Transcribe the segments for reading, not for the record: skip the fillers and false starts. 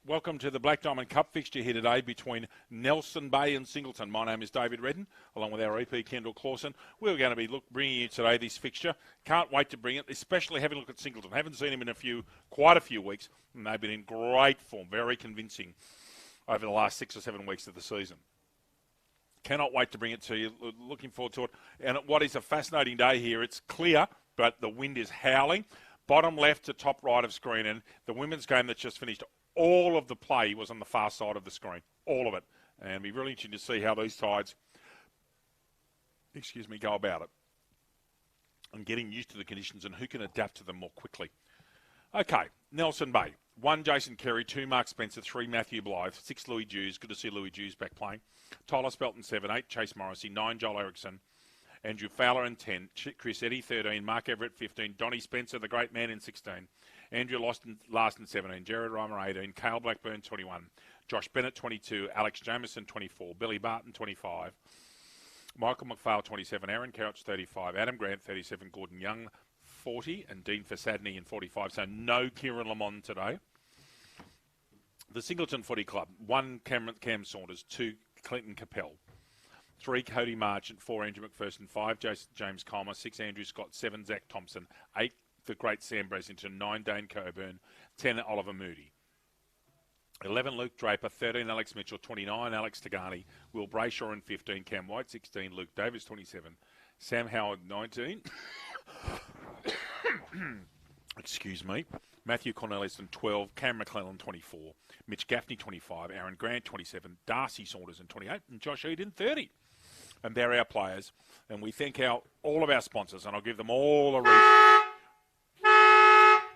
Welcome to the Black Diamond Cup fixture here today between Nelson Bay and Singleton. My name is David Redden, along with our EP, Kendall Clawson. We're going to be bringing you today this fixture. Can't wait to bring it, especially having a look at Singleton. Haven't seen him in quite a few weeks, and they've been in great form, very convincing over the last 6 or 7 weeks of the season. Cannot wait to bring it to you. Looking forward to it. And what is a fascinating day here, it's clear, but the wind is howling. Bottom left to top right of screen, and the women's game that's just finished, all of the play was on the far side of the screen. All of it. And it'll be really interesting to see how these sides, go about it. And getting used to the conditions and who can adapt to them more quickly. Okay, Nelson Bay. 1 Jason Kerry, 2 Mark Spencer, 3 Matthew Blythe, 6 Louis Dews. Good to see Louis Dews back playing. Tyler Spelton, 7, 8 Chase Morrissey, 9 Joel Erickson, Andrew Fowler in 10, Chris Eddy 13, Mark Everett 15, Donnie Spencer, the great man in 16, Andrew Last in 17, Jared Reimer 18, Cale Blackburn 21, Josh Bennett 22, Alex Jameson 24, Billy Barton 25, Michael McPhail 27, Aaron Couch 35, Adam Grant 37, Gordon Young 40, and Dean Fasadny in 45. So no Kieran Lamont today. The Singleton Footy Club, 1 Cam Saunders, 2 Clinton Capel, 3 Cody Marchant, 4 Andrew McPherson, 5 James Colmer, 6 Andrew Scott, 7 Zach Thompson, 8 the great Sam Bressington, 9 Dane Coburn, 10 Oliver Moody, 11 Luke Draper, 13 Alex Mitchell, 29 Alex Tagani, Will Brayshaw in 15, Cam White 16, Luke Davis 27, Sam Howard 19, excuse me, Matthew Cornelius 12, Cam McClellan 24, Mitch Gaffney 25, Aaron Grant 27, Darcy Saunders 28, and Josh Eden 30. And they're our players. And we thank all of our sponsors, and I'll give them all a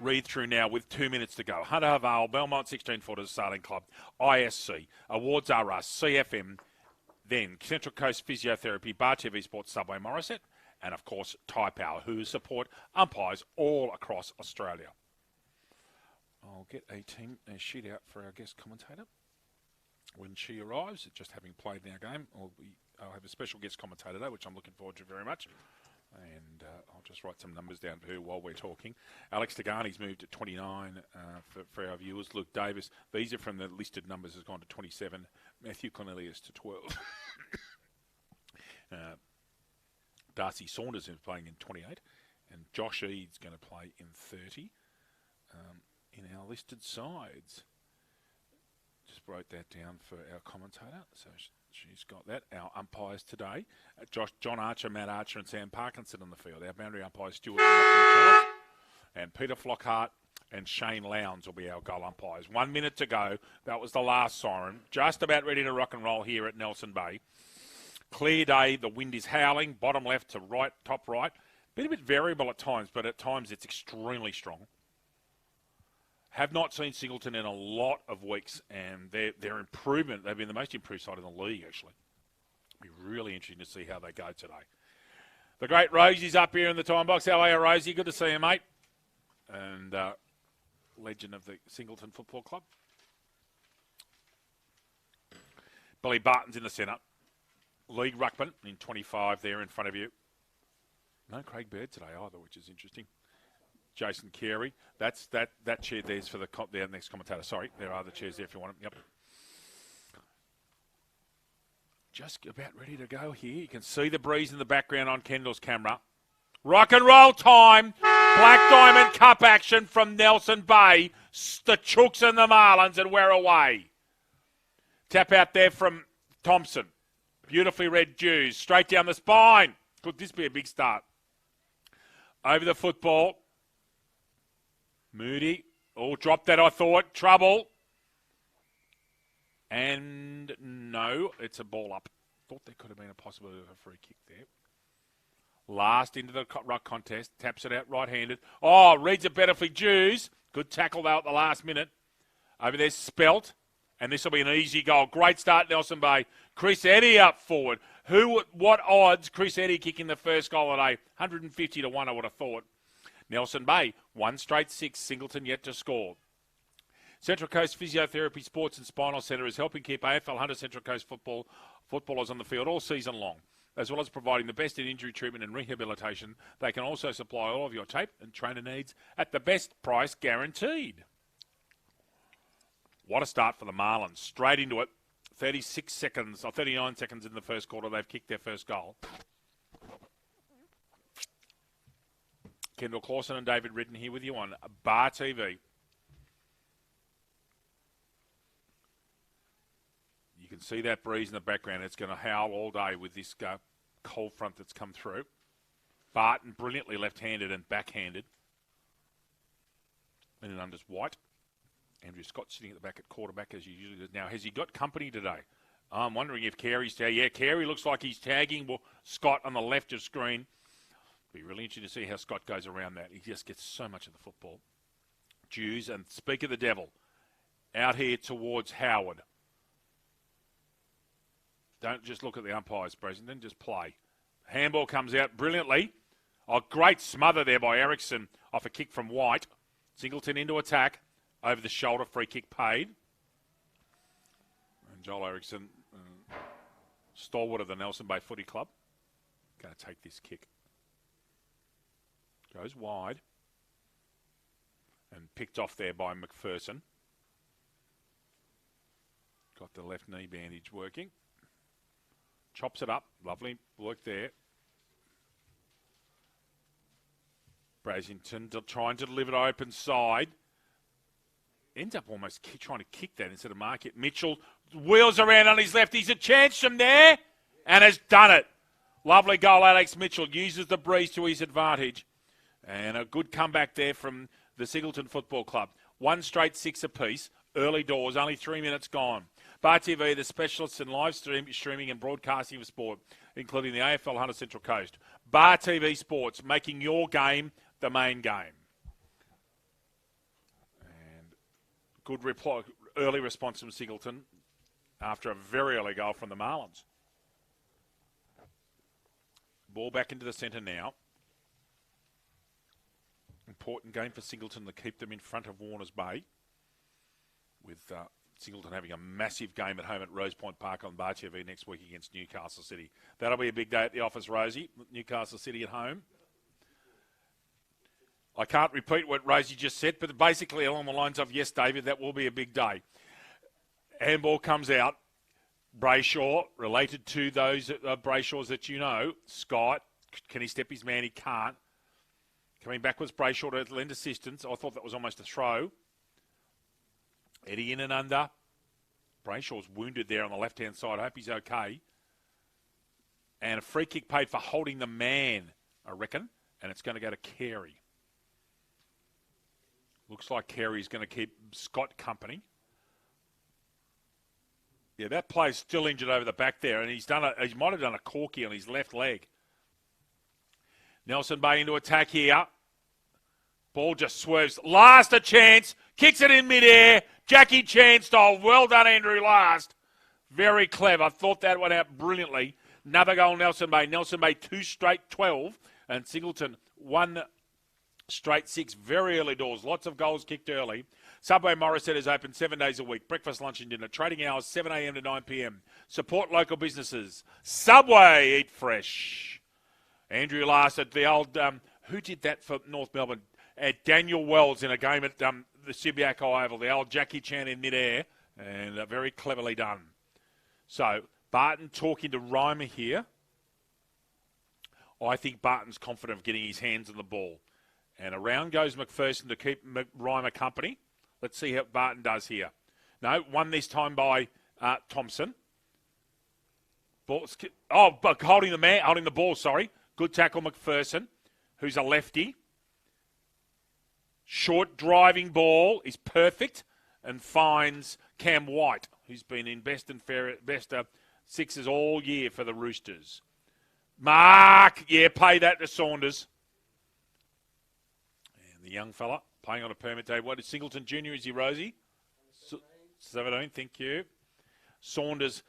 read through now with 2 minutes to go. Hunter Vale, Belmont 16 Footers Sailing Club, ISC, Awards R Us, CFM, then Central Coast Physiotherapy, Bar TV Sports, Subway Morisset, and of course Thai Power, who support umpires all across Australia. I'll get a sheet out for our guest commentator when she arrives, just having played in our game. I'll have a special guest commentator today, which I'm looking forward to very much. And I'll just write some numbers down for her while we're talking. Alex Tagani's moved to 29 for our viewers. Luke Davis, these are from the listed numbers, has gone to 27. Matthew Cornelius to 12. Darcy Saunders is playing in 28. And Josh Eade's going to play in 30 in our listed sides. Just wrote that down for our commentator. So she's got that. Our umpires today, John Archer, Matt Archer and Sam Parkinson on the field. Our boundary umpires, Stuart and Peter Flockhart and Shane Lowndes will be our goal umpires. 1 minute to go. That was the last siren. Just about ready to rock and roll here at Nelson Bay. Clear day. The wind is howling. Bottom left to right, top right. Been a bit variable at times, but at times it's extremely strong. Have not seen Singleton in a lot of weeks, and their improvement, they've been the most improved side in the league, actually. It'll be really interesting to see how they go today. The great Rosie's up here in the time box. How are you, Rosie? Good to see you, mate. And legend of the Singleton Football Club. Billy Barton's in the centre. League Ruckman in 25 there in front of you. No Craig Baird today either, which is interesting. Jason Carey. That's that chair there's for the next commentator. Sorry, there are the chairs there if you want them. Yep. Just about ready to go here. You can see the breeze in the background on Kendall's camera. Rock and roll time. Black Diamond Cup action from Nelson Bay. The Chooks and the Marlins, and we're away. Tap out there from Thompson. Beautifully red Dews. Straight down the spine. Could this be a big start? Over the football. Moody. Oh, dropped that, I thought. Trouble. And no, it's a ball up. Thought there could have been a possibility of a free kick there. Last into the ruck contest. Taps it out right-handed. Oh, reads it better for Dews. Good tackle, though, at the last minute. Over there, Spelt. And this will be an easy goal. Great start, Nelson Bay. Chris Eddy up forward. What odds Chris Eddy kicking the first goal today? 150 to 1, I would have thought. Nelson Bay, 1 straight 6, Singleton yet to score. Central Coast Physiotherapy Sports and Spinal Centre is helping keep AFL Hunter Central Coast footballers on the field all season long. As well as providing the best in injury treatment and rehabilitation, they can also supply all of your tape and trainer needs at the best price guaranteed. What a start for the Marlins. Straight into it. 36 seconds, or 39 seconds in the first quarter, they've kicked their first goal. Kendall Clausen and David Ridden here with you on Bar TV. You can see that breeze in the background. It's going to howl all day with this cold front that's come through. Barton brilliantly left-handed and backhanded. In and unders White. Andrew Scott sitting at the back at quarterback as he usually does. Now, has he got company today? I'm wondering if Carey's tagging. Yeah, Carey looks like he's tagging Scott on the left of screen. Be really interesting to see how Scott goes around that. He just gets so much of the football. Jews, and speak of the devil, out here towards Howard. Don't just look at the umpires, President, just play. Handball comes out brilliantly. Oh, great smother there by Erickson off a kick from White. Singleton into attack. Over the shoulder, free kick paid. And Joel Erickson, stalwart of the Nelson Bay Footy Club, going to take this kick. Goes wide. And picked off there by McPherson. Got the left knee bandage working. Chops it up. Lovely work there. Brasington trying to deliver it open side. Ends up almost trying to kick that instead of mark it. Mitchell wheels around on his left. He's a chance from there and has done it. Lovely goal, Alex Mitchell. Uses the breeze to his advantage. And a good comeback there from the Singleton Football Club. 1 straight 6 apiece. Early doors, only 3 minutes gone. Bar TV, the specialists in live streaming and broadcasting of sport, including the AFL Hunter Central Coast. Bar TV Sports, making your game the main game. Good reply, early response from Singleton after a very early goal from the Marlins. Ball back into the centre now. Important game for Singleton to keep them in front of Warners Bay. With Singleton having a massive game at home at Rose Point Park on Bar TV next week against Newcastle City. That'll be a big day at the office, Rosie. Newcastle City at home. I can't repeat what Rosie just said, but basically along the lines of, yes, David, that will be a big day. Handball comes out. Brayshaw, related to those Brayshaws that you know. Scott, can he step his man? He can't. Coming backwards, Brayshaw to lend assistance. I thought that was almost a throw. Eddie in and under. Brayshaw's wounded there on the left-hand side. I hope he's okay. And a free kick paid for holding the man, I reckon. And it's going to go to Carey. Looks like Carey's going to keep Scott company. Yeah, that player's still injured over the back there, and he might have done a corky on his left leg. Nelson Bay into attack here. Ball just swerves. Last a chance. Kicks it in midair. Jackie Chan style. Well done, Andrew Last. Very clever. Thought that one out brilliantly. Another goal, Nelson Bay. Nelson Bay 2 straight 12. And Singleton 1 straight 6. Very early doors. Lots of goals kicked early. Subway Morisset is open 7 days a week. Breakfast, lunch and dinner. Trading hours 7 a.m. to 9 p.m. Support local businesses. Subway. Eat fresh. Andrew Last at the old... who did that for North Melbourne? Daniel Wells in a game at the Subiaco Oval. The old Jackie Chan in midair. And very cleverly done. So, Barton talking to Reimer here. I think Barton's confident of getting his hands on the ball. And around goes McPherson to keep Reimer company. Let's see how Barton does here. No, won this time by Thompson. But holding the ball, sorry. Good tackle, McPherson, who's a lefty. Short driving ball is perfect and finds Cam White, who's been in best sixes all year for the Roosters. Mark, pay that to Saunders. And the young fella playing on a permit day. What is Singleton Jr., is he, Rosie? 17, thank you. Saunders,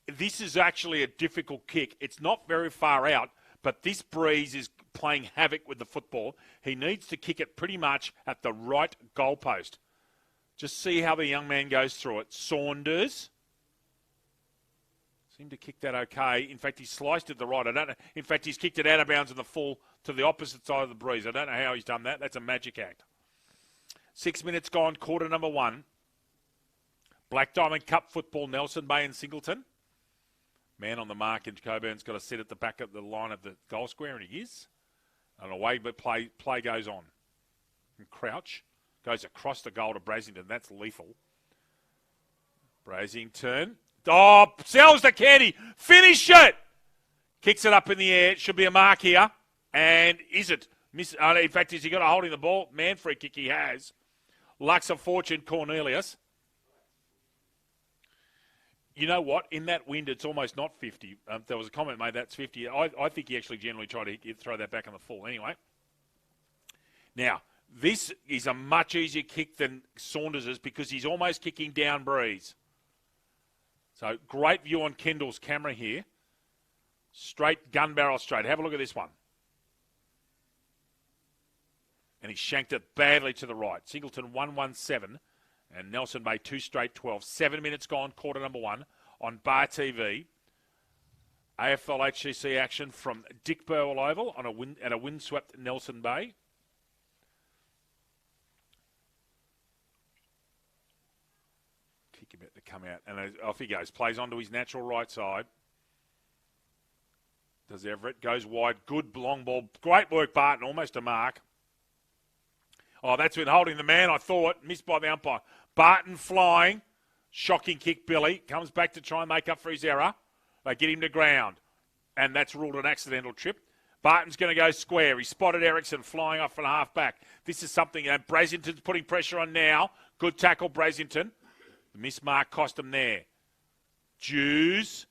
this is actually a difficult kick. It's not very far out, but this breeze is playing havoc with the football. He needs to kick it pretty much at the right goalpost. Just see how the young man goes through it. Saunders seemed to kick that okay. In fact, he sliced it the right. I don't know. In fact, he's kicked it out of bounds in the full to the opposite side of the breeze. I don't know how he's done that. That's a magic act. 6 minutes gone, quarter number 1. Black Diamond Cup football, Nelson Bay and Singleton. Man on the mark, and Coburn's got to sit at the back of the line of the goal square, and he is. And away, but play goes on. And Crouch goes across the goal to Brasington. That's lethal. Brasington. Oh, sells to Candy. Finish it! Kicks it up in the air. It should be a mark here. And is it? In fact, is he got a holding the ball? Man free kick he has. Lux of Fortune, Cornelius. You know what? In that wind, it's almost not 50. There was a comment made that's 50. I think he actually generally tried to throw that back on the full anyway. Now, this is a much easier kick than Saunders's because he's almost kicking down Breeze. So, great view on Kendall's camera here. Straight, gun barrel straight. Have a look at this one. And he shanked it badly to the right. Singleton 1-1-7 and Nelson Bay 2 straight 12. 7 minutes gone, quarter number 1 on Bar TV. AFL HCC action from Dick Burwell Oval on a windswept Nelson Bay. Kick about to come out, and off he goes. Plays onto his natural right side. Does Everett. Goes wide. Good long ball. Great work, Barton. Almost a mark. Oh, that's been holding the man, I thought. Missed by the umpire. Barton flying. Shocking kick, Billy. Comes back to try and make up for his error. They get him to ground. And that's ruled an accidental trip. Barton's going to go square. He spotted Ericsson flying off from half back. This is something that Brasington's putting pressure on now. Good tackle, Brasington. The miss mark cost him there. Jews.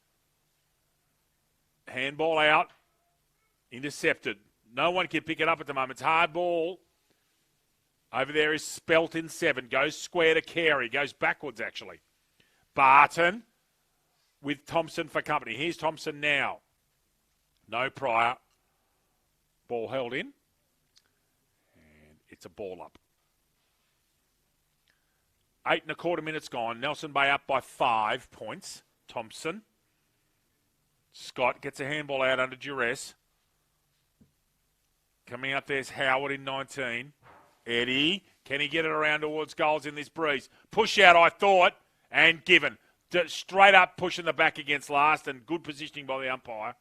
Handball out. Intercepted. No one can pick it up at the moment. It's hard ball. Over there is Spelt in 7. Goes square to Carey. Goes backwards, actually. Barton with Thompson for company. Here's Thompson now. No prior. Ball held in. And it's a ball up. 8 1/4 minutes gone. Nelson Bay up by 5 points. Thompson. Scott gets a handball out under duress. Coming up there's Howard in 19. Eddie, can he get it around towards goals in this Breeze? Push out, I thought, and given. Straight up pushing the back against last and good positioning by the umpire.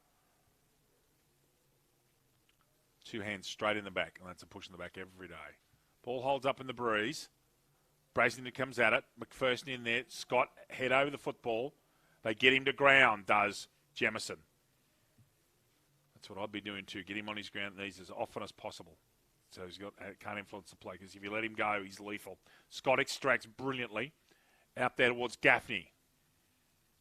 2 hands straight in the back, and that's a push in the back every day. Ball holds up in the Breeze. Brasington comes at it. McPherson in there. Scott head over the football. They get him to ground, does Jamison. That's what I'd be doing too. Get him on his ground knees as often as possible. So can't influence the play because if you let him go, he's lethal. Scott extracts brilliantly out there towards Gaffney.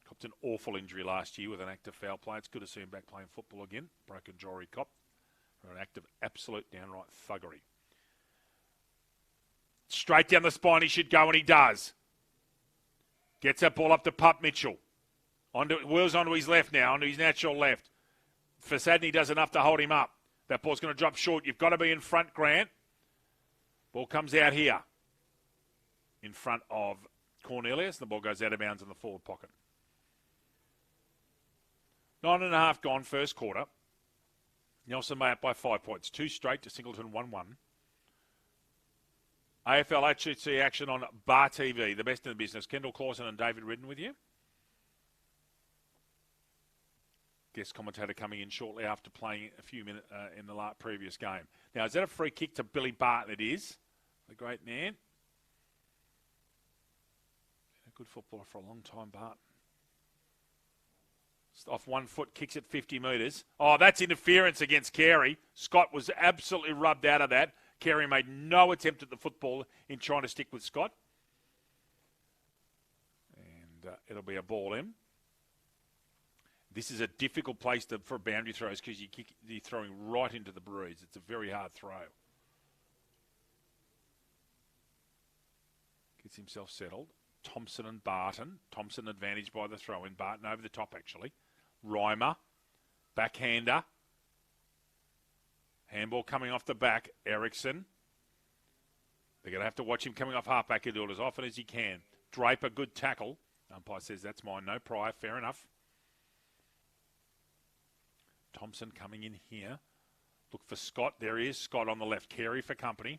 Copped an awful injury last year with an active foul play. It's good to see him back playing football again. Broken jaw he copped. An act of absolute downright thuggery. Straight down the spine he should go, and he does. Gets that ball up to Pup Mitchell. Wheels onto his left now, onto his natural left. Fasadny does enough to hold him up. That ball's going to drop short. You've got to be in front, Grant. Ball comes out here. In front of Cornelius. The ball goes out of bounds in the forward pocket. 9.5 gone, first quarter. Nelson Bay up by 5 points. 2 straight to Singleton 1-1. AFL HCC action on Bar TV, the best in the business. Kendall Clausen and David Ridden with you. Guest commentator coming in shortly after playing a few minutes in the previous game. Now, is that a free kick to Billy Barton? It is. The great man. A good footballer for a long time, Barton. Off 1 foot, kicks it 50 metres. Oh, that's interference against Carey. Scott was absolutely rubbed out of that. Carey made no attempt at the football in trying to stick with Scott. And it'll be a ball in. This is a difficult place for boundary throws because you're throwing right into the Breeze. It's a very hard throw. Gets himself settled. Thompson and Barton. Thompson advantaged by the throw-in. Barton over the top, actually. Reimer. Backhander. Handball coming off the back. Ericsson. They're going to have to watch him coming off halfback and do it as often as he can. Draper, good tackle. Umpire says that's mine. No prior. Fair enough. Thompson coming in here. Look for Scott. There he is. Scott on the left. Carey for company.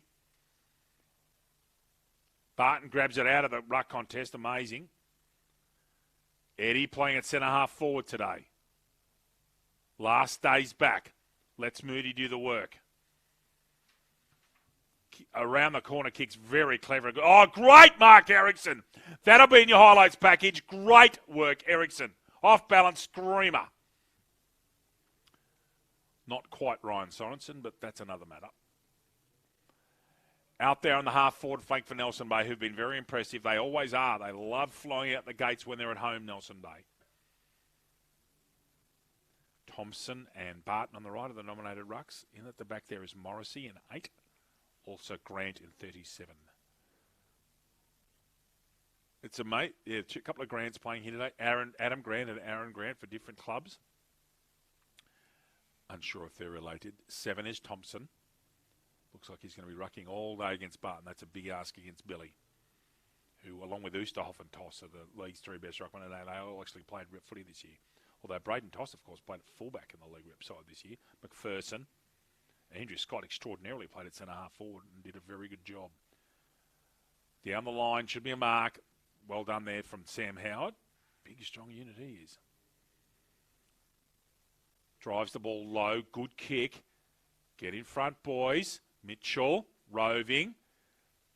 Barton grabs it out of the ruck contest. Amazing. Eddie playing at centre-half forward today. Last day's back. Let's Moody do the work. Around the corner kicks, very clever. Oh, great Mark Erickson. That'll be in your highlights package. Great work, Erickson. Off balance, screamer. Not quite Ryan Sorensen, but that's another matter. Out there on the half-forward flank for Nelson Bay, who've been very impressive. They always are. They love flying out the gates when they're at home, Nelson Bay. Thompson and Barton on the right of the nominated rucks. In at the back there is Morrissey in 8. Also Grant in 37. It's a mate. Yeah, a couple of Grants playing here today. Adam Grant and Aaron Grant for different clubs. Unsure if they're related. 7 is Thompson. Looks like he's going to be rucking all day against Barton. That's a big ask against Billy, who, along with Oosterhoff and Toss, are the league's 3 best ruckmen. And they all actually played rep footy this year. Although Braden Toss, of course, played at fullback in the league rep side this year. McPherson. Andrew Scott extraordinarily played at centre-half forward and did a very good job. Down the line should be a mark. Well done there from Sam Howard. Big, strong unit he is. Drives the ball low. Good kick. Get in front, boys. Mitchell, roving.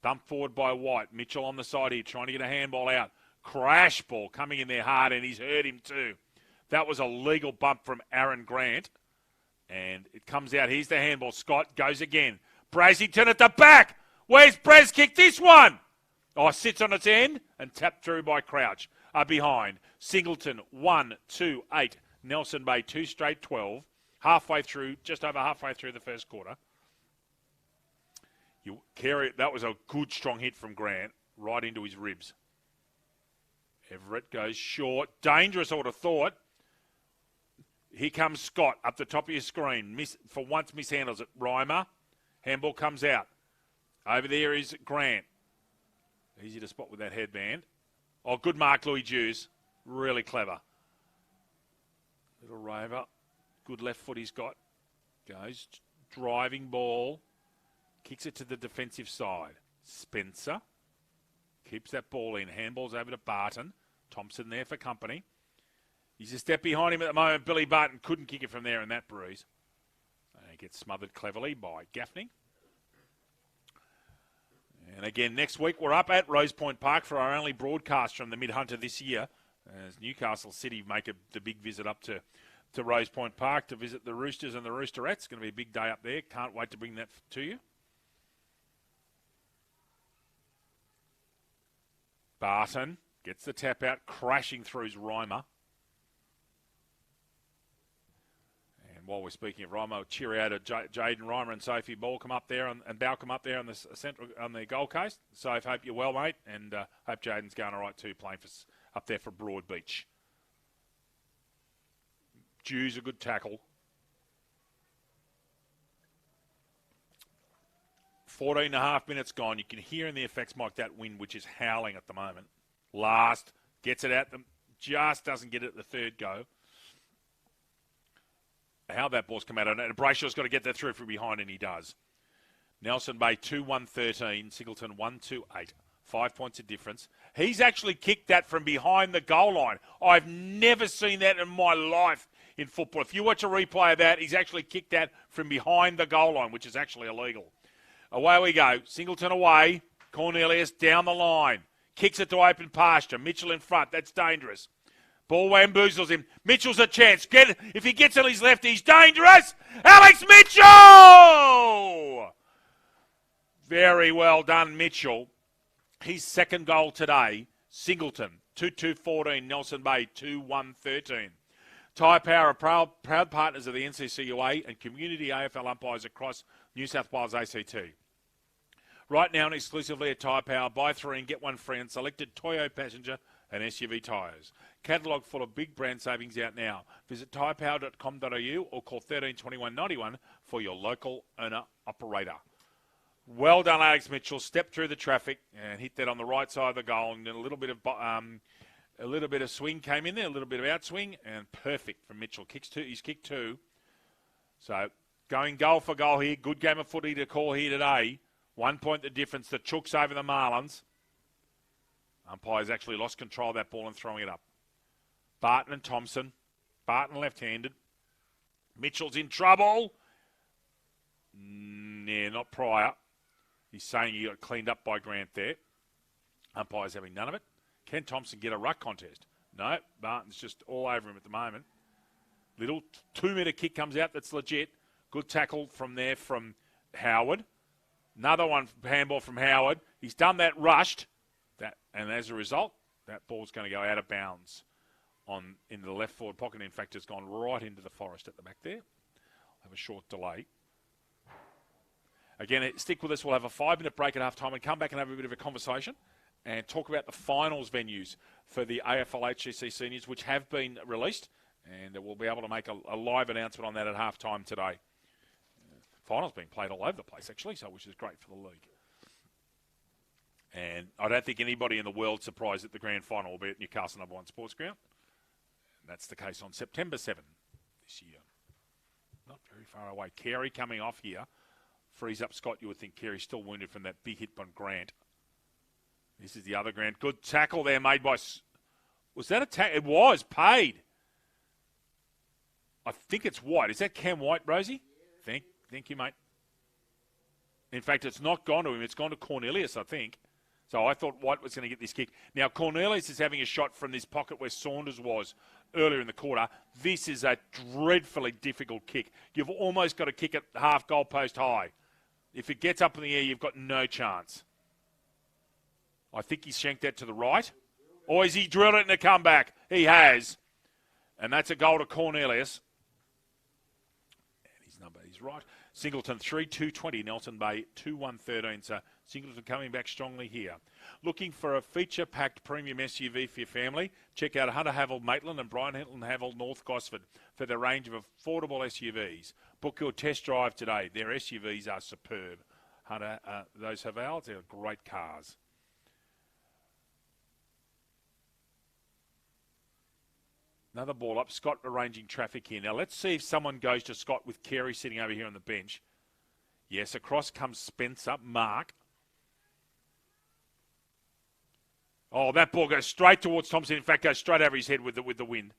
Dumped forward by White. Mitchell on the side here, trying to get a handball out. Crash ball coming in there hard, and he's hurt him too. That was a legal bump from Aaron Grant. And it comes out. Here's the handball. Scott goes again. Brasington at the back. Where's Braz kicked this one? Oh, sits on its end and tapped through by Crouch. Behind. Singleton, 1, 2, 8. Nelson Bay, 2 straight, 12. Halfway through, just over halfway through the first quarter. You carry it. That was a good, strong hit from Grant, right into his ribs. Everett goes short. Dangerous, I would have thought. Here comes Scott up the top of your screen. For once, mishandles it. Reimer. Handball comes out. Over there is Grant. Easy to spot with that headband. Oh, good mark, Louis Jews. Really clever. Little Rover. Good left foot he's got. Goes. Driving ball. Kicks it to the defensive side. Spencer. Keeps that ball in. Handballs over to Barton. Thompson there for company. He's a step behind him at the moment. Billy Barton couldn't kick it from there in that breeze. And he gets smothered cleverly by Gaffney. And again, next week we're up at Rose Point Park for our only broadcast from the Mid-Hunter this year, as Newcastle City make the big visit up to Rose Point Park to visit the Roosters and the Roosterettes. It's going to be a big day up there. Can't wait to bring that to you. Barton gets the tap out, crashing through Reimer. While we're speaking of Reimer, cheer out to Jaden Reimer and Sophie Ball come up there and Balcom up there on the Gold Coast. Soph, hope you're well, mate, and hope Jaden's going all right too, playing up there for Broadbeach. Jew's a good tackle. 14 and a half minutes gone. You can hear in the effects mic that wind, which is howling at the moment. Last gets it at them, just doesn't get it at the third go. How that ball's come out. And Brayshaw's got to get that through from behind, and he does. Nelson Bay 2-1-13. Singleton 1-2-8. 5 points of difference. He's actually kicked that from behind the goal line. I've never seen that in my life in football. If you watch a replay of that, he's actually kicked that from behind the goal line, which is actually illegal. Away we go. Singleton away. Cornelius down the line. Kicks it to open pasture. Mitchell in front. That's dangerous. Ball bamboozles him. Mitchell's a chance. If he gets on his left, he's dangerous. Alex Mitchell! Very well done, Mitchell. His second goal today. Singleton, 2-2-14. Nelson Bay, 2-1-13. Tyre Power are proud partners of the NCCUA and community AFL umpires across New South Wales ACT. Right now and exclusively at Tyre Power, buy 3 and get 1 free on selected Toyo passenger and SUV tyres. Catalogue full of big brand savings out now. Visit tyrepower.com.au or call 13 21 91 for your local owner-operator. Well done, Alex Mitchell. Stepped through the traffic and hit that on the right side of the goal. And then a little bit of swing came in there, a little bit of outswing, and perfect from Mitchell. He's kicked 2. So going goal for goal here. Good game of footy to call here today. 1 point the difference. The Chooks over the Marlins. Umpire's actually lost control of that ball and throwing it up. Barton and Thompson. Barton left-handed. Mitchell's in trouble. Yeah, not Pryor. He's saying he got cleaned up by Grant there. Umpire's having none of it. Can Thompson get a ruck contest? No, Barton's just all over him at the moment. Little 2-metre kick comes out that's legit. Good tackle from there from Howard. Another one, handball from Howard. He's done that, rushed. And as a result, that ball's going to go out of bounds in the left forward pocket. In fact, it's gone right into the forest at the back there. Have a short delay. Again, stick with us. We'll have a 5-minute break at half time and come back and have a bit of a conversation and talk about the finals venues for the AFL HCC seniors, which have been released. And we'll be able to make a live announcement on that at half time today. Finals being played all over the place, actually, which is great for the league. And I don't think anybody in the world surprised that the grand final will be at Newcastle No. 1 Sports Ground. And that's the case on September 7 this year. Not very far away. Carey coming off here. Frees up Scott. You would think Carey's still wounded from that big hit by Grant. This is the other Grant. Good tackle there made by... Was that a tackle? It was paid. I think it's White. Is that Cam White, Rosie? Thank you, mate. In fact, it's not gone to him. It's gone to Cornelius, I think. So I thought White was going to get this kick. Now, Cornelius is having a shot from this pocket where Saunders was earlier in the quarter. This is a dreadfully difficult kick. You've almost got to kick it half goalpost high. If it gets up in the air, you've got no chance. I think he's shanked that to the right. Or has he drilled it in a comeback? He has. And that's a goal to Cornelius. And his number is right. Singleton 3-2-20, Nelson Bay 2-1-13. So Singleton coming back strongly here. Looking for a feature-packed premium SUV for your family? Check out Hunter Havel Maitland and Brian Hinton Havel North Gosford for their range of affordable SUVs. Book your test drive today. Their SUVs are superb. Hunter, those Havels, they're great cars. Another ball up. Scott arranging traffic here. Now, let's see if someone goes to Scott with Carey sitting over here on the bench. Yes, across comes Spencer. Mark. Oh, that ball goes straight towards Thompson. In fact, goes straight over his head with the wind.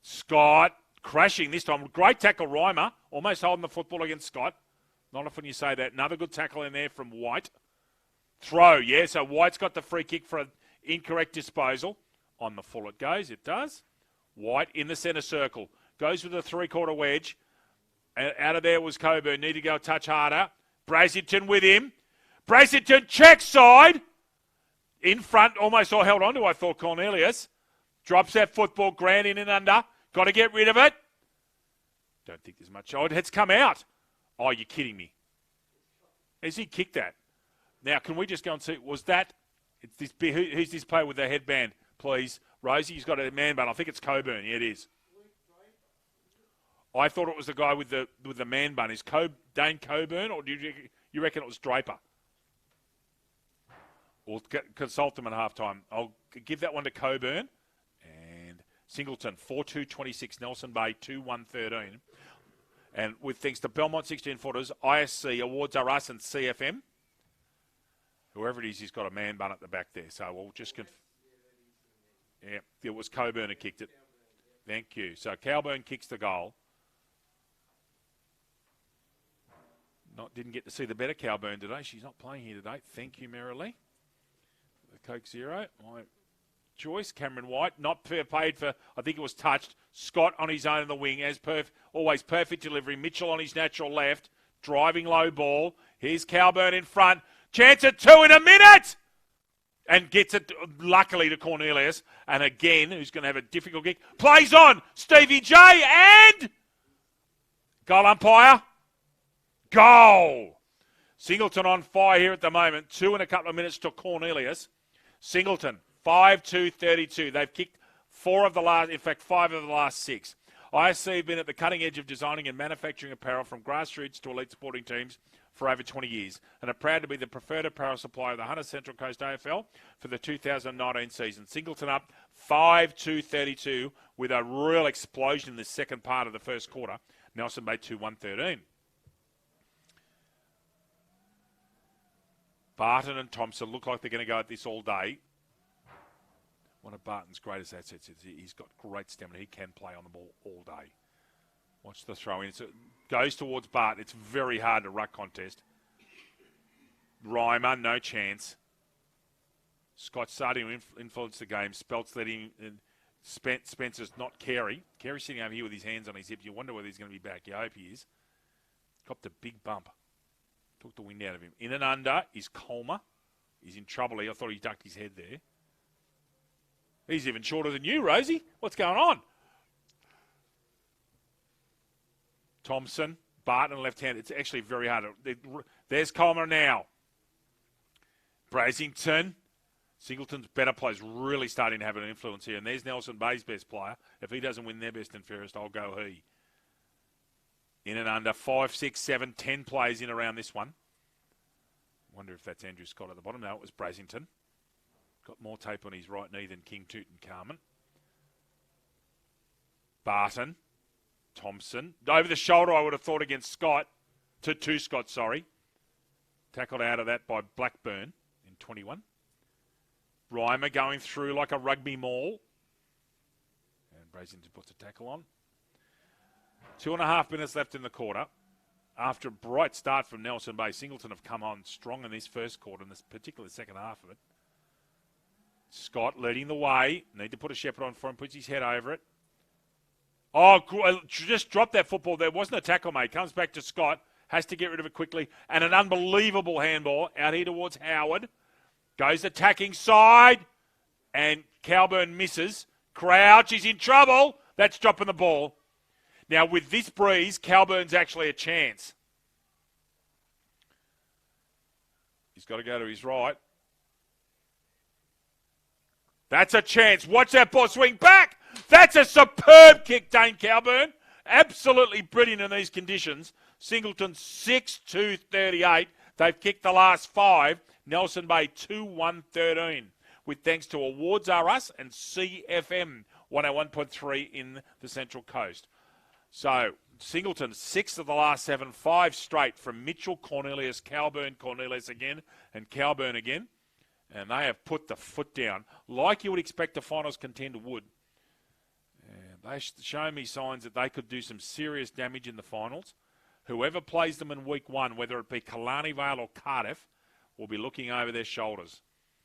Scott crashing this time. Great tackle, Reimer. Almost holding the football against Scott. Not often you say that. Another good tackle in there from White. Throw, yeah. So White's got the free kick for an incorrect disposal. On the full it goes. It does. White in the centre circle. Goes with a three-quarter wedge. Out of there was Coburn. Need to go a touch harder. Brasington with him. Brasington check side. In front. Almost all held on to, I thought, Cornelius. Drops that football. Grant in and under. Got to get rid of it. Don't think there's much. Oh, it's come out. Oh, you're kidding me. Has he kicked that? Now, can we just go and see? Was that... who's this player with the headband, please? Rosie, he's got a man bun. I think it's Coburn. Yeah, it is. I thought it was the guy with the man bun. Is Dane Coburn, or do you reckon it was Draper? We'll consult them at halftime. I'll give that one to Coburn. And Singleton, 4-2-26. Nelson Bay, 2-1-13. And with thanks to Belmont 16-footers, ISC awards are us and CFM. Whoever it is, he's got a man bun at the back there. So we'll just... Yeah, it was Coburn who kicked it. Thank you. So Coburn kicks the goal. Didn't get to see the better Coburn today. She's not playing here today. Thank you, Merrily. The Coke Zero. Joyce, Cameron White, not paid for, I think it was touched. Scott on his own in the wing, as always perfect delivery. Mitchell on his natural left, driving low ball. Here's Coburn in front. Chance at 2 in a minute! And gets it, luckily, to Cornelius. And again, who's going to have a difficult kick. Plays on! Stevie J and... Goal umpire. Goal! Singleton on fire here at the moment. 2 in a couple of minutes to Cornelius. Singleton, 5-2-32. They've kicked 5 of the last 6. ISC have been at the cutting edge of designing and manufacturing apparel from grassroots to elite sporting teams for over 20 years and are proud to be the preferred apparel supplier of the Hunter Central Coast AFL for the 2019 season. Singleton up 5-2-32 with a real explosion in the second part of the first quarter. Nelson Bay 2-1-13. Barton and Thompson look like they're going to go at this all day. One of Barton's greatest assets is he's got great stamina. He can play on the ball all day. Watch the throw in. It goes towards Barton. It's very hard to ruck contest. Reimer, no chance. Scott starting to influence the game. Spelt's letting Spencer's not Carey. Carey's sitting over here with his hands on his hips. You wonder whether he's going to be back. You hope he is. Copped a big bump. Took the wind out of him. In and under is Colmer. He's in trouble here. I thought he ducked his head there. He's even shorter than you, Rosie. What's going on? Thompson, Barton left hand. It's actually very hard. There's Colmer now. Brasington. Singleton's better players really starting to have an influence here. And there's Nelson Bay's best player. If he doesn't win their best and fairest, I'll go he. In and under 5, 6, 7, 10 players in around this one. Wonder if that's Andrew Scott at the bottom. No, it was Brasington. Got more tape on his right knee than King Tutankhamun. Barton. Thompson. Over the shoulder, I would have thought against Scott. To Scott, sorry. Tackled out of that by Blackburn in 21. Reimer going through like a rugby maul. And Brasington puts a tackle on. 2.5 minutes left in the quarter. After a bright start from Nelson Bay, Singleton have come on strong in this first quarter, and this particularly the second half of it. Scott leading the way. Need to put a shepherd on for him. Puts his head over it. Oh, just dropped that football. There wasn't a tackle made. Comes back to Scott. Has to get rid of it quickly. And an unbelievable handball out here towards Howard. Goes attacking side. And Calburn misses. Crouch is in trouble. That's dropping the ball. Now, with this breeze, Calburn's actually a chance. He's got to go to his right. That's a chance. Watch that ball swing back. That's a superb kick, Dane Calburn. Absolutely brilliant in these conditions. Singleton 6-2-38. They've kicked the last 5. Nelson Bay 2-1-13. With thanks to Awards R Us and CFM 101.3 in the Central Coast. So, Singleton, 6 of the last 7, 5 straight from Mitchell, Cornelius, Calburn, Cornelius again, and Calburn again. And they have put the foot down, like you would expect a finals contender would. And they show me signs that they could do some serious damage in the finals. Whoever plays them in week 1, whether it be Killarney Vale or Cardiff, will be looking over their shoulders.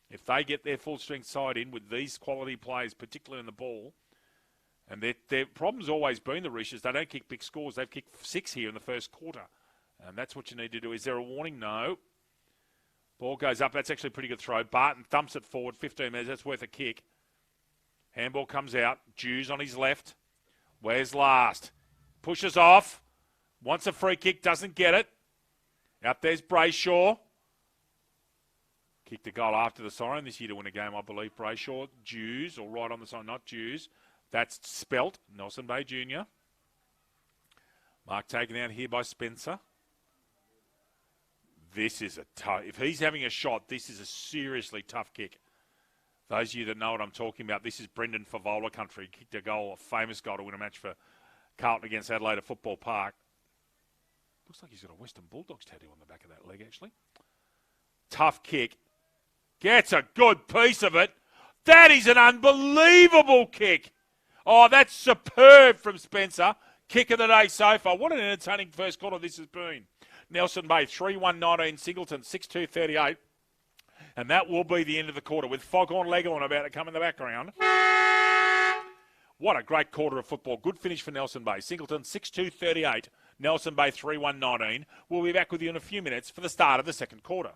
If they get their full-strength side in with these quality players, particularly in the ball, and their problem's always been the Roosters. They don't kick big scores. They've kicked 6 here in the first quarter. And that's what you need to do. Is there a warning? No. Ball goes up. That's actually a pretty good throw. Barton thumps it forward. 15 metres. That's worth a kick. Handball comes out. Jews on his left. Where's last? Pushes off. Wants a free kick. Doesn't get it. Out there's Brayshaw. Kicked a goal after the siren this year to win a game, I believe. Brayshaw. Jews, or right on the siren. Not Jews. That's Spelt, Nelson Bay Jr. Mark taken out here by Spencer. This is a tough... If he's having a shot, this is a seriously tough kick. Those of you that know what I'm talking about, this is Brendan Favola country. He kicked a goal, a famous goal to win a match for Carlton against Adelaide at Football Park. Looks like he's got a Western Bulldogs tattoo on the back of that leg, actually. Tough kick. Gets a good piece of it. That is an unbelievable kick. Oh, that's superb from Spencer. Kick of the day so far. What an entertaining first quarter this has been. Nelson Bay, 3-1-19. Singleton, 6-2-38. And that will be the end of the quarter with Foghorn Leghorn about to come in the background. What a great quarter of football. Good finish for Nelson Bay. Singleton, 6-2-38. Nelson Bay, 3-1-19. We'll be back with you in a few minutes for the start of the second quarter.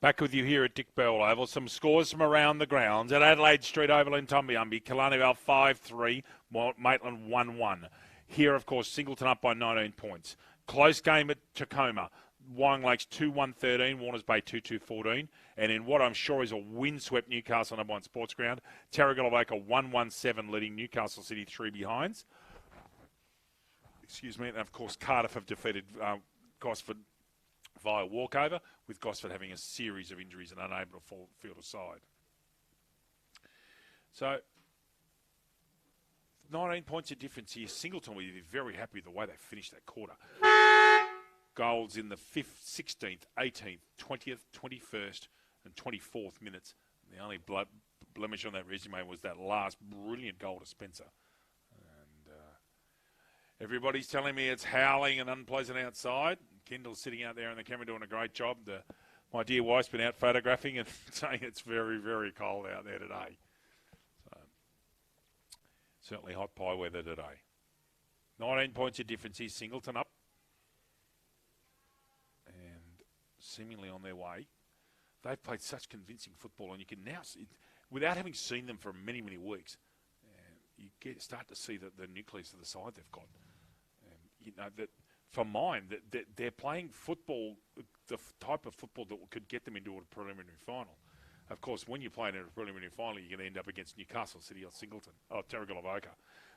Back with you here at Dick Bell Oval. Some scores from around the grounds. At Adelaide Street Oval in Tumbiumbi, Killarneyvale 5-3, Maitland 1-1. Here, of course, Singleton up by 19 points. Close game at Tacoma. Wyong Lakes 2-1-13, Warners Bay 2-2-14. And in what I'm sure is a windswept Newcastle number 1 sports ground, Tarragona 1-1-7 leading Newcastle City 3 behinds. Excuse me. And, of course, Cardiff have defeated Gosford via walkover, with Gosford having a series of injuries and unable to field aside. So, 19 points of difference here. Singleton will be very happy with the way they finished that quarter. Goals in the 5th, 16th, 18th, 20th, 21st and 24th minutes. The only blemish on that resume was that last brilliant goal to Spencer. And everybody's telling me it's howling and unpleasant outside. Kendall's sitting out there in the camera doing a great job. My dear wife's been out photographing and saying it's very, very cold out there today. So, certainly hot pie weather today. 19 points of difference here. Singleton up. And seemingly on their way. They've played such convincing football, and you can now see, without having seen them for many, many weeks, you start to see the nucleus of the side they've got. And you know that. For mine, that they're playing football, the type of football that could get them into a preliminary final. Of course, when you're playing in a preliminary final, you're going to end up against Newcastle City or Tarragona.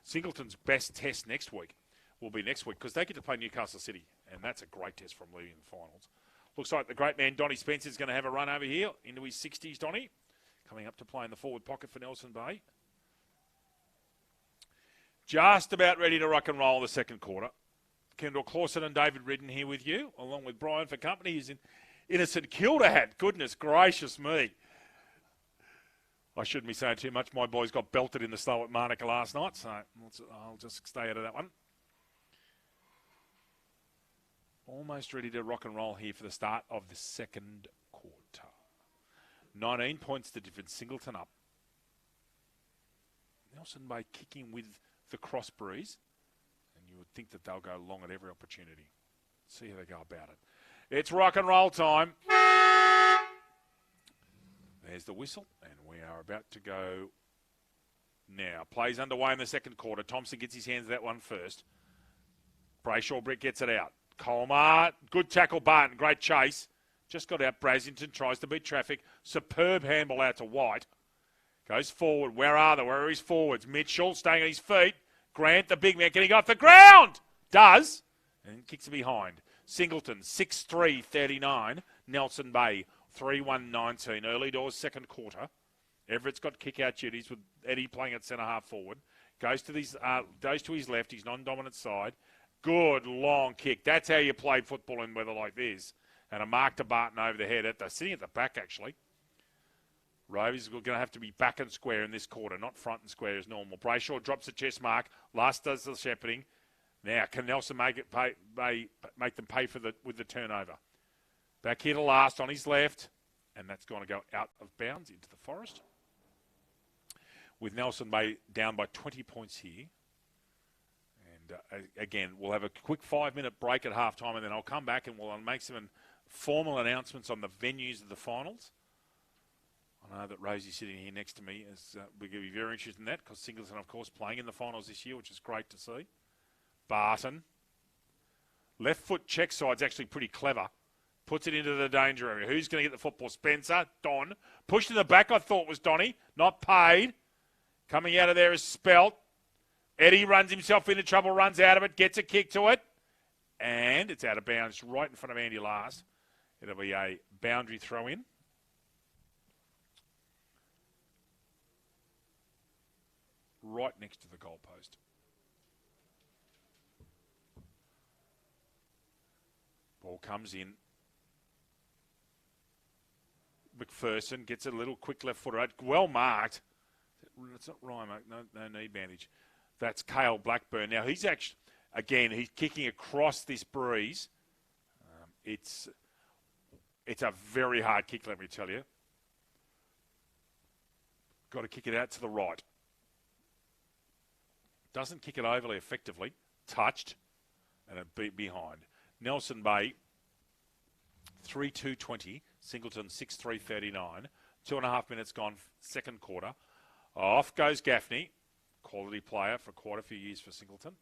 Singleton's best test next week will be next week because they get to play Newcastle City, and that's a great test from leading the finals. Looks like the great man Donny Spencer's going to have a run over here into his 60s, Donny. Coming up to play in the forward pocket for Nelson Bay. Just about ready to rock and roll the second quarter. Kendall Clawson and David Ridden here with you, along with Brian for company. He's in a St Kilda hat. Goodness gracious me. I shouldn't be saying too much. My boys got belted in the slow at Marnica last night, so I'll just stay out of that one. Almost ready to rock and roll here for the start of the second quarter. 19 points to difference. Singleton up. Nelson Bay kicking with the cross breeze. You would think that they'll go long at every opportunity. See how they go about it. It's rock and roll time. There's the whistle, and we are about to go now. Plays underway in the second quarter. Thompson gets his hands to that one first. Brayshaw Brick gets it out. Colmar, good tackle, Barton, great chase. Just got out. Brasington tries to beat traffic. Superb handball out to White. Goes forward. Where are his forwards? Mitchell staying on his feet. Grant, the big man, getting off the ground. Does. And kicks it behind. Singleton, 6-3-39. Nelson Bay, 3-1-19. Early doors, second quarter. Everett's got kick-out duties with Eddie playing at centre-half forward. Goes to his left, his non-dominant side. Good long kick. That's how you play football in weather like this. And a mark to Barton over the head. They're sitting at the back, actually. Rovers are going to have to be back and square in this quarter, not front and square as normal. Brayshaw drops the chest mark. Last does the shepherding. Now, can Nelson make them pay with the turnover? Back here to last on his left, and that's going to go out of bounds into the forest. With Nelson Bay down by 20 points here. And again, we'll have a quick 5-minute break at halftime, and then I'll come back and we'll make some formal announcements on the venues of the finals. I know that Rosie's sitting here next to me. We're going to be very interested in that because Singleton, of course, playing in the finals this year, which is great to see. Barton. Left foot check side's actually pretty clever. Puts it into the danger area. Who's going to get the football? Spencer. Don. Pushed in the back, I thought was Donny. Not paid. Coming out of there is Spelt. Eddie runs himself into trouble, runs out of it, gets a kick to it. And it's out of bounds right in front of Andy Last. It'll be a boundary throw in. Right next to the goalpost. Ball comes in. McPherson gets a little quick left footer. Well marked. It's not Ryan, no knee bandage. That's Cale Blackburn. Now he's actually, again, he's kicking across this breeze. It's a very hard kick, let me tell you. Got to kick it out to the right. Doesn't kick it overly effectively. Touched. And it beat behind. Nelson Bay, 3-2-20. Singleton 6-3-39. 2.5 minutes gone, second quarter. Off goes Gaffney. Quality player for quite a few years for Singleton.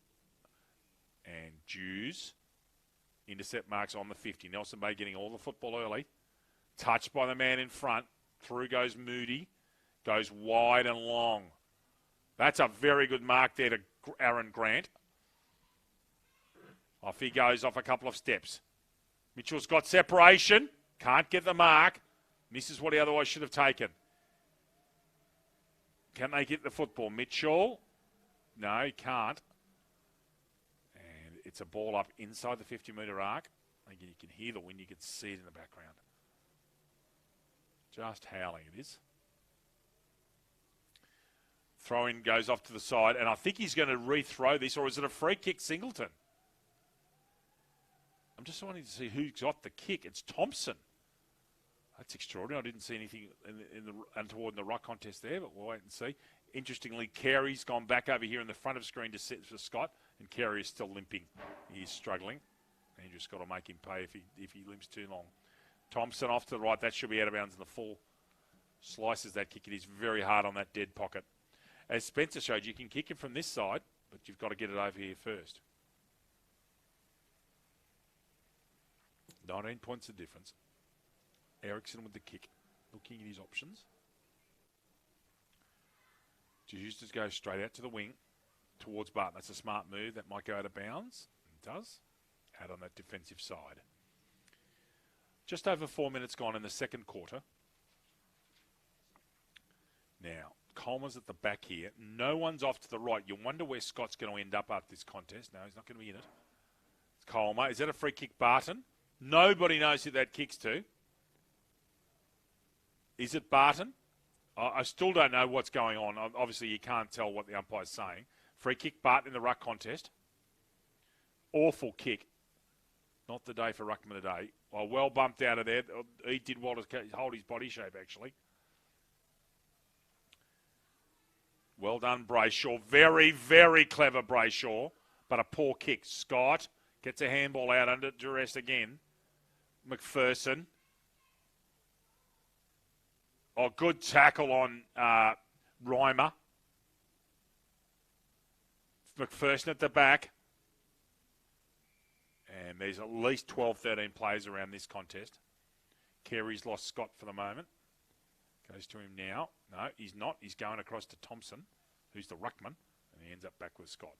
And Jews. Intercept marks on the 50. Nelson Bay getting all the football early. Touched by the man in front. Through goes Moody. Goes wide and long. That's a very good mark there to Aaron Grant. Off he goes off a couple of steps. Mitchell's got separation. Can't get the mark. Misses what he otherwise should have taken. Can they get the football? Mitchell? No, he can't. And it's a ball up inside the 50-metre arc. Again, you can hear the wind. You can see it in the background. Just howling it is. Throw-in goes off to the side, and I think he's going to rethrow this, or is it a free kick, Singleton? I'm just wanting to see who got the kick. It's Thompson. That's extraordinary. I didn't see anything untoward in the ruck contest there, but we'll wait and see. Interestingly, Carey's gone back over here in the front of screen to sit for Scott, and Carey is still limping. He's struggling. Andrew's got to make him pay if he limps too long. Thompson off to the right. That should be out of bounds in the full. Slices that kick. It is very hard on that dead pocket. As Spencer showed, you can kick it from this side, but you've got to get it over here first. 19 points of difference. Ericsson with the kick, looking at his options. Just go straight out to the wing towards Barton. That's a smart move. That might go out of bounds. It does. Out on that defensive side. Just over 4 minutes gone in the second quarter. Now, Coleman's at the back here. No one's off to the right. You wonder where Scott's going to end up after this contest. No, he's not going to be in it. It's Coleman. Is that a free kick, Barton? Nobody knows who that kicks to. Is it Barton? I still don't know what's going on. Obviously, you can't tell what the umpire's saying. Free kick, Barton in the ruck contest. Awful kick. Not the day for ruckman today. Well bumped out of there. He did well to hold his body shape, actually. Well done, Brayshaw. Very, very clever, Brayshaw. But a poor kick. Scott gets a handball out under duress again. McPherson. Oh, good tackle on Reimer. McPherson at the back. And there's at least 12, 13 players around this contest. Carey's lost Scott for the moment. Goes to him now. No, he's not. He's going across to Thompson, who's the ruckman, and he ends up back with Scott.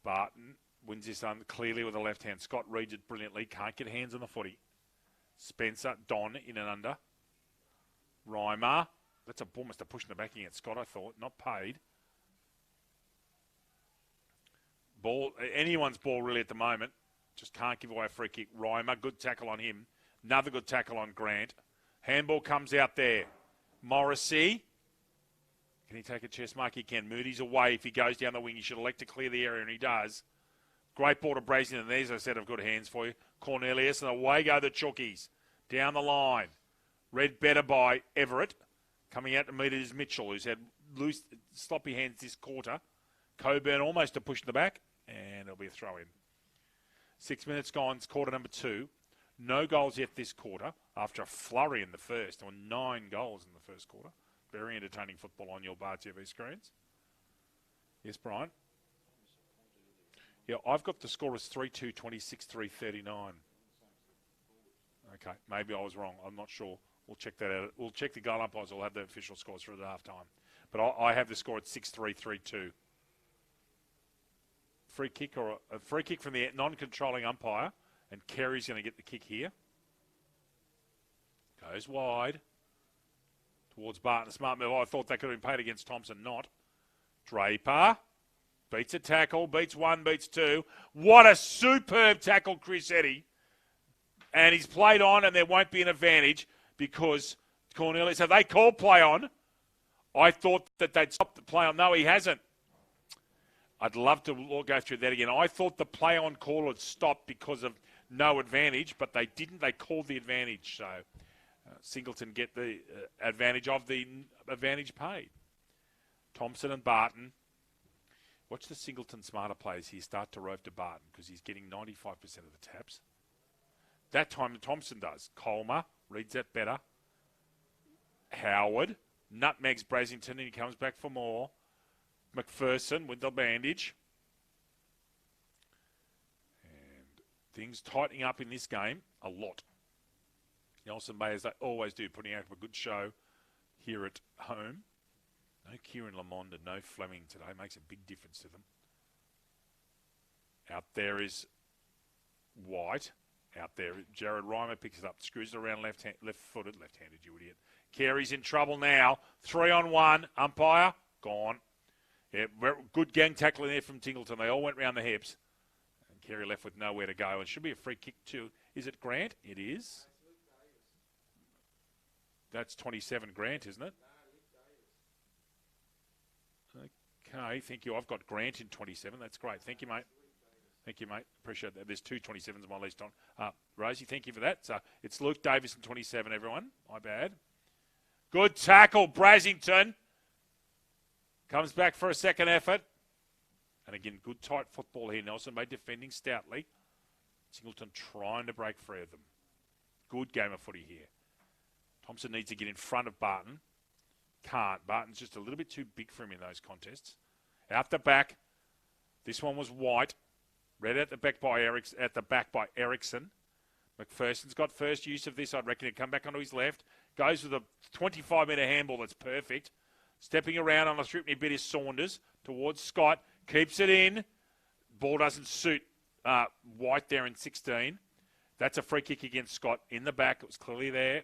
Barton wins this one clearly with the left hand. Scott reads it brilliantly. Can't get hands on the footy. Spencer, Don in and under. Reimer. That's almost a push in the back against Scott, I thought. Not paid. Ball, anyone's ball really at the moment. Just can't give away a free kick. Reimer, good tackle on him. Another good tackle on Grant. Handball comes out there. Morrissey. Can he take a chest mark? He can. Moody's away. If he goes down the wing, he should elect to clear the area, and he does. Great ball to Brazen, and there's a set of good hands for you. Cornelius, and away go the Chookies. Down the line. Read better by Everett. Coming out to meet it is Mitchell, who's had loose, sloppy hands this quarter. Coburn almost a push in the back, and it'll be a throw-in. 6 minutes gone. It's quarter number 2. No goals yet this quarter after a flurry in the first. There were 9 goals in the first quarter. Very entertaining football on your Bar TV screens. Yes, Brian? Yeah, I've got the score as 3-2, 26-3, 39. Okay, maybe I was wrong. I'm not sure. We'll check that out. We'll check the goal umpires. We'll have the official scores for the half-time. But I have the score at 6-3, 3-2. Free kick or a free kick from the non-controlling umpire, and Carey's going to get the kick here. Goes wide towards Barton. Smart move. I thought that could have been paid against Thompson. Not. Draper beats a tackle. Beats one. Beats two. What a superb tackle, Chris Eddy. And he's played on, and there won't be an advantage because Cornelius. Have they called play on? I thought that they'd stop the play on. No, he hasn't. I'd love to go through that again. I thought the play on call had stopped because of no advantage, but they didn't. They called the advantage. So Singleton get the advantage of the advantage paid. Thompson and Barton. Watch the Singleton smarter players here start to rove to Barton because he's getting 95% of the taps. That time Thompson does. Colmer reads that better. Howard nutmegs Brasington and he comes back for more. McPherson with the bandage. And things tightening up in this game a lot. Nelson Bay, as they always do, putting out a good show here at home. No Kieran Lamond and no Fleming today. Makes a big difference to them. Out there is White. Out there, Jared Reimer picks it up, screws it around left-footed, left-handed, you idiot. Carey's in trouble now. 3-on-1. Umpire, gone. Yeah, good gang tackling there from Singleton. They all went round the hips. And Carey left with nowhere to go. And should be a free kick too. Is it Grant? It is. That's 27 Grant, isn't it? Okay, thank you. I've got Grant in 27. That's great. Thank you, mate. Thank you, mate. Appreciate that. There's 2 27s on my list on. Rosie, thank you for that. So it's Luke Davis in 27, everyone. My bad. Good tackle, Brasington. Comes back for a second effort. And again, good tight football here. Nelson Bay defending stoutly. Singleton trying to break free of them. Good game of footy here. Thompson needs to get in front of Barton. Can't. Barton's just a little bit too big for him in those contests. Out the back. This one was White. Read at the back by Ericsson. McPherson's got first use of this. I'd reckon he'd come back onto his left. Goes with a 25-metre handball that's perfect. Stepping around on the scrutiny bit is Saunders towards Scott. Keeps it in. Ball doesn't suit White there in 16. That's a free kick against Scott. In the back. It was clearly there.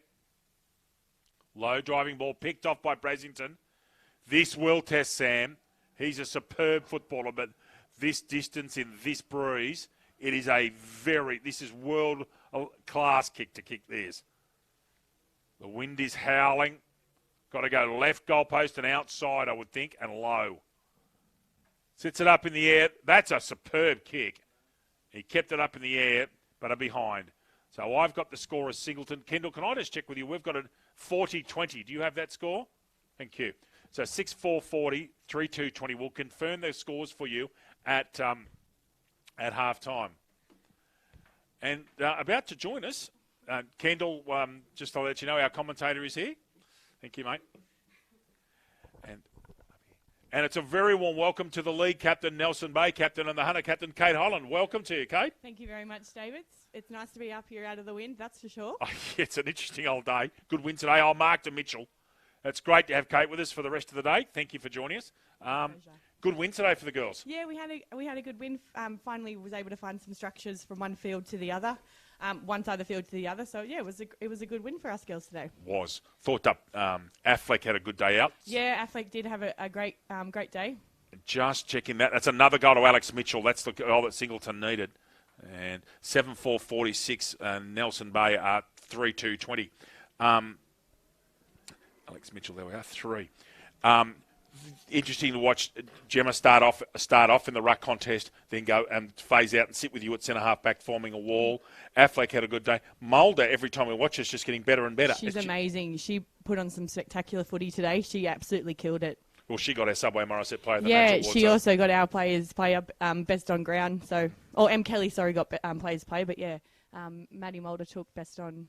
Low driving ball picked off by Brasington. This will test Sam. He's a superb footballer, but this distance in this breeze, it is this is world-class kick to kick this. The wind is howling. Got to go left goalpost and outside, I would think, and low. Sits it up in the air. That's a superb kick. He kept it up in the air, but are behind. So I've got the score as Singleton. Kendall, can I just check with you? We've got a 40-20. Do you have that score? Thank you. So 6-4-40, 3-2-20. We'll confirm those scores for you at half-time. And about to join us, Kendall, just to let you know, our commentator is here. Thank you, mate. And it's a very warm welcome to the league captain, Nelson Bay captain, and the Hunter captain, Kate Holland. Welcome to you, Kate. Thank you very much, David. It's nice to be up here out of the wind, that's for sure. Oh, yeah, it's an interesting old day. Good win today. I'll mark to Mitchell. It's great to have Kate with us for the rest of the day. Thank you for joining us. Good win today for the girls. Yeah, we had a good win. Finally was able to find some structures from one field to the other, one side of the field to the other. So yeah, it was a good win for us girls today. Thought Affleck had a good day out. Yeah, Affleck did have a great day. Just checking that. That's another goal to Alex Mitchell. That's the goal that Singleton needed. And 7-4-46. Nelson Bay are 3-2-20. Alex Mitchell, there we are, 3. Interesting to watch Gemma start off in the ruck contest, then go and phase out and sit with you at centre half back, forming a wall. Affleck had a good day. Mulder, every time we watch her, is just getting better and better. She's amazing. She put on some spectacular footy today. She absolutely killed it. Well, she got our Subway Morissette player of the match. Yeah, she also got our players player best on ground. So, M Kelly, got players play, but yeah, Maddie Mulder took best on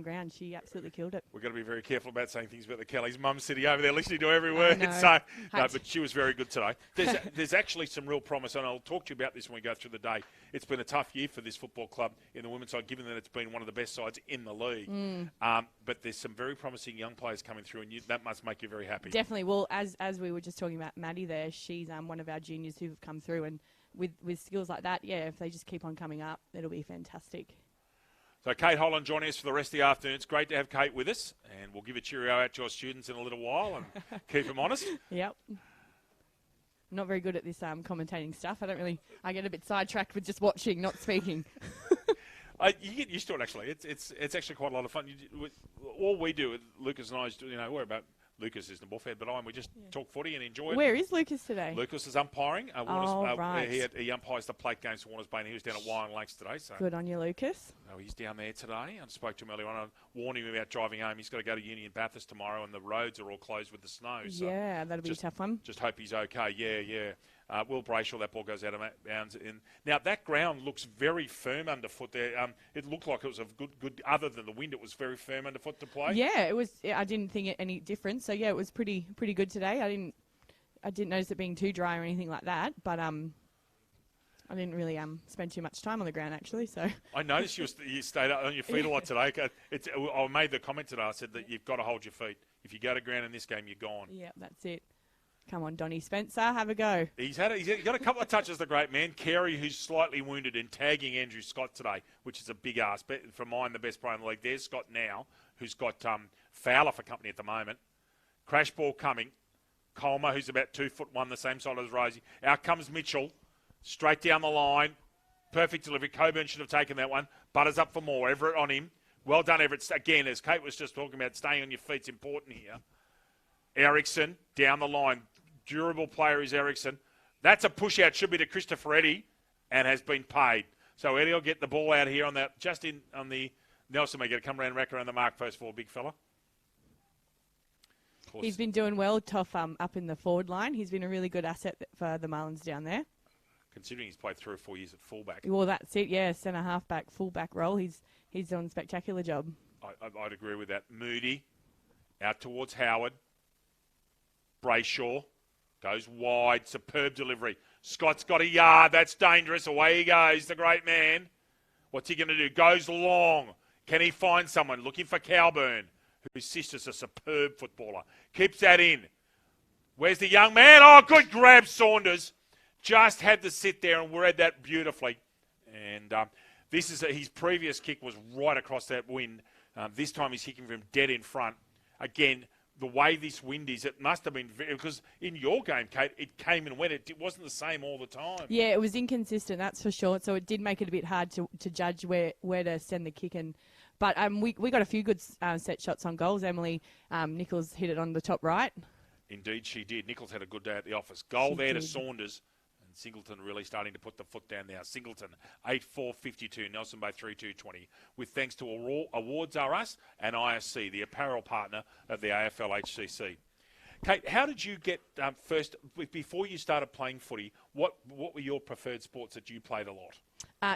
ground. She absolutely killed it. We've got to be very careful about saying things about the Kellys. Mum's sitting over there listening to every word. So, but she was very good today. There's actually some real promise, and I'll talk to you about this when we go through the day. It's been a tough year for this football club in the women's side, given that it's been one of the best sides in the league. But there's some very promising young players coming through, and that must make you very happy. Definitely. Well, as we were just talking about Maddie there, she's one of our juniors who've come through, and with skills like that, yeah, if they just keep on coming up, it'll be fantastic. So Kate Holland joining us for the rest of the afternoon. It's great to have Kate with us, and we'll give a cheerio out to our students in a little while and keep them honest. Yep. I'm not very good at this commentating stuff. I get a bit sidetracked with just watching, not speaking. You get used to it, actually. It's actually quite a lot of fun. All we do, Lucas and I, we're about... Lucas is the bullfed, but we just talk footy and enjoy it. Where is Lucas today? Lucas is umpiring. Right. He umpires the plate games for Warners Bay, and he was down at Wyong Lakes today. So. Good on you, Lucas. So he's down there today. I spoke to him earlier on. I warned him about driving home. He's got to go to Union Bathurst tomorrow, and the roads are all closed with the snow. So yeah, that'll be a tough one. Just hope he's okay. Yeah. Will Brayshaw, that ball goes out of bounds. Now, that ground looks very firm underfoot there. It looked like it was a good, other than the wind, it was very firm underfoot to play. Yeah, it was. I didn't think it any different. So, yeah, it was pretty good today. I didn't notice it being too dry or anything like that. But I didn't really spend too much time on the ground, actually. So I noticed you stayed up on your feet a lot today. I made the comment today. I said that you've got to hold your feet. If you go to ground in this game, you're gone. Yeah, that's it. Come on, Donnie Spencer, have a go. He's got a couple of touches, the great man. Carey, who's slightly wounded, and tagging Andrew Scott today, which is a big ask. But for mine, the best player in the league. There's Scott now, who's got Fowler for company at the moment. Crash ball coming. Colmer, who's about 2'1", the same side as Rosie. Out comes Mitchell, straight down the line. Perfect delivery. Coburn should have taken that one. Butters up for more. Everett on him. Well done, Everett. Again, as Kate was just talking about, staying on your feet's important here. Ericsson, down the line. Durable player is Ericsson. That's a push out, should be to Christopher Eddy, and has been paid. So Eddy will get the ball out here on the Nelson. May get to come around, rack around the mark post for big fella. He's been doing well, Toff, up in the forward line. He's been a really good asset for the Marlins down there. Considering he's played 3 or 4 years at fullback. Well, that's it. Yeah, centre halfback, fullback role. He's doing a spectacular job. I'd agree with that. Moody out towards Howard. Brayshaw. Goes wide, superb delivery. Scott's got a yard, that's dangerous. Away he goes, the great man. What's he going to do? Goes long. Can he find someone? Looking for Coburn, whose sister's a superb footballer. Keeps that in. Where's the young man? Oh, good grab, Saunders. Just had to sit there and read that beautifully. And his previous kick was right across that wind. This time he's kicking from dead in front. Again, the way this wind is, it must have been because in your game, Kate, it came and went. It wasn't the same all the time. Yeah, it was inconsistent, that's for sure. So it did make it a bit hard to judge where to send the kick. But we got a few good set shots on goals. Emily Nichols hit it on the top right. Indeed, she did. Nichols had a good day at the office. Goal there to Saunders. Singleton really starting to put the foot down now. Singleton, 8-4-52. Nelson Bay, 3-2-20. With thanks to Awards R Us and ISC, the apparel partner of the AFL HCC. Kate, how did you get first, before you started playing footy, what were your preferred sports that you played a lot?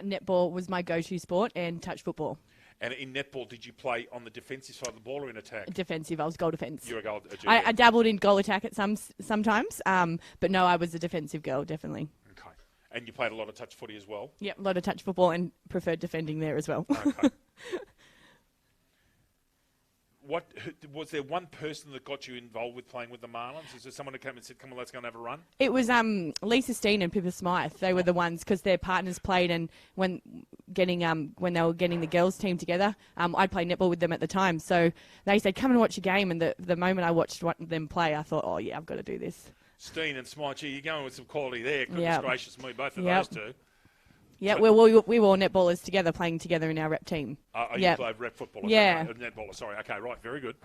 Netball was my go-to sport and touch football. And in netball, did you play on the defensive side of the ball or in attack? Defensive. I was goal defence. You were a goal. I dabbled in goal attack at sometimes, but no, I was a defensive girl, definitely. Okay. And you played a lot of touch footy as well? Yep, a lot of touch football and preferred defending there as well. Okay. Was there one person that got you involved with playing with the Marlins? Is there someone who came and said, come on, let's go and have a run? It was Lisa Steen and Pippa Smythe. They were the ones because their partners played, and when they were getting the girls team together, I'd play netball with them at the time. So they said, come and watch a game. And the moment I watched them play, I thought, oh, yeah, I've got to do this. Steen and Smythe, gee, you're going with some quality there. Goodness gracious me, both of those two. Yeah, we were all netballers together, playing together in our rep team. You played rep football? Yeah. Netballer, sorry. Okay, right, very good.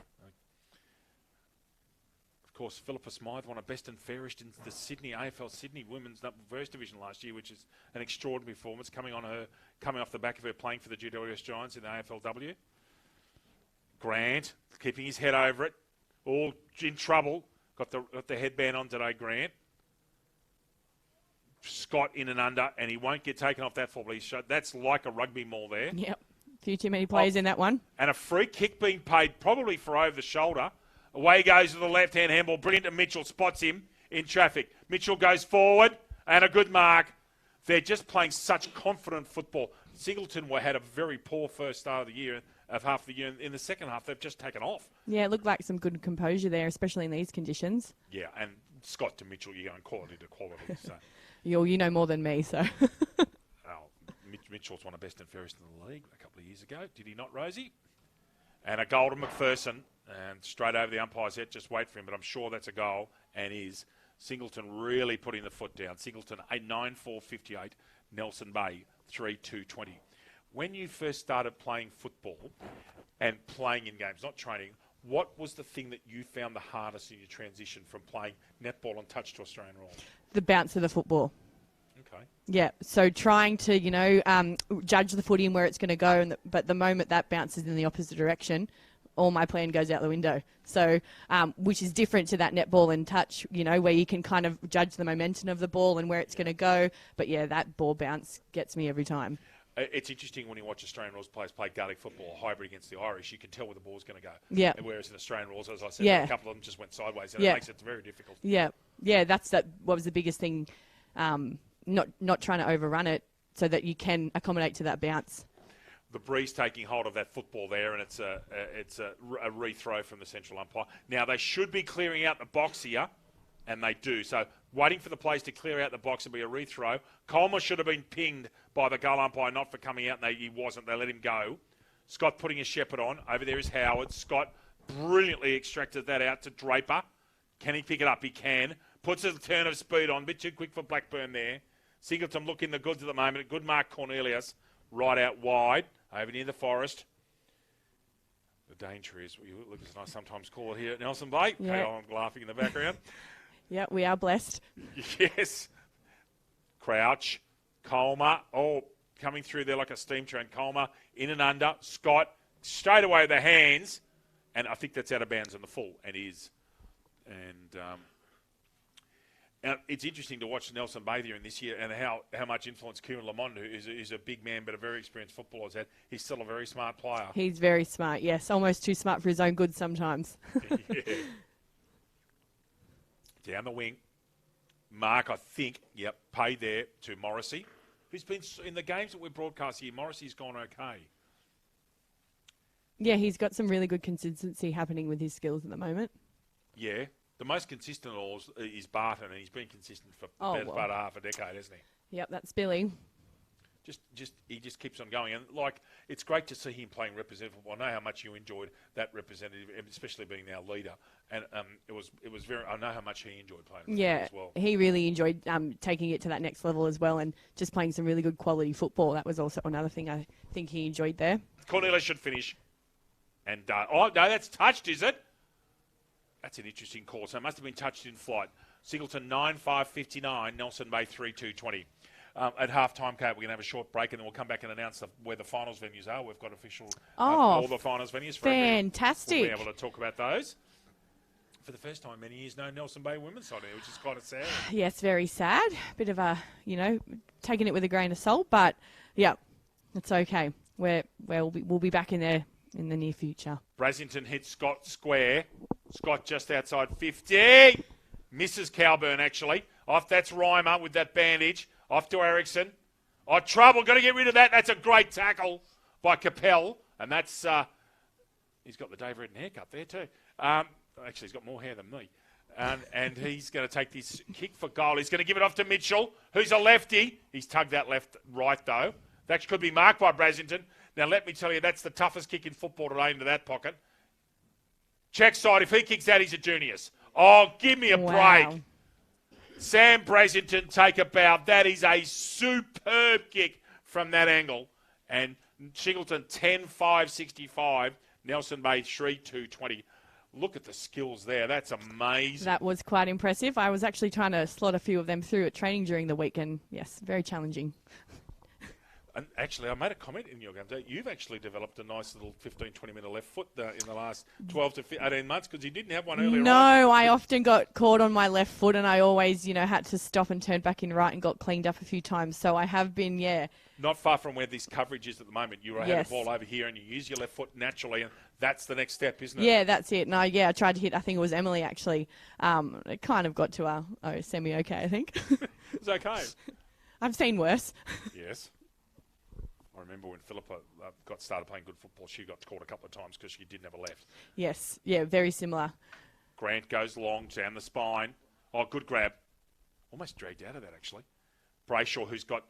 Of course, Philippa Smythe won a best and fairest in the AFL Sydney Women's First Division last year, which is an extraordinary performance coming off the back of her playing for the GWS Giants in the AFLW. Grant, keeping his head over it, all in trouble. Got the headband on today, Grant. Scott in and under, and he won't get taken off that football. That's like a rugby maul there. Yep. A few too many players in that one. And a free kick being paid probably for over the shoulder. Away goes to the left-hand handball. Brilliant to Mitchell. Spots him in traffic. Mitchell goes forward and a good mark. They're just playing such confident football. Singleton had a very poor first start of the year, of half the year. In the second half, they've just taken off. Yeah, it looked like some good composure there, especially in these conditions. Yeah, and Scott to Mitchell, you're going quality to quality. So. You know more than me, so. Mitchell's one of best and fairest in the league a couple of years ago. Did he not, Rosie? And a goal to McPherson. And straight over the umpire's head. Just wait for him, but I'm sure that's a goal. And is Singleton really putting the foot down. Singleton, 9-4-58. Nelson Bay, 3-2-20. When you first started playing football and playing in games, not training, what was the thing that you found the hardest in your transition from playing netball and touch to Australian rules? The bounce of the football. Okay. Yeah, so trying to, judge the footy and where it's going to go, but the moment that bounces in the opposite direction, all my plan goes out the window. So, which is different to that netball and touch, where you can kind of judge the momentum of the ball and where it's going to go. But yeah, that ball bounce gets me every time. It's interesting when you watch Australian rules players play Gaelic football or hybrid against the Irish. You can tell where the ball's going to go. Yeah. Whereas in Australian rules, as I said, a couple of them just went sideways, and it makes it very difficult. Yeah, that's what was the biggest thing. Not trying to overrun it so that you can accommodate to that bounce. The breeze taking hold of that football there, and it's a rethrow from the central umpire. Now they should be clearing out the box here, and they do. So waiting for the players to clear out the box and be a rethrow. Coleman should have been pinged by the goal umpire, not for coming out, and he wasn't. They let him go. Scott putting his shepherd on. Over there is Howard. Scott brilliantly extracted that out to Draper. Can he pick it up? He can. Puts a turn of speed on. A bit too quick for Blackburn there. Singleton looking the goods at the moment. Good mark, Cornelius. Right out wide. Over near the forest. The danger is, look, as I sometimes call it here at Nelson Bay. Yeah. I'm laughing in the background. Yeah, we are blessed. Yes. Crouch. Colmer. Oh, coming through there like a steam train. Colmer in and under. Scott straight away with the hands. And I think that's out of bounds on the full. And is. And it's interesting to watch Nelson Bay here in this year and how much influence Kieran Lamond, who is a big man but a very experienced footballer, has had. He's still a very smart player. He's very smart, yes. Almost too smart for his own good sometimes. Yeah. Down the wing. Mark, I think, paid there to Morrissey, who's been, in the games that we broadcast here, Morrissey's gone okay. Yeah, he's got some really good consistency happening with his skills at the moment. Yeah. The most consistent is Barton, and he's been consistent for about half a decade, hasn't he? Yep, that's Billy. He just keeps on going, and it's great to see him playing representative football. I know how much you enjoyed that representative, especially being our leader, and it was very. I know how much he enjoyed playing as well. He really enjoyed taking it to that next level as well, and just playing some really good quality football. That was also another thing I think he enjoyed there. Cornelius should finish, and no, that's touched, is it? That's an interesting call. So it must have been touched in flight. Singleton 9-5-59, Nelson Bay 3-2-20. At half-time, Kate, we're going to have a short break and then we'll come back and announce where the finals venues are. We've got official all the finals venues. Fantastic. We'll be able to talk about those. For the first time in many years, no Nelson Bay women's side here, which is kind of sad. Yes, very sad. Bit of a, taking it with a grain of salt, but yeah, it's okay. We'll be back in there in the near future. Brassington hits Scott square. Scott just outside 50. Misses Calburn, actually. Off, that's Reimer with that bandage. Off to Ericsson. Oh, trouble. Got to get rid of that. That's a great tackle by Capel. And that's, he's got the Dave Redden haircut there too. Actually, he's got more hair than me. And he's going to take this kick for goal. He's going to give it off to Mitchell, who's a lefty. He's tugged that right, though. That could be marked by Brassington. Now, let me tell you, that's the toughest kick in football today into that pocket. Check side. If he kicks out, he's a genius. Oh, give me a break. Sam Brassington, take a bow. That is a superb kick from that angle. And Singleton 10-5-65. Nelson Bay 3-2-20. Look at the skills there. That's amazing. That was quite impressive. I was actually trying to slot a few of them through at training during the week, and yes, very challenging. And actually, I made a comment in your game today. You've actually developed a nice little 15, 20-metre left foot in the last 12 to 18 months because you didn't have one earlier on. No, I often got caught on my left foot and I always, had to stop and turn back in right and got cleaned up a few times. So I have been, Not far from where this coverage is at the moment. You had the ball over here and you use your left foot naturally, and that's the next step, isn't it? Yeah, that's it. No, I tried to hit, I think it was Emily actually. It kind of got to a semi-okay, I think. It's okay. I've seen worse. Yes. I remember when Philippa got started playing good football, she got caught a couple of times because she didn't have a left. Yes, yeah, very similar. Grant goes long, down the spine. Oh, good grab. Almost dragged out of that, actually. Brayshaw, who's got,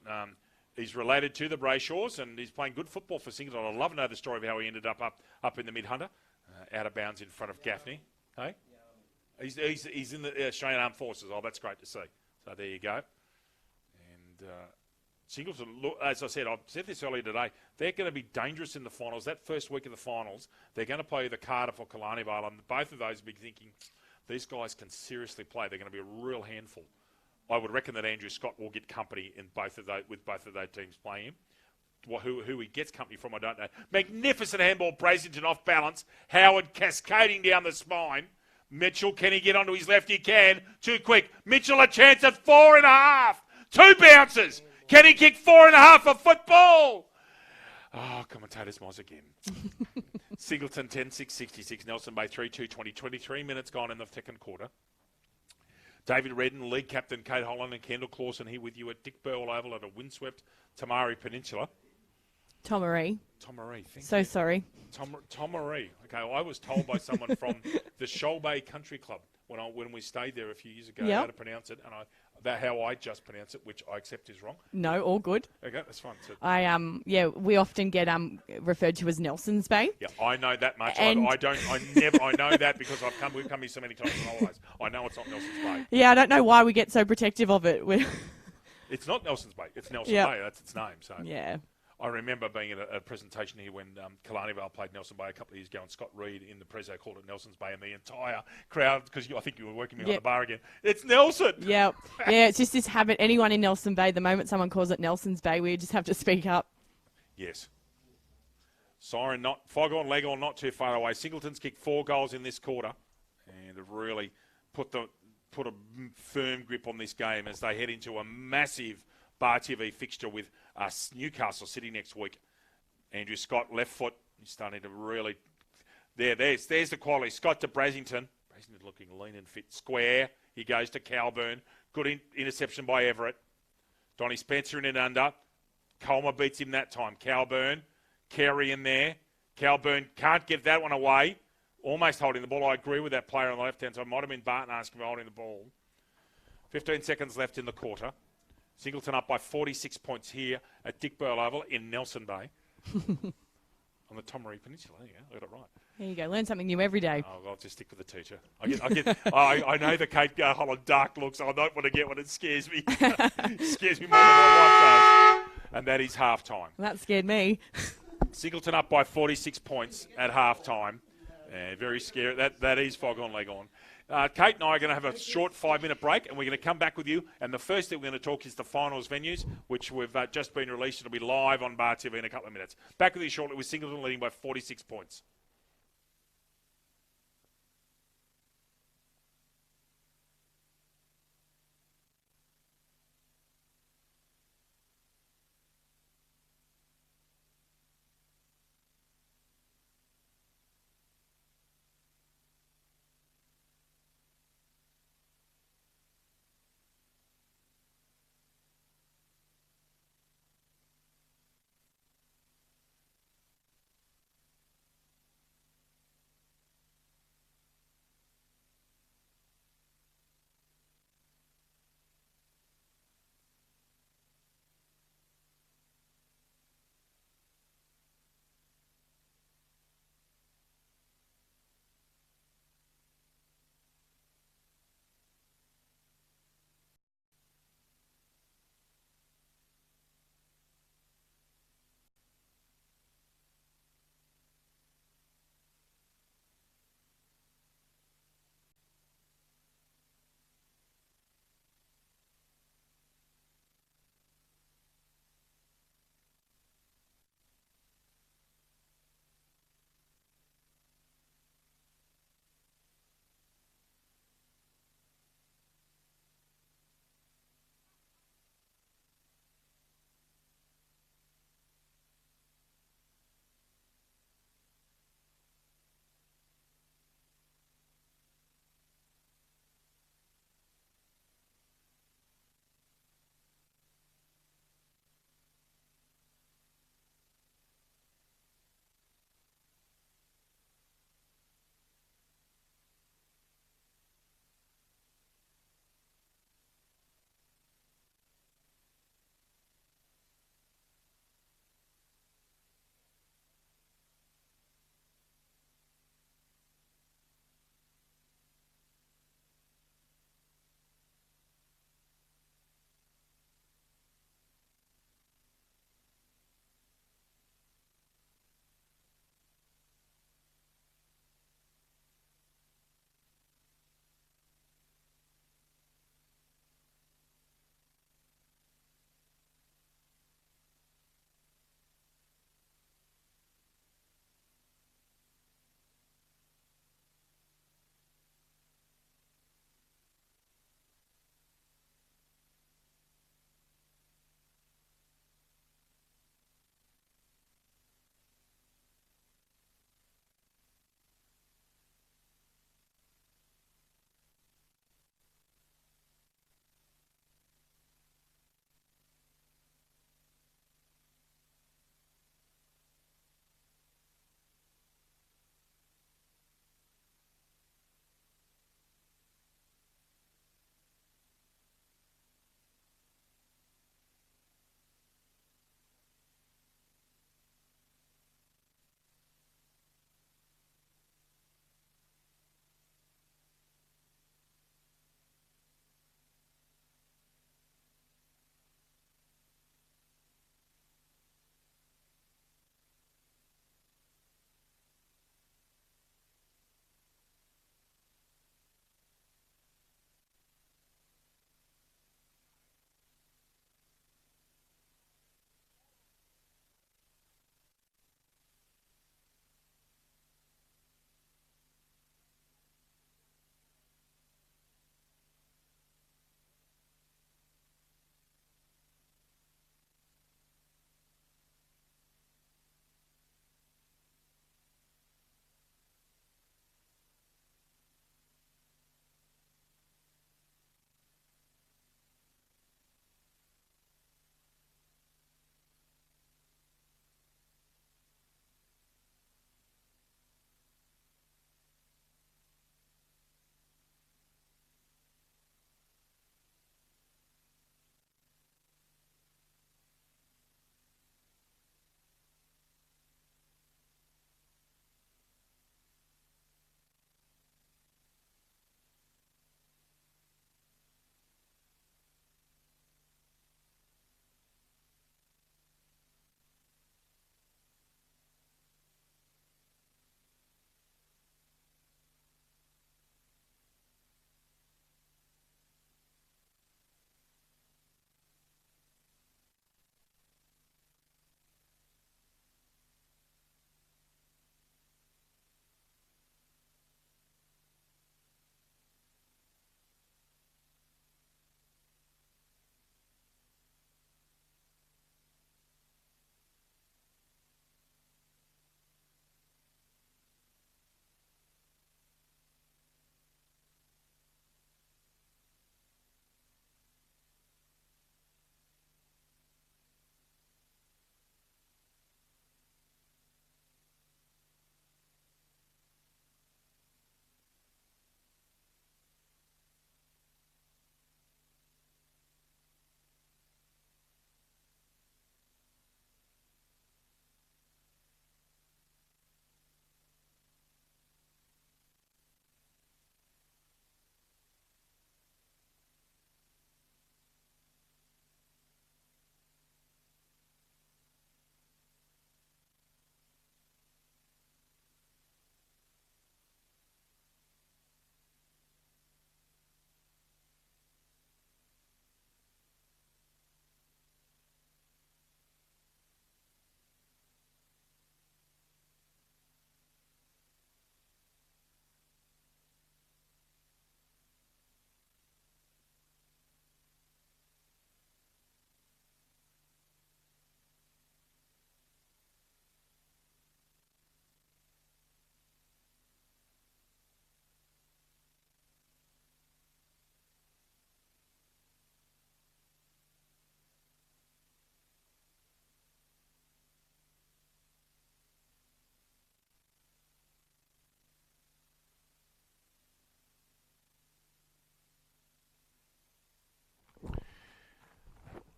he's related to the Brayshaws, and he's playing good football for Singleton. I'd love to know the story of how he ended up in the mid-hunter, out of bounds in front of Gaffney. Hey? He's in the Australian Armed Forces. Oh, that's great to see. So there you go. And Singleton, as I said, I've said this earlier today, they're going to be dangerous in the finals. That first week of the finals, they're going to play either Cardiff or Killarney Vale, and both of those will be thinking, these guys can seriously play. They're going to be a real handful. I would reckon that Andrew Scott will get company in with both of those teams playing him. who he gets company from, I don't know. Magnificent handball, Brasington off balance. Howard cascading down the spine. Mitchell, can he get onto his left? He can. Too quick. Mitchell a chance at 4.5. 2 bounces. Can he kick 4.5 for football? Oh, commentators Moz again. Singleton 10-6-66. Nelson Bay 3-2 20. 23 minutes gone in the second quarter. David Redden, league captain Kate Holland and Kendall Clawson here with you at Dick Burwell Oval at a windswept Tamari Peninsula. Tomaree. Tomaree, thank so you. Sorry. Tomaree. Okay, I was told by someone from the Shoal Bay Country Club when we stayed there a few years ago how to pronounce it, and how I just pronounce it, which I accept is wrong. No, all good. Okay, that's fine. So, we often get referred to as Nelson's Bay. Yeah, I know that much. And I know that because we've come here so many times on holidays. I know it's not Nelson's Bay. Yeah, I don't know why we get so protective of it. It's not Nelson's Bay. It's Nelson Bay. That's its name. So yeah. I remember being at a presentation here when Killarney Vale played Nelson Bay a couple of years ago, and Scott Reed in the Prezzo called it Nelson's Bay, and the entire crowd, because I think you were working behind the bar again, it's Nelson! Yeah, it's just this habit. Anyone in Nelson Bay, the moment someone calls it Nelson's Bay, we just have to speak up. Yes. Siren, fog on, leg on, not too far away. Singleton's kicked 4 goals in this quarter, and have really put a firm grip on this game as they head into a massive Bar TV fixture with Newcastle City next week. Andrew Scott, left foot. He's starting to really... There's the quality. Scott to Brasington. Brasington looking lean and fit. Square. He goes to Calburn. Good interception by Everett. Donnie Spencer in and under. Colmer beats him that time. Calburn. Carey in there. Calburn can't get that one away. Almost holding the ball. I agree with that player on the left-hand side. Might have been Barton asking for holding the ball. 15 seconds left in the quarter. Singleton up by 46 points here at Dick Burwell Oval in Nelson Bay. On the Tomaree Peninsula. There you go. I got it right. There you go. Learn something new every day. Oh, I'll just stick with the teacher. I know the Kate Holland dark looks. I don't want to get one. It scares me. It scares me more than my wife does. And that is half-time. That scared me. Singleton up by 46 points at half-time. Very scary. That is fog on, leg on. Kate and I are going to have a short 5-minute break, and we're going to come back with you. And the first thing we're going to talk is the finals venues, which we've just been released. It'll be live on Bar TV in a couple of minutes. Back with you shortly with Singleton leading by 46 points.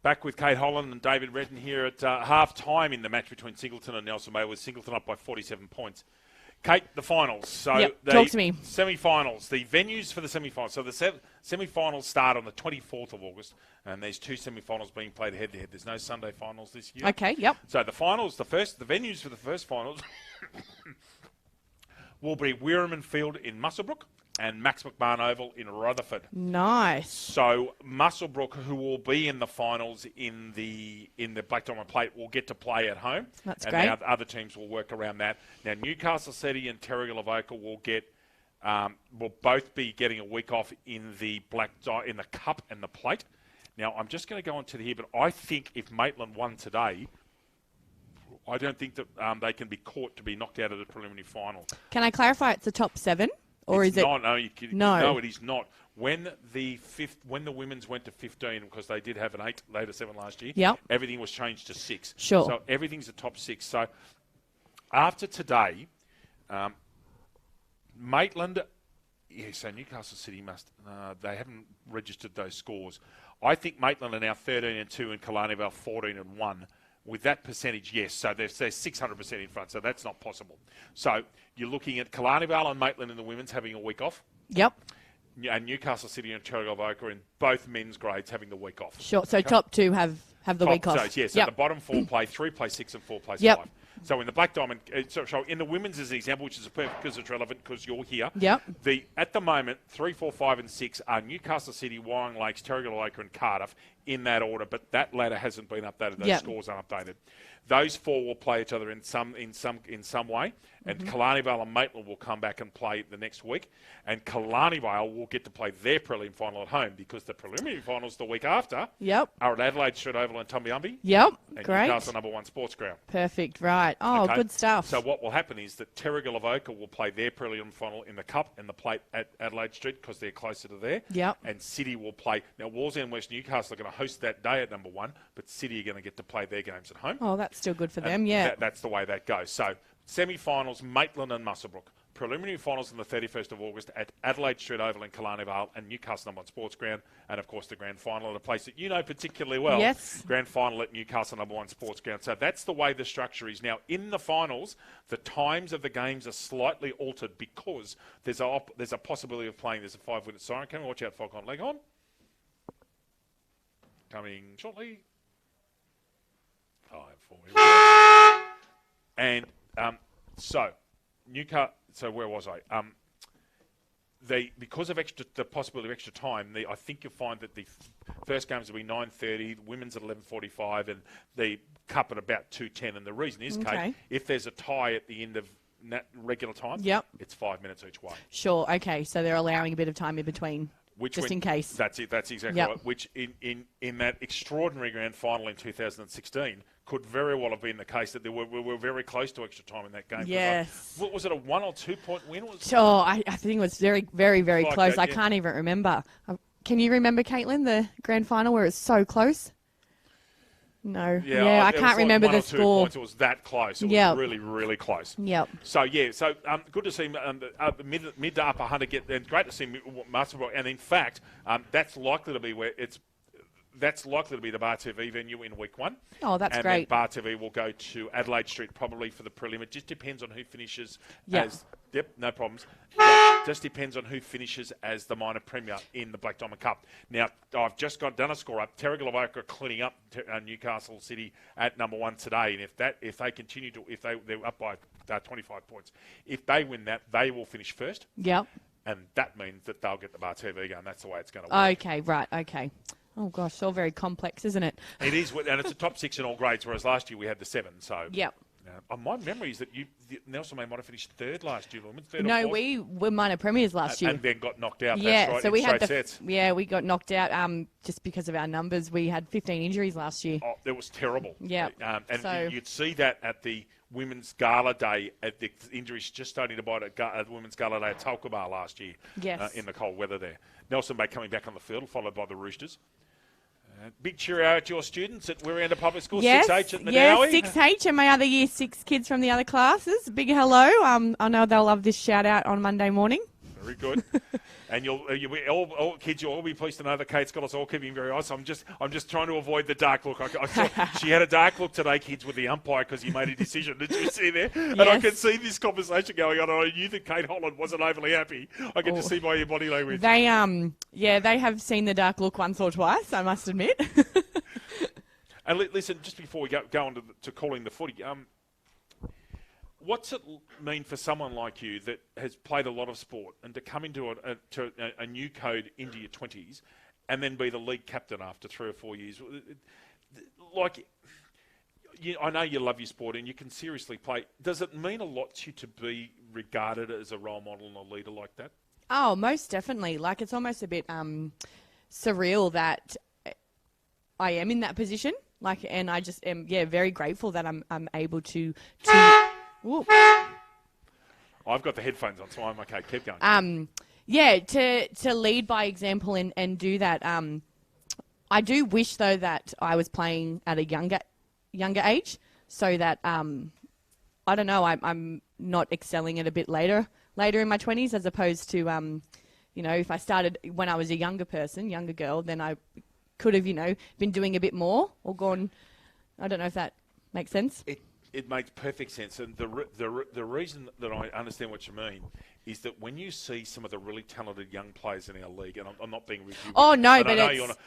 Back with Kate Holland and David Redden here at half-time in the match between Singleton and Nelson Bay, with Singleton up by 47 points. Kate, the finals. So talk to me. Semi-finals, the venues for the semi-finals. So the semi-finals start on the 24th of August, and there's 2 semi-finals being played head-to-head. There's no Sunday finals this year. Okay, yep. So the finals, the venues for the first finals will be Weirman Field in Muswellbrook and Max McMahon Oval in Rutherford. Nice. So Muswellbrook, who will be in the finals in the Black Diamond Plate, will get to play at home. That's and great. And other teams will work around that. Now Newcastle City and Terrigal Avoca will both be getting a week off in the Cup and the Plate. Now I'm just going to go on to here, but I think if Maitland won today, I don't think that they can be caught to be knocked out of the preliminary final. Can I clarify? It's the top 7, or it's is not, it? No, No, it is not. When the women's went to 15, because they did have an 8, later 7 last year. Yep. Everything was changed to 6. Sure. So everything's a top 6. So after today, Maitland. Yeah, so Newcastle City they haven't registered those scores. I think Maitland are now 13-2 and Killarney Vale 14-1. With that percentage, yes. So they're 600% in front, so that's not possible. So you're looking at Killarney Vale and Maitland in the women's having a week off. Yep. And Newcastle City and Terrigal Avoca in both men's grades having the week off. Sure. So top 2 have the week off. So, yes, so the bottom 4 play 3 play 6 and 4 play 5. So in the Black Diamond, so in the women's as an example, which is perfect because it's relevant because you're here. Yep. At the moment, 3, 4, 5 and 6 are Newcastle City, Wyong Lakes, Terrigal Avoca and Cardiff in that order, but that ladder hasn't been updated. Those scores aren't updated. Those 4 will play each other in some way, and Killarney Vale and Maitland will come back and play the next week, and Killarney Vale will get to play their prelim final at home because the preliminary finals the week after are at Adelaide Street Oval and Tumbiumbi. Yep, and great. Newcastle number 1 sports ground. Perfect, right. Oh, Okay. good stuff. So what will happen is that Terrigal Avoca will play their prelim final in the Cup and the Plate at Adelaide Street because they're closer to there. Yep. And City will play. Now, Wallsend West Newcastle are going to host that day at number 1, but City are going to get to play their games at home. Oh, that's still good for them, And yeah. That's the way that goes. So semi-finals, Maitland and Muswellbrook. Preliminary finals on the 31st of August at Adelaide Street Oval in Killarney Vale and Newcastle number 1 sports ground. And, of course, the grand final at a place that you know particularly well. Yes. Grand final at Newcastle number 1 sports ground. So that's the way the structure is. Now, in the finals, the times of the games are slightly altered because there's a possibility of playing. There's a 5-minute siren coming. Watch out, Falcon leg on. Coming shortly. 5, 4. Here we go. And so Newcastle. So where was I? Because of the possibility of extra time, I think you'll find that the first games will be 9:30, the women's at 11:45, and the cup at about 2:10. And the reason is, Kate, if there's a tie at the end of regular time, it's 5 minutes each way. Sure. Okay. So they're allowing a bit of time in between. In case. That's it. That's exactly right. Which in that extraordinary grand final in 2016 could very well have been the case that we were very close to extra time in that game. Yes. Was it a 1 or 2 point win? I think it was very, very, very like close. that, I can't even remember. Can you remember, Caitlin, the grand final where it was so close? No. Yeah, I can't remember the score. Points. It was that close. It was really, really close. Yep. So, good to see mid to upper Hunter get, and great to see Muswellbrook. And in fact, that's likely to be the Bar TV venue in week 1. Oh, that's and great. And then Bar TV will go to Adelaide Street probably for the prelim. It just depends on who finishes as... Yep, no problems. It just depends on who finishes as the minor premier in the Black Diamond Cup. Now, I've just done a score up. Terrigal Avoca are cleaning up Newcastle City at number 1 today, and if they continue to, they're up by 25 points. If they win that, they will finish first. Yep. And that means that they'll get the Bar TV going. That's the way it's going to work. Okay, right, okay. Oh, gosh, all very complex, isn't it? It is, and it's a top 6 in all grades, whereas last year we had the 7, so... Yep. My memory is that Nelson May might have finished 3rd last year, women. No, we were minor premiers last year. And then got knocked out. Yeah, that's right, so we had sets. we got knocked out just because of our numbers. We had 15 injuries last year. Oh, it was terrible. Yeah. And you'd see that at the Women's Gala Day, at the injuries just starting to bite at Women's Gala Day at Tulkabar last year. Yes. In the cold weather there. Nelson Bay coming back on the field, followed by the Roosters. Big cheerio at your students at Wirranda Public School, 6H at Nadawi. Yes, 6H and my other Year 6 kids from the other classes. Big hello. I know they'll love this shout-out on Monday morning. Very good. And you'll be, all kids, you'll all be pleased to know that Kate's got us all keeping very honest. I'm just trying to avoid the dark look. I saw, she had a dark look today, kids, with the umpire because he made a decision. Did you see there? Yes. And I could see this conversation going on. And I knew that Kate Holland wasn't overly happy. I could just see by your body language. They they have seen the dark look once or twice, I must admit. And listen, just before we go on to calling the footy, what's it mean for someone like you that has played a lot of sport and to come into a new code into your 20s and then be the league captain after 3 or 4 years? Like, I know you love your sport and you can seriously play. Does it mean a lot to you to be regarded as a role model and a leader like that? Oh, most definitely. Like, it's almost a bit surreal that I am in that position. Like, and I just am, very grateful that I'm able to. Ooh. I've got the headphones on, so I'm okay. Keep going. To lead by example and do that. I do wish though that I was playing at a younger age, so that I don't know. I'm not excelling it a bit later in my 20s, as opposed to if I started when I was a younger girl, then I could have been doing a bit more or gone. I don't know if that makes sense. It makes perfect sense, and the reason that I understand what you mean is that when you see some of the really talented young players in our league, and I'm not being rude. Oh no, but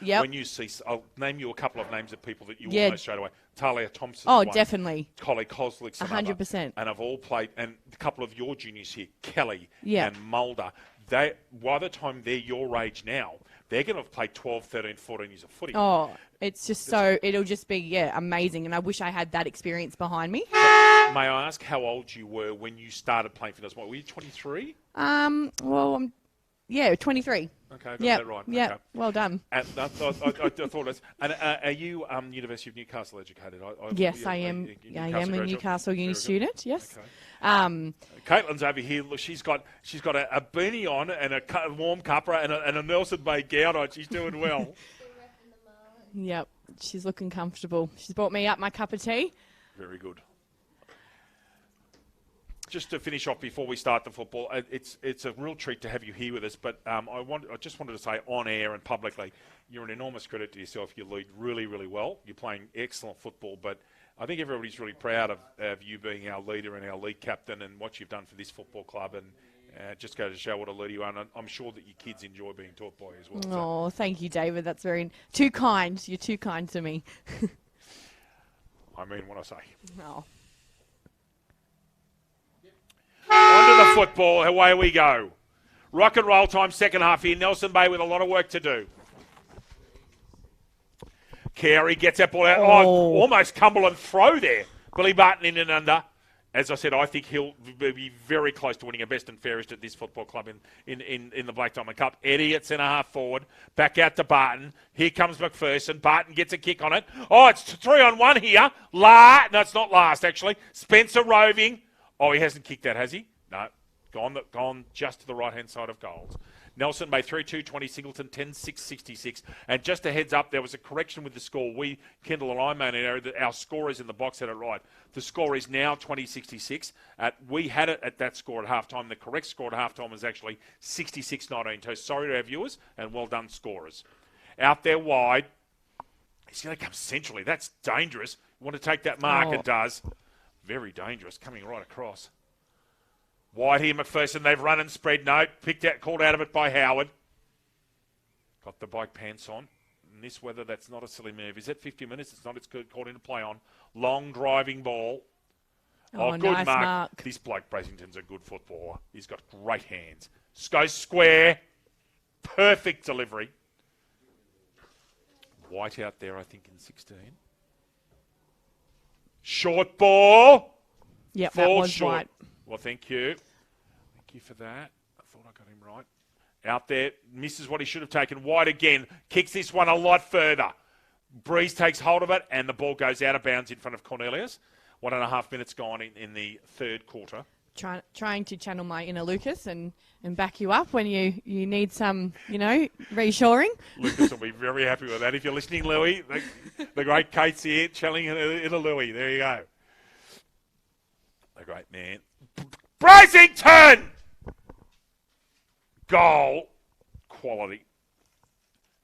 when you see, I'll name you a couple of names of people that you will know straight away. Talia Thompson. Oh, definitely. Collie Koslick. 100%. And I've all played, and a couple of your juniors here, Kelly and Mulder. They, by the time they're your age now, they're going to have played 12, 13, 14 years of footy. Oh, it's just it'll just be, amazing. And I wish I had that experience behind me. May I ask how old you were when you started playing fitness? Were you 23? Well, 23. Okay, I got that right. Yeah, okay. Well done. And I thought it was. And are you University of Newcastle educated? Yes, I am. I am a Newcastle Uni student. Yes. Okay. Caitlin's over here. Look, she's got a beanie on and a warm cuppa and a Nelson Bay gown on. She's doing well. Yep, she's looking comfortable. She's brought me up my cup of tea. Very good. Just to finish off before we start the football, it's a real treat to have you here with us. But I just wanted to say on air and publicly, you're an enormous credit to yourself. You lead really, really well. You're playing excellent football, but I think everybody's really proud of you being our leader and our league captain and what you've done for this football club. And just go to show what a leader you are. And I'm sure that your kids enjoy being taught by you as well. Oh, thank you, David. That's too kind. You're too kind to me. I mean what I say. Oh. On to the football. Away we go. Rock and roll time, second half here. Nelson Bay with a lot of work to do. Carey gets that ball out. Oh, almost Cumberland throw there. Billy Barton in and under. As I said, I think he'll be very close to winning a best and fairest at this football club in the Black Diamond Cup. Eddie at centre-half forward. Back out to Barton. Here comes McPherson. Barton gets a kick on it. Oh, it's 3-on-1 here. No, it's not last, actually. Spencer roving. Oh, he hasn't kicked that, has he? No. Gone just to the right-hand side of goals. Nelson Bay 3-2-20, Singleton 10-6-66. And just a heads up, there was a correction with the score. Kendall and I made an error that our scorers in the box had it right. The score is now 20-66. We had it at that score at halftime. The correct score at halftime was actually 66-19. So sorry to our viewers, and well done, scorers. Out there wide. He's going to come centrally. That's dangerous. You want to take that mark? It does. Very dangerous. Coming right across. Wide here, McPherson. They've run and spread. No, called out of it by Howard. Got the bike pants on. In this weather, that's not a silly move. Is it 50 minutes? It's not. It's good. Called into play on. Long driving ball. Good nice mark. This bloke, Brasington's a good footballer. He's got great hands. Goes square. Perfect delivery. White out there, I think, in 16. Short ball. Yep, that was short. White. Well, thank you. Thank you for that. I thought I got him right. Out there, misses what he should have taken. White again. Kicks this one a lot further. Breeze takes hold of it, and the ball goes out of bounds in front of Cornelius. 1.5 minutes gone in the third quarter. Trying to channel my inner Lucas and back you up when you need some, reassuring. Lucas will be very happy with that. If you're listening, Louie, the great Kate's here, channeling inner Louie. There you go. The great man. Brasington! Goal. Quality.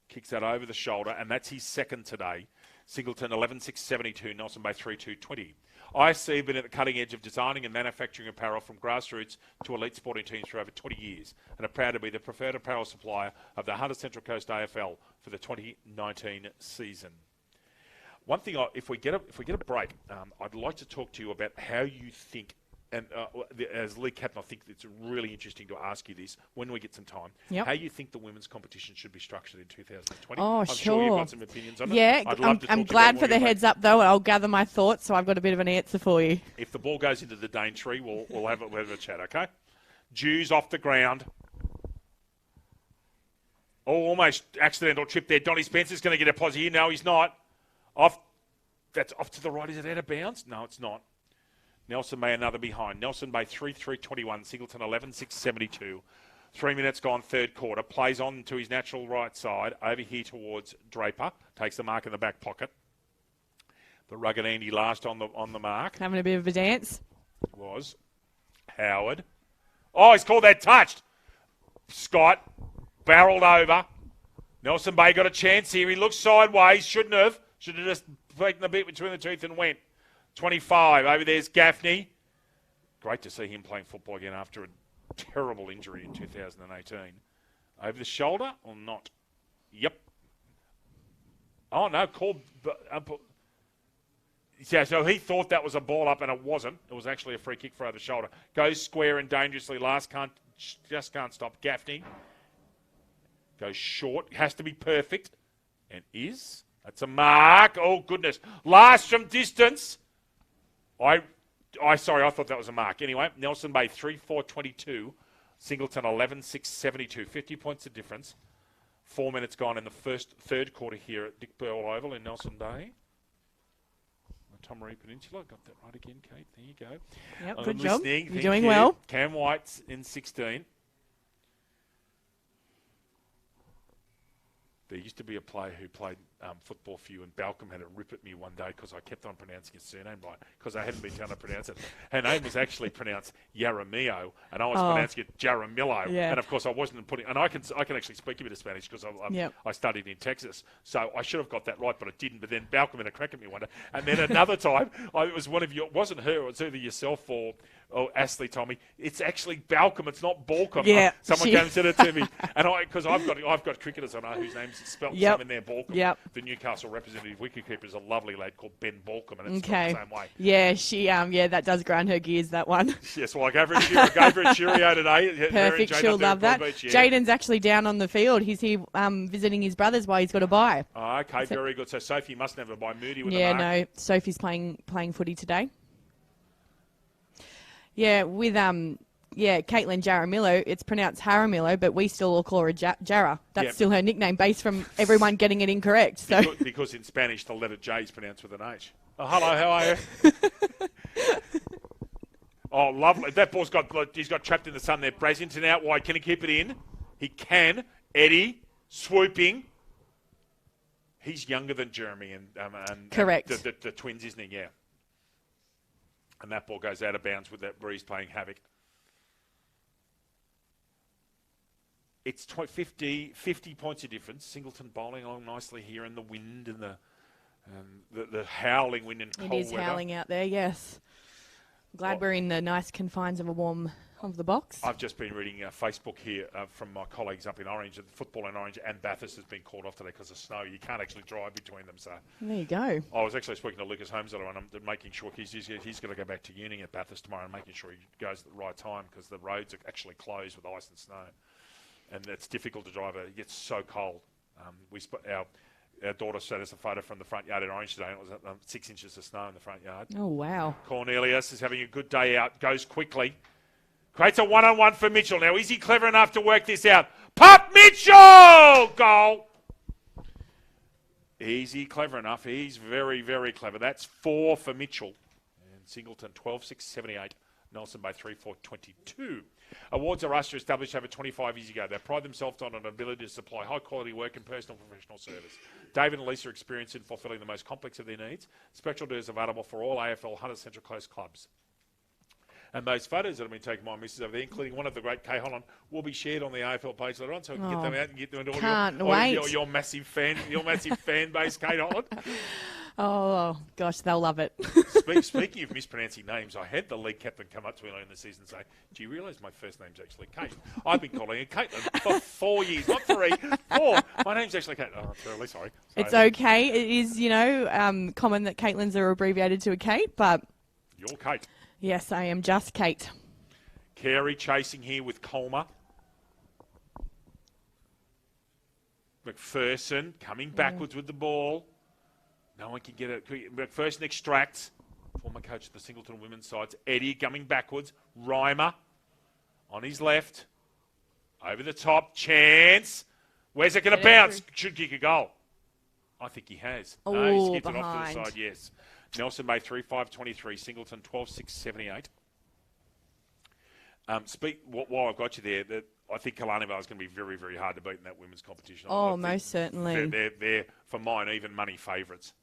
Kicks that over the shoulder, and that's his second today. Singleton 11.672, Nelson Bay 3.220. ISC have been at the cutting edge of designing and manufacturing apparel from grassroots to elite sporting teams for over 20 years and are proud to be the preferred apparel supplier of the Hunter Central Coast AFL for the 2019 season. One thing, if we get a break, I'd like to talk to you about how you think, and as league captain, I think it's really interesting to ask you this when we get some time. Yep. How you think the women's competition should be structured in 2020? Oh, I'm sure you've got some opinions on it. Yeah, I'm glad for the heads up though. I'll gather my thoughts, so I've got a bit of an answer for you. If the ball goes into the Daintree, we'll have a chat. Okay. Jews off the ground. Oh, almost accidental trip there. Donnie Spencer's going to get a posse here. No, he's not. That's off to the right. Is it out of bounds? No, it's not. Nelson Bay another behind. Nelson Bay 3.321. Singleton 11.672. 3 minutes gone, third quarter. Plays on to his natural right side. Over here towards Draper. Takes the mark in the back pocket. The rugged Andy last on the mark. Having a bit of a dance. Was Howard. Oh, he's called that touched. Scott barreled over. Nelson Bay got a chance here. He looks sideways. Shouldn't have. Should have just taken the bit between the teeth and went. 25. Over there's Gaffney. Great to see him playing football again after a terrible injury in 2018. Over the shoulder or not? Yep. Oh, no. Called. Yeah, so he thought that was a ball up and it wasn't. It was actually a free kick for over the shoulder. Goes square and dangerously. Just can't stop. Gaffney. Goes short. Has to be perfect. And is. That's a mark. Oh, goodness. Last from distance. Sorry, I thought that was a mark. Anyway, Nelson Bay 3.422. Singleton 11.672. 50 points of difference. 4 minutes gone in the third quarter here at Dick Burwell Oval in Nelson Bay. Tomaree Peninsula. Got that right again, Kate. There you go. Yep, good job. You're doing well. Cam White's in 16. There used to be a player who played football for you, and Balcom had a rip at me one day because I kept on pronouncing his surname right because I hadn't been trying to pronounce it. Her name was actually pronounced Yaramillo, and I was pronouncing it Jaramillo. Yeah. And of course, I wasn't putting. And I can actually speak a bit of Spanish because I studied in Texas, so I should have got that right, but I didn't. But then Balcom had a crack at me one day, and then another time, it was one of you. It wasn't her. It was either yourself or Ashley told me it's actually Balcom. It's not Balcom. Yeah, someone came and said it to me, and because I've got cricketers I know whose names spelled the same in there, Balcom. Yep. The Newcastle representative wicketkeeper is a lovely lad called Ben Balcom, and it's not the same way. Yeah, she that does grind her gears, that one. Yes, well, I gave her a Cheerio today. Perfect, she'll love that. Beach, yeah. Jaden's actually down on the field. He's here visiting his brothers while he's got a bye. Oh, okay, very good. So Sophie must never buy Moody with the mark. Yeah, no, Sophie's playing footy today. Yeah, with Caitlin Jaramillo, it's pronounced Jaramillo, but we still all call her Jara. That's still her nickname, based from everyone getting it incorrect. So because in Spanish the letter J is pronounced with an H. Oh, hello, how are you? Oh, lovely. That ball's he's got trapped in the sun there. Brasington out wide. Can he keep it in? He can. Eddie swooping. He's younger than Jeremy and correct. The twins, isn't he? Yeah. And that ball goes out of bounds with that breeze playing havoc. It's 50 points of difference. Singleton bowling along nicely here in the wind and the howling wind and cold weather. It is howling out there, yes. Glad we're in the nice confines of a warm of the box. I've just been reading Facebook here from my colleagues up in Orange. The football in Orange and Bathurst has been called off today because of snow. You can't actually drive between them. So there you go. I was actually speaking to Lucas Holmes and I'm making sure he's going to go back to uni at Bathurst tomorrow and making sure he goes at the right time because the roads are actually closed with ice and snow. And it's difficult to drive. It gets so cold. Our daughter sent us a photo from the front yard in Orange today, and it was 6 inches of snow in the front yard. Oh, wow. Cornelius is having a good day out, goes quickly. Creates a one-on-one for Mitchell. Now, is he clever enough to work this out? Pop Mitchell! Goal! Is he clever enough? He's very, very clever. That's 4 for Mitchell. And Singleton, 12.678. Nelson Bay 3.422. Awards are Roosters established over 25 years ago. They pride themselves on an ability to supply high-quality work and personal professional service. David and Lisa are experienced in fulfilling the most complex of their needs. Special deals available for all AFL Hunter Central Coast clubs. And those photos that have been taken by my missus over there, including one of the great Kay Holland, will be shared on the AFL page later on, so we can get them out and get them into Can't your massive fan base, Kate Holland. Oh, gosh, they'll love it. Speaking of mispronouncing names, I had the league captain come up to me earlier in the season and say, do you realise my first name's actually Kate? I've been calling her Caitlin for 4 years, not 3, 4. My name's actually Kate. Oh, I'm terribly sorry. It's okay. It is, common that Caitlins are abbreviated to a Kate, but... You're Kate. Yes, I am just Kate. Carey chasing here with Colmer. McPherson coming backwards with the ball. No one can get it. McPherson extracts. Former coach of the Singleton women's sides. Eddie coming backwards. Reimer on his left. Over the top. Chance. Where's it going to bounce? Should kick a goal. I think he has. Oh, no, he skipped it off behind. to the side, yes. Nelson Bay 3-5-23. Singleton 12-6-78. While I've got you there, I think Kalani Vale is going to be very, very hard to beat in that women's competition. Oh, most certainly. They're, for mine, even money favourites.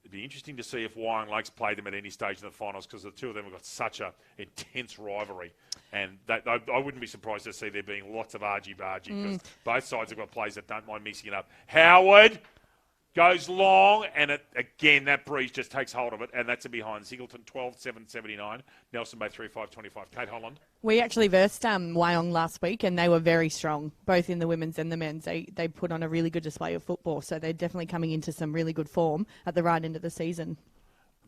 It'd be interesting to see if Wyong Lakes play them at any stage in the finals because the two of them have got such a intense rivalry. And I wouldn't be surprised to see there being lots of argy-bargy because both sides have got players that don't mind mixing it up. Howard goes long, and again, that breeze just takes hold of it, and that's a behind. Singleton 12-7-79. Nelson Bay 3-5-25. Kate Holland. We actually versed Wyong last week, and they were very strong, both in the women's and the men's. They put on a really good display of football, so they're definitely coming into some really good form at the right end of the season.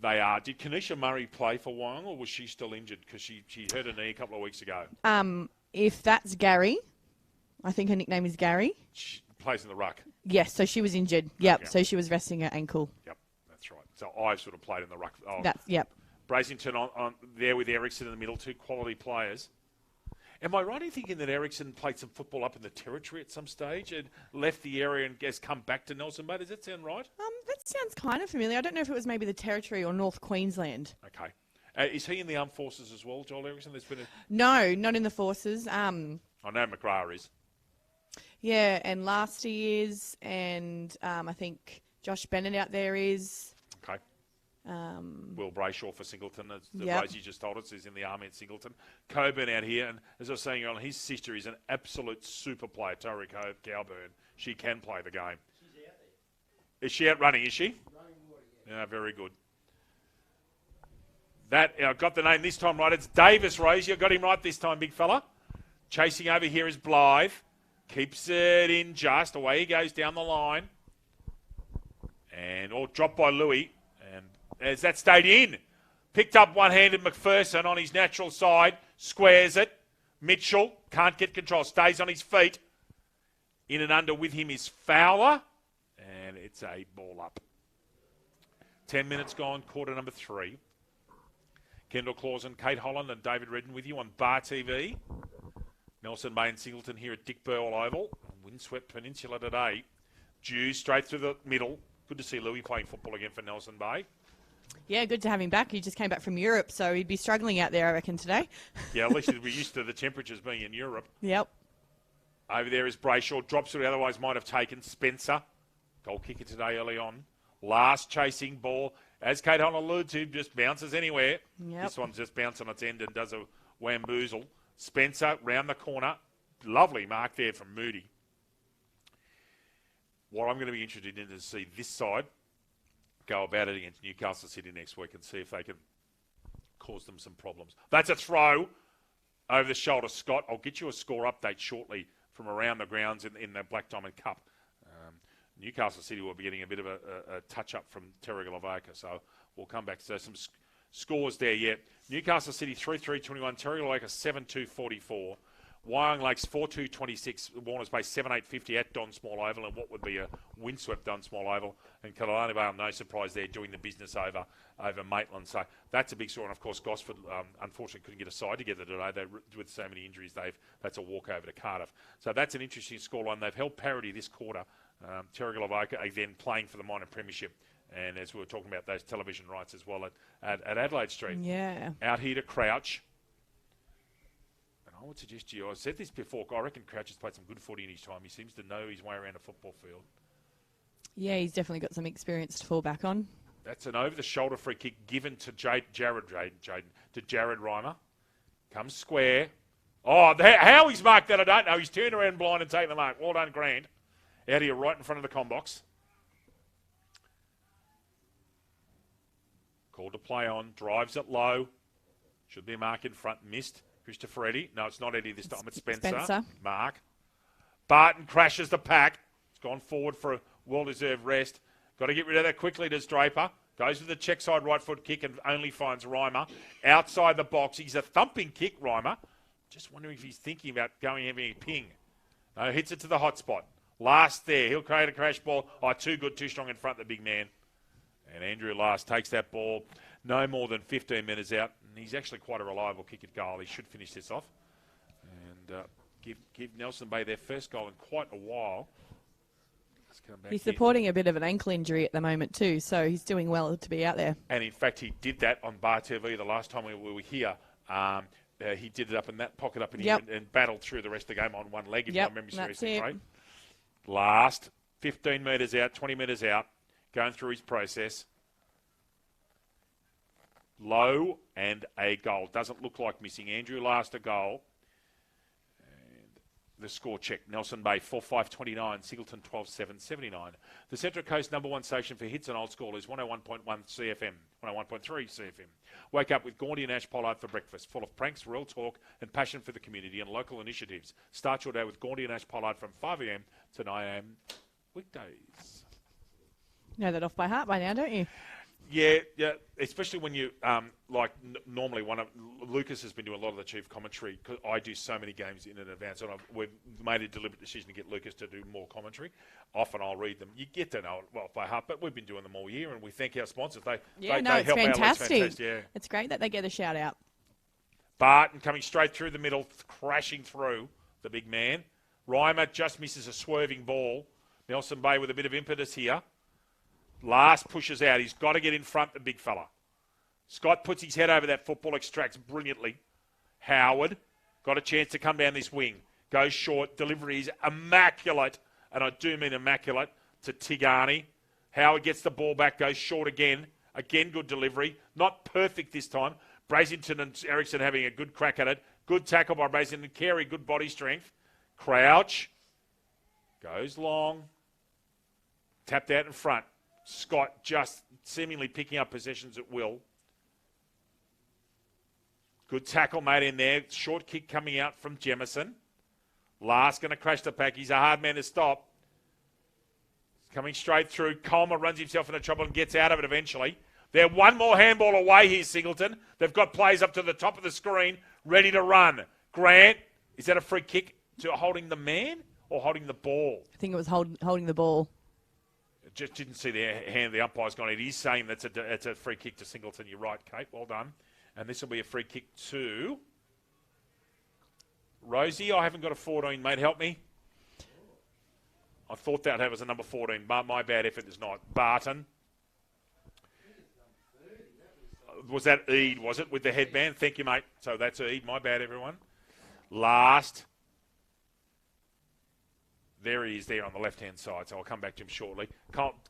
They are. Did Kanisha Murray play for Wyong, or was she still injured? Because she hurt her knee a couple of weeks ago. If that's Gary, I think her nickname is Gary. She plays in the ruck. Yes, so she was injured. Yep, Okay. so she was resting her ankle. Yep, that's right. So I've sort of played in the ruck. Oh, Yep. Brasington on there with Ericsson in the middle, two quality players. Am I right in thinking that Ericsson played some football up in the territory at some stage and left the area and has come back to Nelson Bay? Does that sound right? That sounds kind of familiar. I don't know if it was maybe the territory or North Queensland. Okay. Is he in the armed forces as well, Joel Ericsson? No, not in the forces. I know McGrath is. Yeah, and Lasty is, and I think Josh Bennett out there is. Okay. Will Brayshaw for Singleton, as Rosie just told us, is in the army at Singleton. Coburn out here, and as I was saying earlier, his sister is an absolute super player, Tori Coburn. She can play the game. She's out there. Is she out running, is she? Running water, yeah. Very good. I got the name this time right. It's Davis, Rosie. I got him right this time, big fella. Chasing over here is Blythe. Keeps it in just. Away he goes down the line. And dropped by Louis. And as that stayed in. Picked up one-handed McPherson on his natural side. Squares it. Mitchell can't get control. Stays on his feet. In and under with him is Fowler. And it's a ball up. 10 minutes gone. Quarter number 3. Kendall Clausen, Kate Holland and David Redden with you on Bar TV. Nelson Bay and Singleton here at Dick Burwell Oval. Windswept Peninsula today. Dew straight through the middle. Good to see Louis playing football again for Nelson Bay. Yeah, good to have him back. He just came back from Europe, so he'd be struggling out there, I reckon, today. Yeah, at least we're used to the temperatures being in Europe. Yep. Over there is Brayshaw. Drops it, otherwise might have taken. Spencer. Goal kicker today early on. Last chasing ball. As Kate Holland alluded to, just bounces anywhere. Yep. This one's just bounced on its end and does a whamboozle. Spencer round the corner. Lovely mark there from Moody. What I'm going to be interested in is to see this side go about it against Newcastle City next week and see if they can cause them some problems. That's a throw over the shoulder, Scott. I'll get you a score update shortly from around the grounds in the Black Diamond Cup. Newcastle City will be getting a bit of a touch-up from Terrigal-Avoca, so we'll come back to some scores there yet. Newcastle City 3-3-21, Terrigal-Avoca 7-2-44, Wyong Lakes 4-2-26, Warners Bay 7-8-50 at Don Small Oval, and what would be a windswept Don Small Oval, and Kalani Vale, no surprise there, doing the business over Maitland. So that's a big score, and of course Gosford unfortunately couldn't get a side together today. With so many injuries, that's a walk over to Cardiff. So that's an interesting scoreline. They've held parity this quarter. Terrigal-Avoca again playing for the minor premiership, and as we were talking about those television rights as well at Adelaide Street. Yeah. Out here to Crouch. And I would suggest to you, I said this before, I reckon Crouch has played some good footy in his time. He seems to know his way around a football field. Yeah, he's definitely got some experience to fall back on. That's an over-the-shoulder free kick given to Jared Reimer. Comes square. Oh, how he's marked that, I don't know. He's turned around blind and taken the mark. Well done, Grant. Out here right in front of the combox. Called to play on. Drives it low. Should be a mark in front. Missed. Christopher Eddy. No, it's not Eddy this time. It's Spencer. Mark. Barton crashes the pack. He's gone forward for a well-deserved rest. Got to get rid of that quickly, does Draper. Goes with the check side right foot kick and only finds Reimer. Outside the box. He's a thumping kick, Reimer. Just wondering if he's thinking about going and having a ping. No, hits it to the hot spot. Last there. He'll create a crash ball. Oh, too good, too strong in front of the big man. And Andrew Last takes that ball no more than 15 metres out. And he's actually quite a reliable kick at goal. He should finish this off. And give Nelson Bay their first goal in quite a while. He's supporting a bit of an ankle injury at the moment too, so he's doing well to be out there. And in fact, he did that on Bar TV the last time we were here. He did it up in that pocket up in here and battled through the rest of the game on one leg, if my memory serves me right. Last, 15 metres out, 20 metres out, going through his process. Low and a goal. Doesn't look like missing. Andrew Last a goal. The score check. Nelson Bay 4-5-29, Singleton 12-7-79. The Central Coast #1 station for hits and old school is 101.1 CFM, 101.3 CFM. Wake up with Gaundy and Ash Pollard for breakfast, full of pranks, real talk and passion for the community and local initiatives. Start your day with Gaundy and Ash Pollard from 5 a.m. to 9 a.m. weekdays. You know that off by heart by now, don't you? Yeah, especially when you, normally Lucas has been doing a lot of the chief commentary because I do so many games in advance and we've made a deliberate decision to get Lucas to do more commentary. Often I'll read them. You get to know it well by heart, but we've been doing them all year and we thank our sponsors. They it's help fantastic. Out. It's fantastic. It's great that they get a shout out. Barton coming straight through the middle, crashing through the big man. Reimer just misses a swerving ball. Nelson Bay with a bit of impetus here. Last pushes out. He's got to get in front, the big fella. Scott puts his head over that football, extracts brilliantly. Howard got a chance to come down this wing. Goes short. Delivery is immaculate, and I do mean immaculate, to Tigani. Howard gets the ball back, goes short again. Again, good delivery. Not perfect this time. Brasington and Erickson having a good crack at it. Good tackle by Brasington. Carey, good body strength. Crouch. Goes long. Tapped out in front. Scott just seemingly picking up possessions at will. Good tackle made in there. Short kick coming out from Jemison. Last going to crash the pack. He's a hard man to stop. Coming straight through. Coleman runs himself into trouble and gets out of it eventually. They're one more handball away here, Singleton. They've got players up to the top of the screen ready to run. Grant, is that a free kick to holding the man or holding the ball? I think it was holding the ball. Just didn't see the hand the umpire's gone. It is saying that's a free kick to Singleton. You're right, Kate. Well done. And this will be a free kick to Rosie. I haven't got a 14, mate. Help me. I thought that was a number 14. My bad if it is not. Barton. Was that Eid, was it, with the headband? Thank you, mate. So that's Eid. My bad, everyone. Last. There he is there on the left-hand side, so I'll come back to him shortly.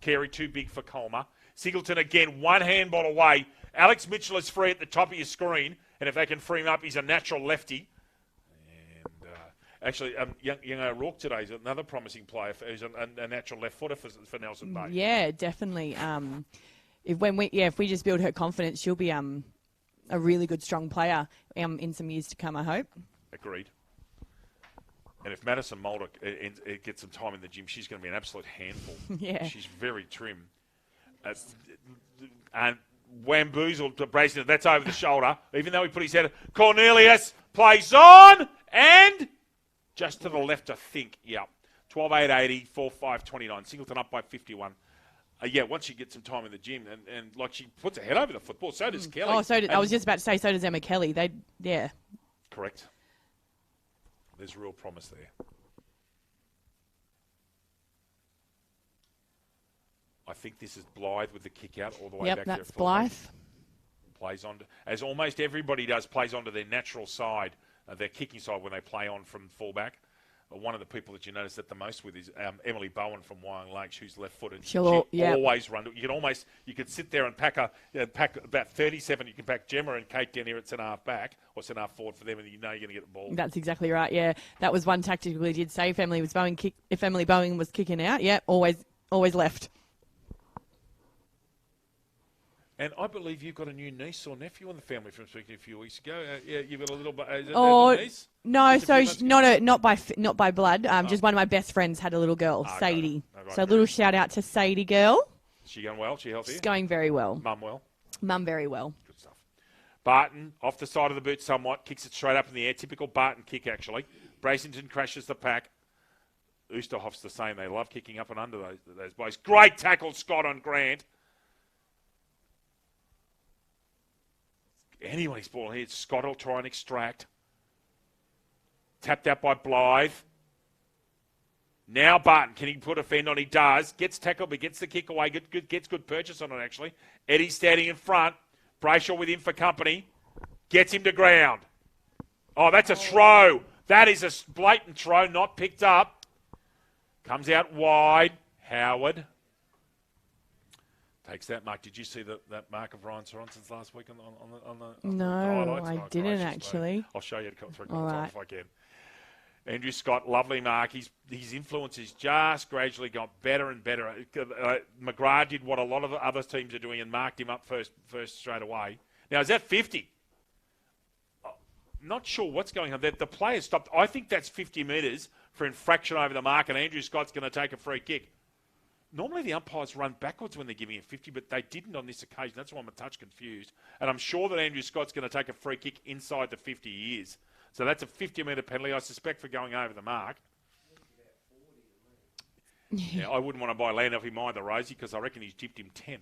Carey too big for Colmer. Singleton again, one handball away. Alex Mitchell is free at the top of your screen, and if they can free him up, he's a natural lefty. And actually, young O'Rourke today is another promising player. He's a natural left footer for Nelson Bay. Yeah, definitely. If we just build her confidence, she'll be a really good, strong player in some years to come, I hope. Agreed. And if Madison Mulder gets some time in the gym, she's going to be an absolute handful. Yeah. She's very trim. And Wamboozled to Brasington. That's over the shoulder. Even though he put his head... Cornelius plays on. And just to the left, I think. Yeah. 12-8-80, 4-5-29. Singleton up by 51. Once she gets some time in the gym. And like she puts her head over the football. So does Kelly. Oh, I was just about to say, so does Emma Kelly. Correct. There's real promise there. I think this is Blythe with the kick out all the way back there. Yep, that's Blythe. Plays on, as almost everybody does, plays onto their natural side, their kicking side when they play on from fullback. one of the people that you notice that the most with is Emily Bowen from Wyong Lakes, who's left-footed. She'll always run. You could sit there and pack about 37. You can pack Gemma and Kate down here at centre half back or centre half forward for them, and you know you're going to get the ball. That's exactly right. Yeah, that was one tactic we did say if Emily Bowen was kicking out. Yeah, always left. And I believe you've got a new niece or nephew in the family from speaking a few weeks ago. Yeah, you've got a little. Niece? No, so not by blood. Just one of my best friends had a little girl, Sadie. Right. So a little shout out to Sadie girl. Is she going well? She healthy? She's going very well. Mum well? Mum very well. Good stuff. Barton off the side of the boot somewhat, kicks it straight up in the air. Typical Barton kick actually. Bracington crashes the pack. Oosterhoff's the same. They love kicking up and under those boys. Great tackle, Scott on Grant. Anybody's ball here. Scott will try and extract. Tapped out by Blythe. Now Barton. Can he put a fend on? He does. Gets tackled, but gets the kick away. Gets good purchase on it, actually. Eddie's standing in front. Brayshaw with him for company. Gets him to ground. Oh, that's a throw. That is a blatant throw, not picked up. Comes out wide. Howard. Takes that mark. Did you see that mark of Ryan Sorenson's last week on the No, highlights? I didn't actually. I'll show you a couple All right. if I can. Andrew Scott, lovely mark. His influence has just gradually got better and better. McGrath did what a lot of other teams are doing and marked him up first straight away. Now, is that 50? Not sure what's going on. The player stopped. I think that's 50 metres for infraction over the mark, and Andrew Scott's going to take a free kick. Normally the umpires run backwards when they're giving it 50, but they didn't on this occasion. That's why I'm a touch confused. And I'm sure that Andrew Scott's going to take a free kick inside the 50 years. So that's a 50-metre penalty, I suspect, for going over the mark. Yeah, I wouldn't want to buy land off him either, Rosie, because I reckon he's tipped him 10.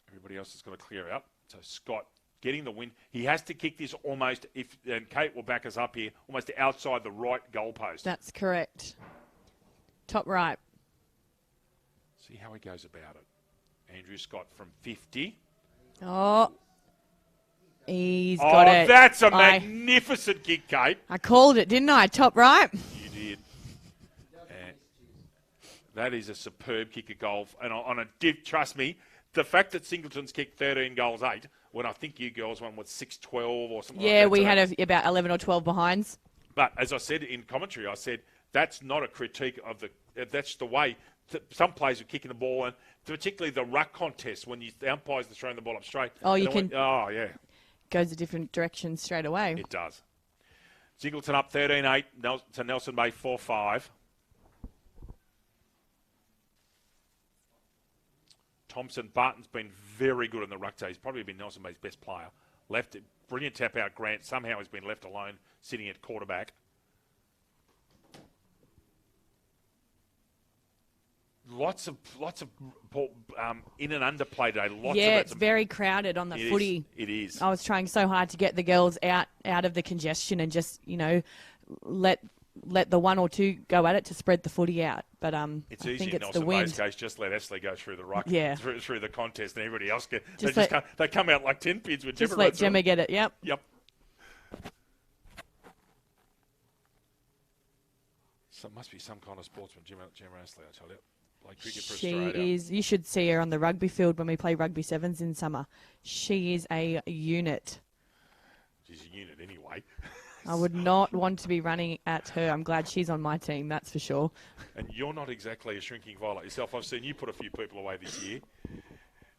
Everybody else has got to clear out. So Scott getting the win. He has to kick this almost, and Kate will back us up here, almost outside the right goalpost. That's correct. Top right. See how he goes about it. Andrew Scott from 50. Oh, he's got it. Oh, that's a magnificent kick, Kate. I called it, didn't I? Top right. You did. That is a superb kick of goal. And on a dip, trust me, the fact that Singleton's kicked 13 goals, 8, when I think you girls won with 6-12 or something like that. Yeah, we had about 11 or 12 behinds. But as I said in commentary, I said that's not a critique of that's the way some players are kicking the ball, and particularly the ruck contest when the umpires are throwing the ball up straight. Oh, you can. Oh, yeah. Goes a different direction straight away. It does. Singleton up 13-8 to Nelson Bay 4-5. Thompson Barton's been very good in the ruck day. He's probably been Nelson Bay's best player. Left it, brilliant tap out. Grant somehow has been left alone, sitting at quarterback. Lots of in and under play today. It's very crowded on the footy. It is. I was trying so hard to get the girls out of the congestion and just let the one or two go at it to spread the footy out. But it's I easy think in it's the Nelson wind. Bay's case. Just let Ashley go through the ruck, through the contest, and everybody else they come out like 10 pins with Gemma. Just let Gemma get it. Yep. So it must be some kind of sportsman, Gemma Ashley, I tell you. Like cricket for she Australia. is. You should see her on the rugby field when we play rugby sevens in summer. She is a unit. She's a unit anyway. I would not want to be running at her. I'm glad she's on my team, that's for sure. And you're not exactly a shrinking violet yourself. I've seen you put a few people away this year,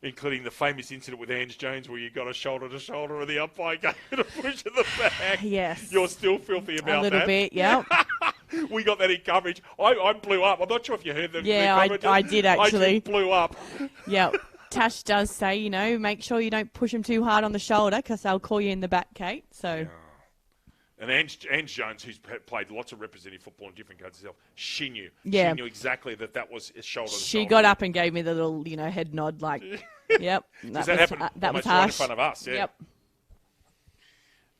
including the famous incident with Ange Jones where you got a shoulder-to-shoulder and the umpire gave it a push in the back. Yes. You're still filthy about that. A little bit, yeah. We got that in coverage. I blew up. I'm not sure if you heard the coverage. I did actually. I blew up. Yeah. Tash does say, make sure you don't push them too hard on the shoulder because they'll call you in the back, Kate. So. Yeah. And Ange Jones, who's played lots of representative football in different countries herself, she knew. Yeah. She knew exactly that was a shoulder-to-shoulder. She got up and gave me the little, head nod like, yep. That happened that was right harsh. in front of us. Yeah. Yep.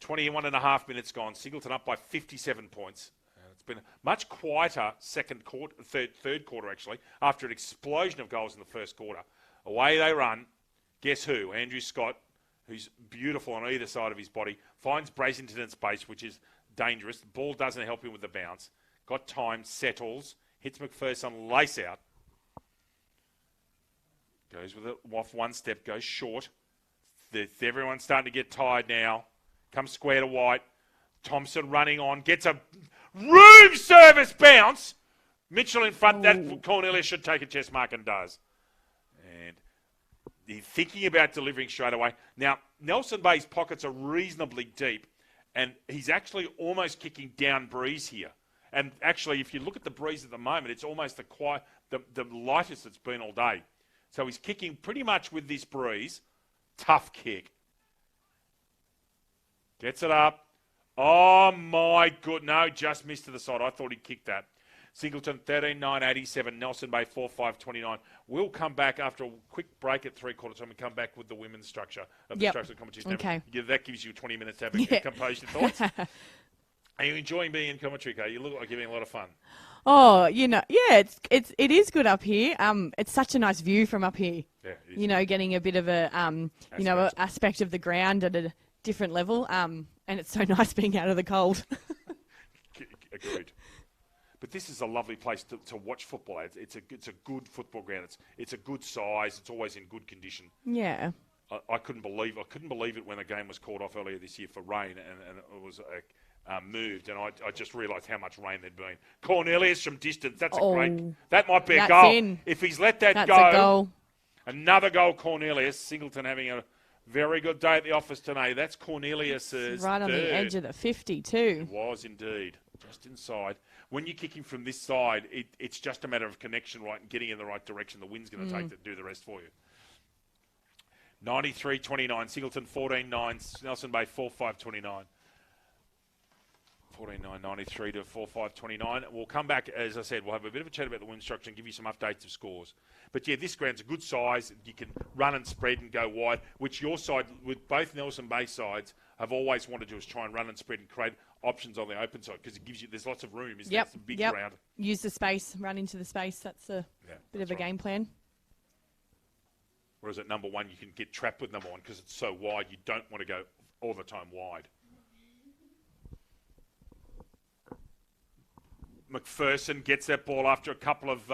21 and a half minutes gone. Singleton up by 57 points. It's been a much quieter third quarter, actually, after an explosion of goals in the first quarter. Away they run. Guess who? Andrew Scott, who's beautiful on either side of his body, finds Bracington in space, which is dangerous. The ball doesn't help him with the bounce. Got time, settles, hits McPherson lace out. Goes with it off one step, goes short. Everyone's starting to get tired now. Comes square to White. Thompson running on, gets a room service bounce. Mitchell in front. That Cornelius should take a chest mark and does. And he's thinking about delivering straight away. Now, Nelson Bay's pockets are reasonably deep, and he's actually almost kicking down breeze here. And actually, if you look at the breeze at the moment, it's almost the lightest it's been all day. So he's kicking pretty much with this breeze. Tough kick. Gets it up. Oh, my good. No, just missed to the side. I thought he'd kicked that. Singleton, 13-9-87. Nelson Bay, 4-5-29. We'll come back after a quick break at three-quarter time and come back with the women's structure of the structure of competition. Okay. Yeah, that gives you 20 minutes to have compose your thoughts. Are you enjoying being in commentary, Kay? You look like you're having a lot of fun. Oh, it is good up here. It's such a nice view from up here. Yeah, getting a bit of a a aspect of the ground at a different level. And it's so nice being out of the cold. Agreed. But this is a lovely place to watch football. It's a good football ground. It's a good size. It's always in good condition. Yeah. I couldn't believe it when the game was called off earlier this year for rain and it was moved, and I just realised how much rain there'd been. Cornelius from distance. That might be a goal. In. If he's let that's a goal. Another goal, Cornelius. Singleton having a very good day at the office today. That's Cornelius's right on third. the edge of the 50 too. It was indeed. Just inside. When you're kicking from this side, it's just a matter of connection, right, and getting in the right direction. The wind's going to do the rest for you. 93-29. Singleton 14-9. Nelson Bay 4-5-29. 14-9-93 to 4-5-29. We'll come back, as I said, we'll have a bit of a chat about the wind structure and give you some updates of scores. But yeah, this ground's a good size. You can run and spread and go wide, which your side, with both Nelson Bay sides, have always wanted to do is try and run and spread and create options on the open side because it gives you, there's lots of room, isn't it? It's a big ground. Use the space, run into the space. That's a bit of a game plan. Whereas at number one, you can get trapped with number one because it's so wide, you don't want to go all the time wide. McPherson gets that ball after a couple of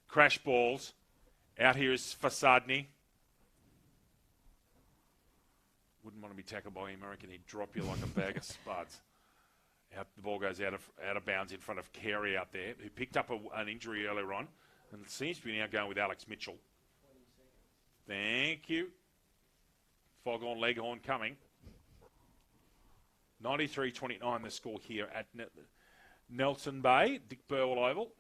crash balls. Out here is Fasadny. Wouldn't want to be tackled by him. I reckon he'd drop you like a bag of spuds. The ball goes out of bounds in front of Carey out there, who picked up an injury earlier on, and it seems to be now going with Alex Mitchell. Thank you. Foghorn Leghorn coming. 93-29 the score here at Nelson Bay, Dick Burwell Oval.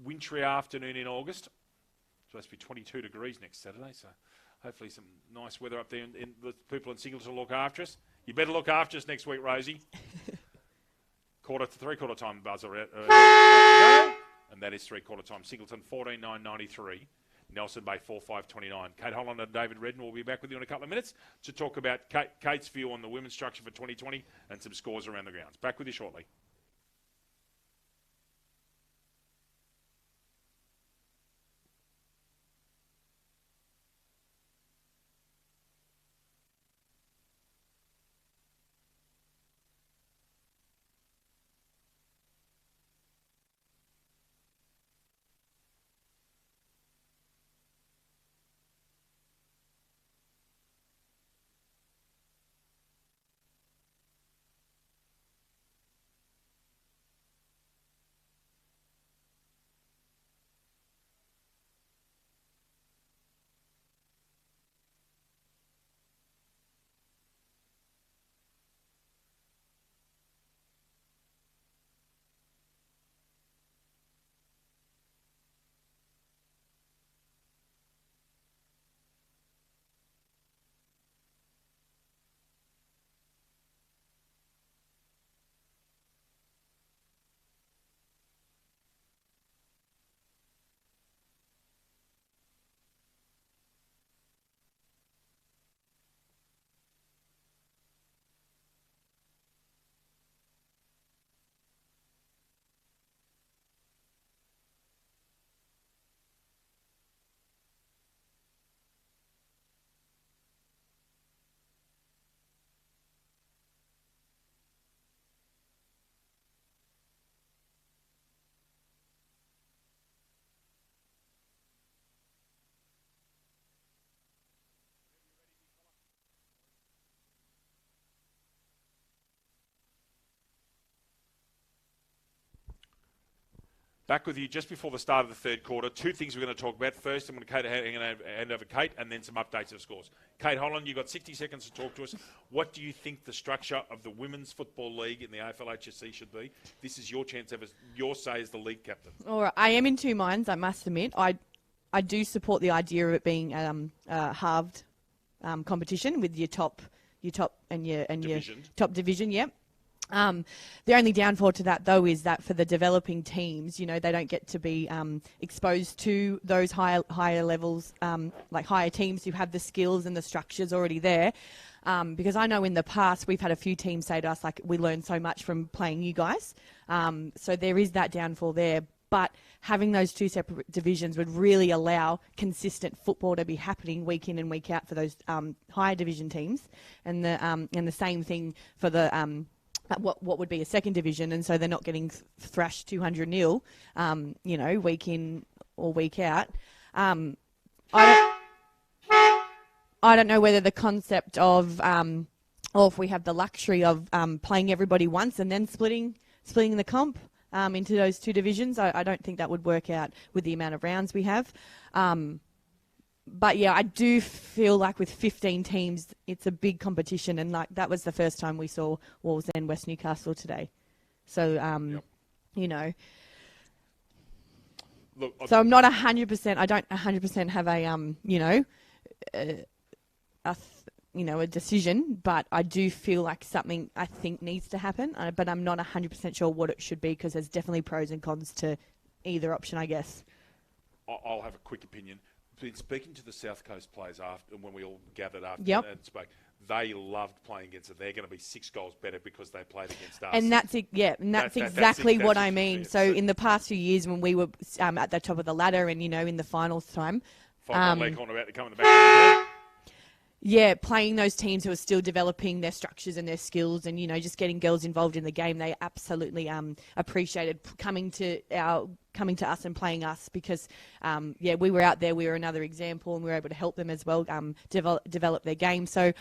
Wintry afternoon in August. It's supposed to be 22 degrees next Saturday, so hopefully some nice weather up there. And the people in Singleton will look after us. You better look after us next week, Rosie. Three-quarter time buzzer. And that is three-quarter time. Singleton 14-9-93. Nelson Bay 4-5-29. Kate Holland and David Redden will be back with you in a couple of minutes to talk about Kate's view on the women's structure for 2020 and some scores around the grounds. Back with you shortly. Back with you just before the start of the third quarter. Two things we're going to talk about. First, I'm going to hand over Kate, and then some updates of scores. Kate Holland, you've got 60 seconds to talk to us. What do you think the structure of the Women's Football League in the AFL HSC should be? This is your chance to have your say as the league captain. All right, I am in two minds, I must admit. I do support the idea of it being halved competition with your top and your top division. Yep. The only downfall to that, though, is that for the developing teams, they don't get to be exposed to those higher levels, like higher teams who have the skills and the structures already there. Because I know in the past we've had a few teams say to us, like, we learned so much from playing you guys. So there is that downfall there. But having those two separate divisions would really allow consistent football to be happening week in and week out for those higher division teams, and the same thing for the what would be a second division, and so they're not getting thrashed 200-0, week in or week out. I don't know whether the concept of, or if we have the luxury of playing everybody once and then splitting the comp into those two divisions. I don't think that would work out with the amount of rounds we have. But yeah, I do feel like with 15 teams, it's a big competition, and like that was the first time we saw Wallsend West Newcastle today. So, Look, so I'm not 100%. I don't 100% have a decision, but I do feel like something I think needs to happen. But I'm not 100% sure what it should be, because there's definitely pros and cons to either option, I guess. I'll have a quick opinion. Been speaking to the South Coast players after, when we all gathered after and spoke. They loved playing against it. They're going to be 6 goals better because they played against us. And that's exactly what I mean. So in the past few years, when we were at the top of the ladder and in the finals time, League on about to come in the back. Yeah, playing those teams who are still developing their structures and their skills, and just getting girls involved in the game, they absolutely appreciated coming to us and playing us, because we were out there, we were another example, and we were able to help them as well develop their game. So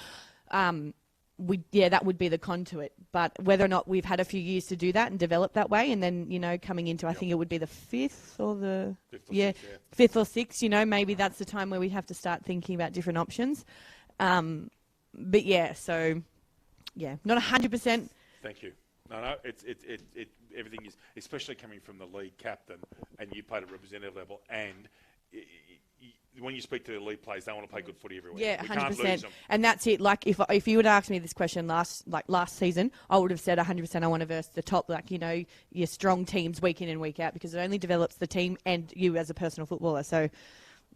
that would be the con to it. But whether or not we've had a few years to do that and develop that way, and then coming into, I think it would be the fifth or sixth. Maybe that's the time where we have to start thinking about different options. But yeah, so yeah, not 100%. Thank you. No, everything is, especially coming from the league captain, and you played at representative level, and when you speak to the league players, they want to play good footy everywhere. Yeah, 100%. We can't lose them. And that's it. Like if you would have asked me this question last season, I would have said 100% I want to verse the top, your strong teams week in and week out, because it only develops the team and you as a personal footballer. So.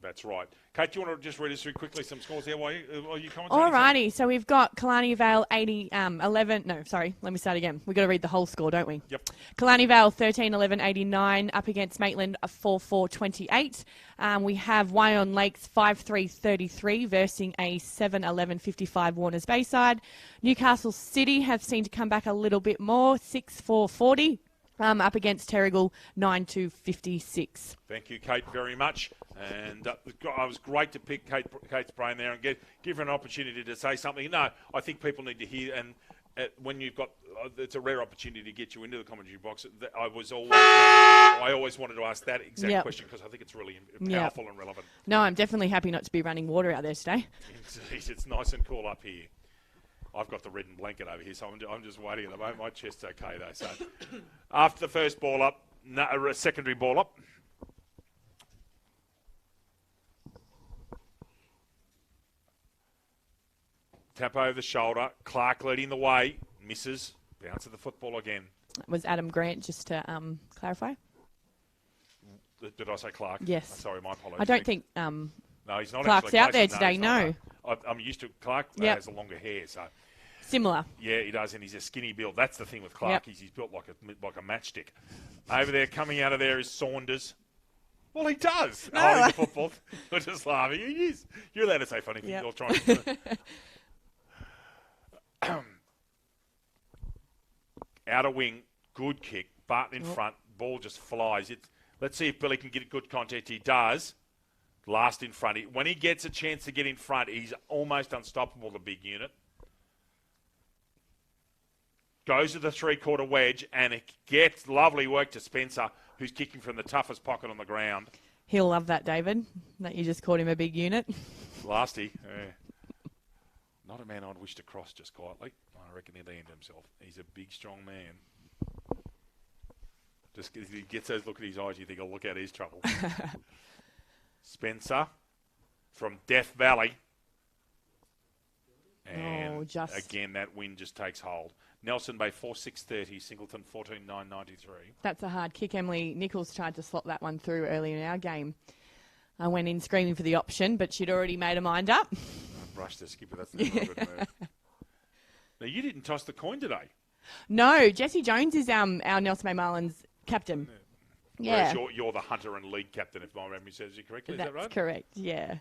That's right. Kate, do you want to just read us through quickly some scores there while you commentate? Alrighty, so we've got Killarney Vale 11. No, sorry, let me start again. We've got to read the whole score, don't we? Yep. Killarney Vale 13-11-89 up against Maitland 4-4-28. We have Wyon Lakes 5-3-33 versing a 7-11-55 Warners Bayside. Newcastle City have seemed to come back a little bit more, 6-4-40. Up against Terrigal, 9-56. Thank you, Kate, very much. And it was great to pick Kate's brain there and give her an opportunity to say something. No, I think people need to hear. And when you've got, it's a rare opportunity to get you into the commentary box. I always wanted to ask that exact question, because I think it's really powerful and relevant. No, I'm definitely happy not to be running water out there today. It's nice and cool up here. I've got the red and blanket over here, so I'm just waiting at the moment. My chest's okay, though. So after the first ball up, a secondary ball up. Tap over the shoulder. Clark leading the way. Misses. Bounce of the football again. It was Adam Grant, just to clarify. Did I say Clark? Yes. Sorry, my apologies. I don't think no, he's not. Clark's out there today, no. I'm used to Clark. Has a longer hair, so... Similar. Yeah, he does, and he's a skinny build. That's the thing with Clark. He's built like a matchstick. Over there, coming out of there is Saunders. Well, he does. The football. We're just laughing. He is. You're allowed to say funny things. You're trying to... Outer wing, good kick. Barton in front. Ball just flies. Let's see if Billy can get good contact. He does. Last in front. When he gets a chance to get in front, he's almost unstoppable, the big unit. Goes to the three-quarter wedge, and it gets lovely work to Spencer. who's kicking from the toughest pocket on the ground. He'll love that, David, that you just called him a big unit. Lasty. Not a man I'd wish to cross just quietly. I reckon he'll land himself. He's a big, strong man. Just as he gets those look at his eyes, you think, oh, look out, he's trouble. Spencer from Death Valley. And again, that win just takes hold. Nelson Bay 4-6-30, Singleton 14-9-93. That's a hard kick. Emily Nichols tried to slot that one through early in our game. I went in screaming for the option, but she'd already made her mind up. Brushed the skipper. That's never a good move. Now, you didn't toss the coin today. No, Jessie Jones is our Nelson Bay Marlins captain. Yeah. Whereas you're the hunter and lead captain, if my memory serves you correctly. Is that right? That's correct, yeah.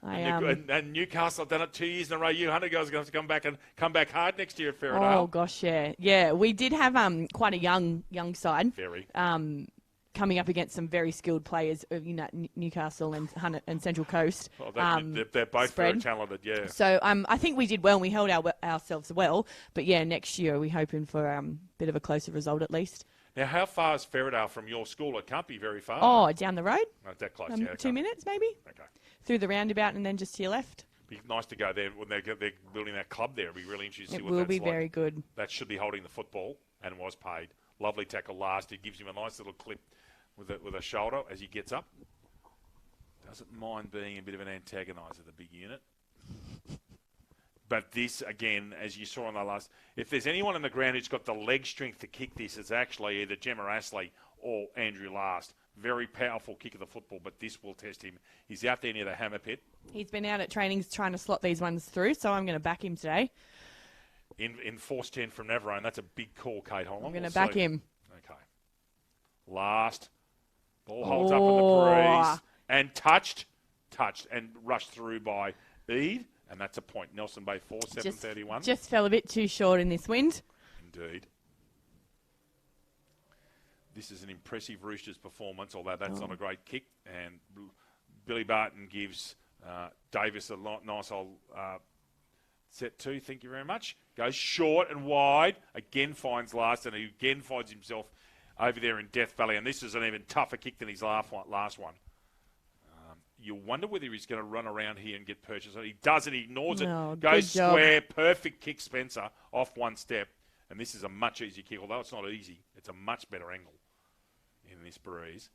And Newcastle have done it 2 years in a row. You Hunter guys are going to have to come back hard next year at Ferradale. Oh gosh, yeah, yeah. We did have quite a young side. Very. Coming up against some very skilled players, Newcastle and Central Coast. Well, they're both very talented, yeah. So I think we did well and we held ourselves well. But yeah, next year we're hoping for a bit of a closer result at least. Now, how far is Ferradale from your school? It can't be very far. Oh, down the road. Not that close, 2 minutes maybe. Okay. Through the roundabout and then just to your left. Be nice to go there when they're building that club there. It'd be really interesting to see what that's that's like. It will be very good. That should be holding the football and was paid. Lovely tackle last. It gives him a nice little clip with a shoulder as he gets up. Doesn't mind being a bit of an antagoniser, the big unit. But this, again, as you saw on the last, if there's anyone on the ground who's got the leg strength to kick this, it's actually either Gemma Astley or Andrew Last. Very powerful kick of the football, but this will test him. He's out there near the hammer pit. He's been out at trainings trying to slot these ones through, so I'm going to back him today. In force 10 from Navarone, that's a big call, Kate Holland. I'm going to back him. Okay. Last. Ball holds up in the breeze. And touched, and rushed through by Eade. And that's a point. Nelson Bay 4-7-31. Just fell a bit too short in this wind. Indeed. This is an impressive Roosters performance, although that's not a great kick. And Billy Barton gives Davis a nice old set two. Thank you very much. Goes short and wide. Again finds Last, and he again finds himself over there in Death Valley. And this is an even tougher kick than his last one. You wonder whether he's going to run around here and get purchased. He doesn't. He ignores it. Goes square. Perfect kick, Spencer, off one step. And this is a much easier kick. Although it's not easy, it's a much better angle in this breeze.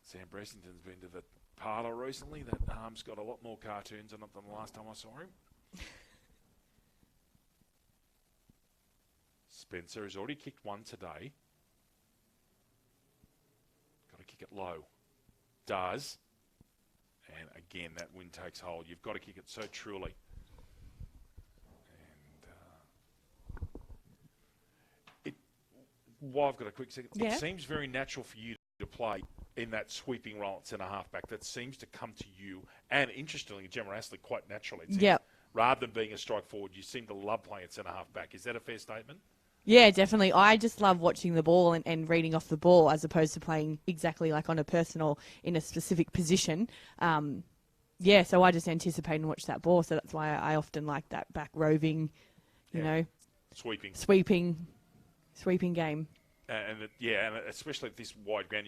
Sam Bressington's been to the parlour recently. That arm's got a lot more cartoons on it than the last time I saw him. Spencer has already kicked one today. Got to kick it low. Does. And again, that wind takes hold. You've got to kick it so truly. And while I've got a quick second, it seems very natural for you to play in that sweeping role at centre halfback. That seems to come to you, and interestingly, Gemma Astley quite naturally. Yeah. Rather than being a strike forward, you seem to love playing at centre halfback. Is that a fair statement? Yeah, definitely. I just love watching the ball and reading off the ball as opposed to playing exactly like on a personal in a specific position. So I just anticipate and watch that ball. So that's why I often like that back roving, you know, sweeping game. And especially at this wide ground,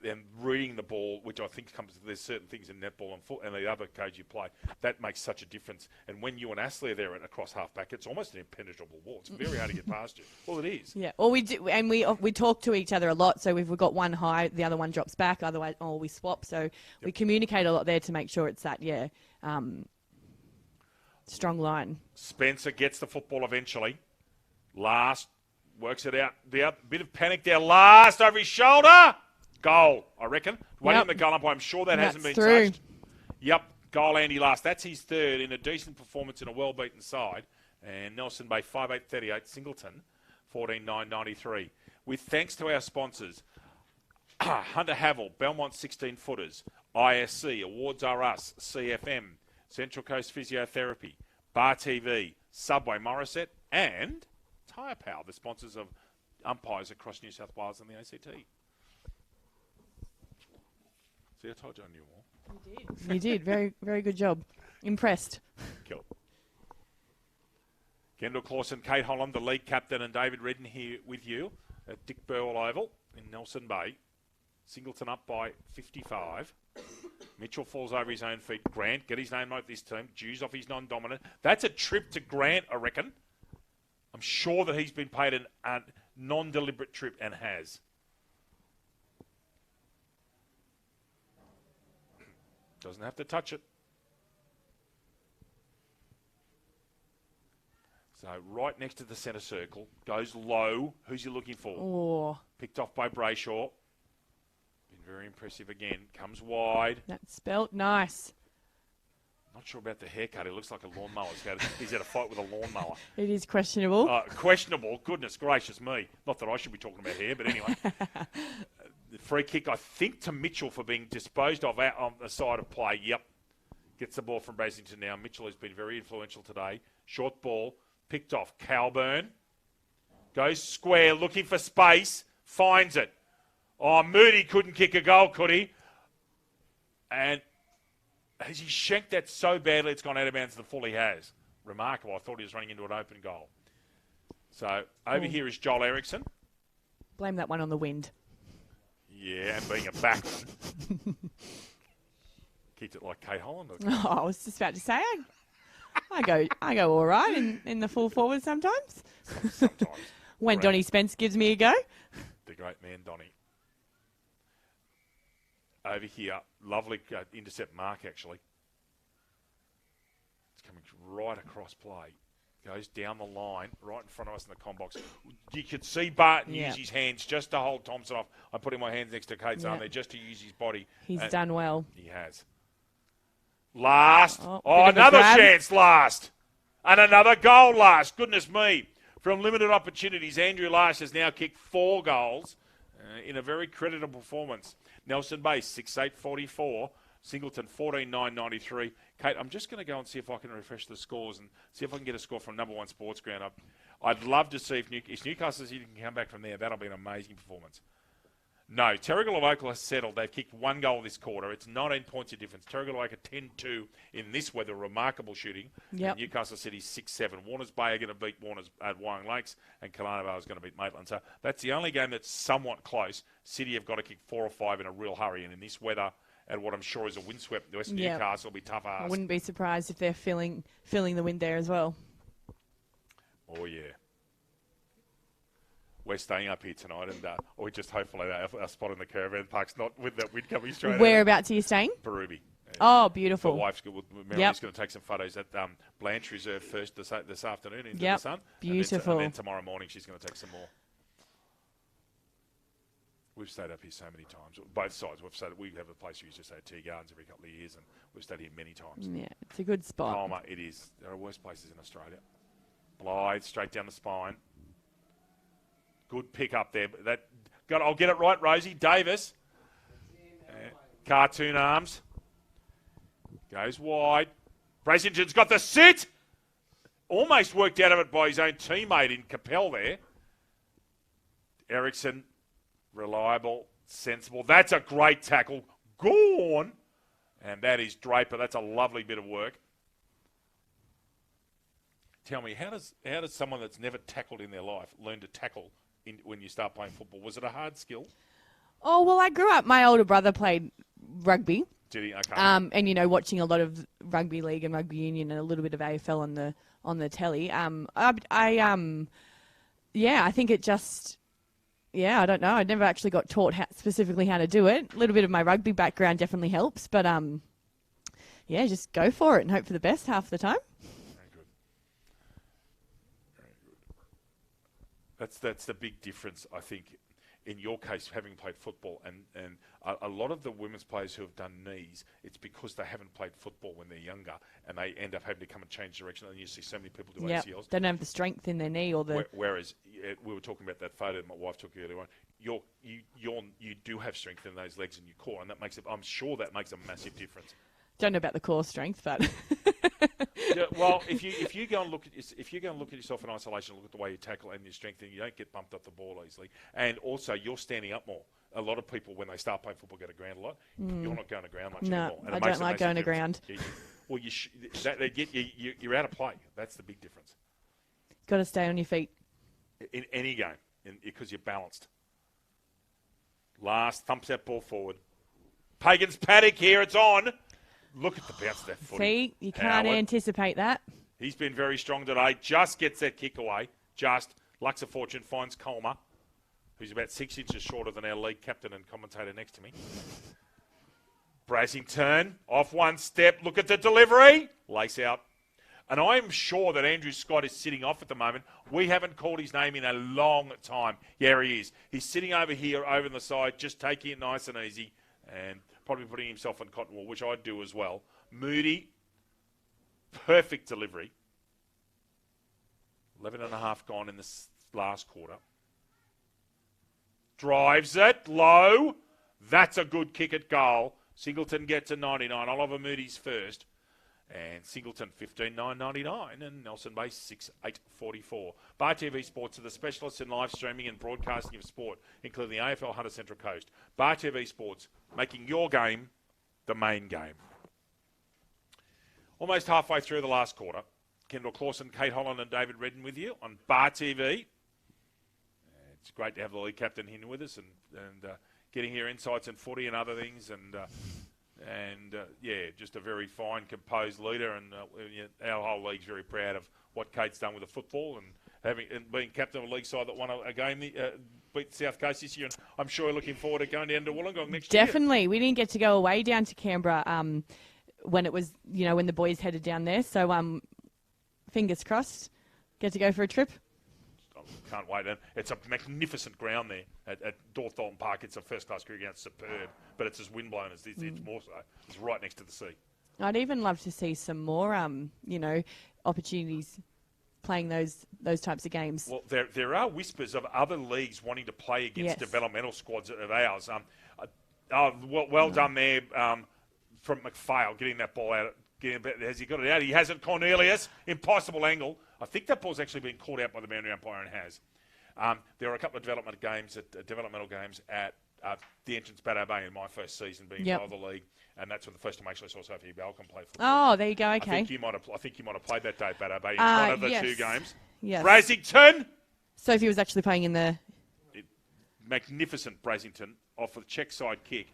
and reading the ball, which I think there's certain things in netball and the other codes you play, that makes such a difference. And when you and Astley are there across halfback, it's almost an impenetrable wall. It's very hard to get past you. Well, it is. Yeah. Well, we do, and we talk to each other a lot. So if we've got one high, the other one drops back. Otherwise, we swap. So we communicate a lot there to make sure it's that strong line. Spencer gets the football eventually. Last works it out. The bit of panic there. Last over his shoulder. Goal, I reckon. Waiting on the goal umpire. I'm sure that hasn't been touched. Yep, goal Andy Last. That's his third in a decent performance in a well-beaten side. And Nelson Bay 5-8-38, Singleton 14-9-93. With thanks to our sponsors, Hunter Havel, Belmont 16-footers, ISC, Awards Are Us, CFM, Central Coast Physiotherapy, Bar TV, Subway Morisset, and Tyre Power, the sponsors of umpires across New South Wales and the ACT. See, I told you I knew more. You did. Very, very good job. Impressed. Cool. Kendall Clausen, Kate Holland, the league captain, and David Redden here with you. at Dick Burwell Oval in Nelson Bay. Singleton up by 55. Mitchell falls over his own feet. Grant, get his name right this team. Jews off his non-dominant. That's a trip to Grant, I reckon. I'm sure that he's been paid a non-deliberate trip and has. Doesn't have to touch it. So right next to the centre circle. Goes low. Who's he looking for? Oh. Picked off by Brayshaw. Been very impressive again. Comes wide. That's spelt nice. Not sure about the haircut. It looks like a lawnmower. He's had a fight with a lawnmower. It is questionable. Questionable. Goodness gracious me. Not that I should be talking about hair, but anyway. The free kick, I think, to Mitchell for being disposed of out on the side of play. Yep. Gets the ball from Basington now. Mitchell has been very influential today. Short ball. Picked off. Calburn. Goes square. Looking for space. Finds it. Oh, Moody couldn't kick a goal, could he? And has he shanked that so badly it's gone out of bounds to the full he has? Remarkable. I thought he was running into an open goal. So over here is Joel Eriksson. Blame that one on the wind. Yeah, and being a backman. Kicked it like Kate Holland. Oh, I was just about to say, I go all right in the full forward sometimes. Sometimes. When Donnie Spence gives me a go. The great man, Donnie. Over here, lovely intercept mark, actually. It's coming right across play. Goes down the line, right in front of us in the com box. You could see Barton use his hands just to hold Thompson off. I'm putting my hands next to Kate's arm there just to use his body. He's done well. He has. Last. Oh, another chance last. And another goal last. Goodness me. From limited opportunities, Andrew Last has now kicked 4 goals in a very creditable performance. Nelson Bay, 6-8-44. Singleton, 14-9-93. Kate, I'm just going to go and see if I can refresh the scores and see if I can get a score from number 1 Sports Ground. I'd love to see if Newcastle City can come back from there. That'll be an amazing performance. No, Terrigal of Oakland has settled. They've kicked 1 goal this quarter. It's 19 points of difference. Terrigal of Oakland 10-2 in this weather. Remarkable shooting. Yep. Newcastle City 6-7. Warners Bay are going to beat Warners at Wyong Lakes, and Kelowna Bay is going to beat Maitland. So that's the only game that's somewhat close. City have got to kick 4 or 5 in a real hurry, and in this weather, and what I'm sure is a windswept Western Newcastle will be tough ass. I wouldn't be surprised if they're feeling the wind there as well. Oh, yeah. We're staying up here tonight, and we just hopefully our spot in the caravan park's not with that wind coming straight. Whereabouts are you staying? Barubi. Oh, beautiful. My wife's Mary's going to take some photos at Blanche Reserve first this afternoon into the sun. Beautiful. And then tomorrow morning she's going to take some more. We've stayed up here so many times. Both sides. We have a place we used to stay at Tea Gardens every couple of years, and we've stayed here many times. Yeah, it's a good spot. Palmer, it is. There are worse places in Australia. Blythe, straight down the spine. Good pick up there. I'll get it right, Rosie. Davis. Cartoon arms. Goes wide. Brasington's got the sit. Almost worked out of it by his own teammate in Capel there. Eriksson, reliable, sensible. That's a great tackle. Gone. And that is Draper. That's a lovely bit of work. Tell me, how does someone that's never tackled in their life learn to tackle when you start playing football? Was it a hard skill? Oh, well, I grew up, my older brother played rugby. Did he? Okay. And, watching a lot of rugby league and rugby union and a little bit of AFL on the telly. I think it just, I don't know. I never actually got taught specifically how to do it. A little bit of my rugby background definitely helps, but, just go for it and hope for the best half the time. Very good. That's the big difference, I think, in your case, having played football, and a lot of the women's players who have done knees, it's because they haven't played football when they're younger, and they end up having to come and change direction. And you see so many people do ACLs. They don't have the strength in their knee or the. Whereas we were talking about that photo that my wife took earlier on. You do have strength in those legs and your core, and that makes it. I'm sure that makes a massive difference. Don't know about the core strength, but. Yeah, well, if you go and look at yourself in isolation, look at the way you tackle and your strength, and you don't get bumped off the ball easily. And also, you're standing up more. A lot of people, when they start playing football, go to ground a lot. You're not going to ground much anymore. No, I don't like going to ground. Well, you're out of play. That's the big difference. Got to stay on your feet. In any game. because you're balanced. Last, thumps that ball forward. Pagan's paddock here, it's on. Look at the bounce of that footy. See, you can't anticipate that. He's been very strong today. Just gets that kick away. Just. Lux of Fortune finds Colmer, who's about 6 inches shorter than our league captain and commentator next to me. Brasington, off one step. Look at the delivery. Lace out. And I'm sure that Andrew Scott is sitting off at the moment. We haven't called his name in a long time. Yeah, he is. He's sitting over here, over on the side, just taking it nice and easy and probably putting himself on cotton wool, which I'd do as well. Moody, perfect delivery. 11 and a half gone in this last quarter. Drives it low. That's a good kick at goal. Singleton gets a 99. Oliver Moody's first. And Singleton 15,999 and Nelson Bay 6,844. Bar TV Sports are the specialists in live streaming and broadcasting of sport, including the AFL Hunter Central Coast. Bar TV Sports, making your game the main game. Almost halfway through the last quarter. Kendall Clausen, Kate Holland and David Redden with you on Bar TV. It's great to have the league captain here with us and getting here insights in footy and other things and just a very fine, composed leader. And our whole league's very proud of what Kate's done with the football and being captain of a league side that won a game, beat South Coast this year. And I'm sure you're looking forward to going down to Wollongong next year. Definitely. We didn't get to go away down to Canberra when it was, when the boys headed down there. So fingers crossed, get to go for a trip. Can't wait. And it's a magnificent ground there at Dorthorpe Park. It's a first-class cricket ground. It's superb, but it's as windblown as this. It's more so. It's right next to the sea. I'd even love to see some more, opportunities playing those types of games. Well, there are whispers of other leagues wanting to play against developmental squads of ours. Well done there from McPhail, getting that ball out. Has he got it out? He hasn't. Cornelius, impossible angle. I think that ball's actually been called out by the boundary umpire and has. There are a couple of developmental games at the entrance Baddo Bay in my first season being part of the league, and that's when the first time I actually saw Sophie Balcom play football. Oh, there you go. Okay. I think you might have played that day at Baddo Bay in one of the two games. Yes. Brasington. Sophie was actually playing in the magnificent Brasington off the check side kick,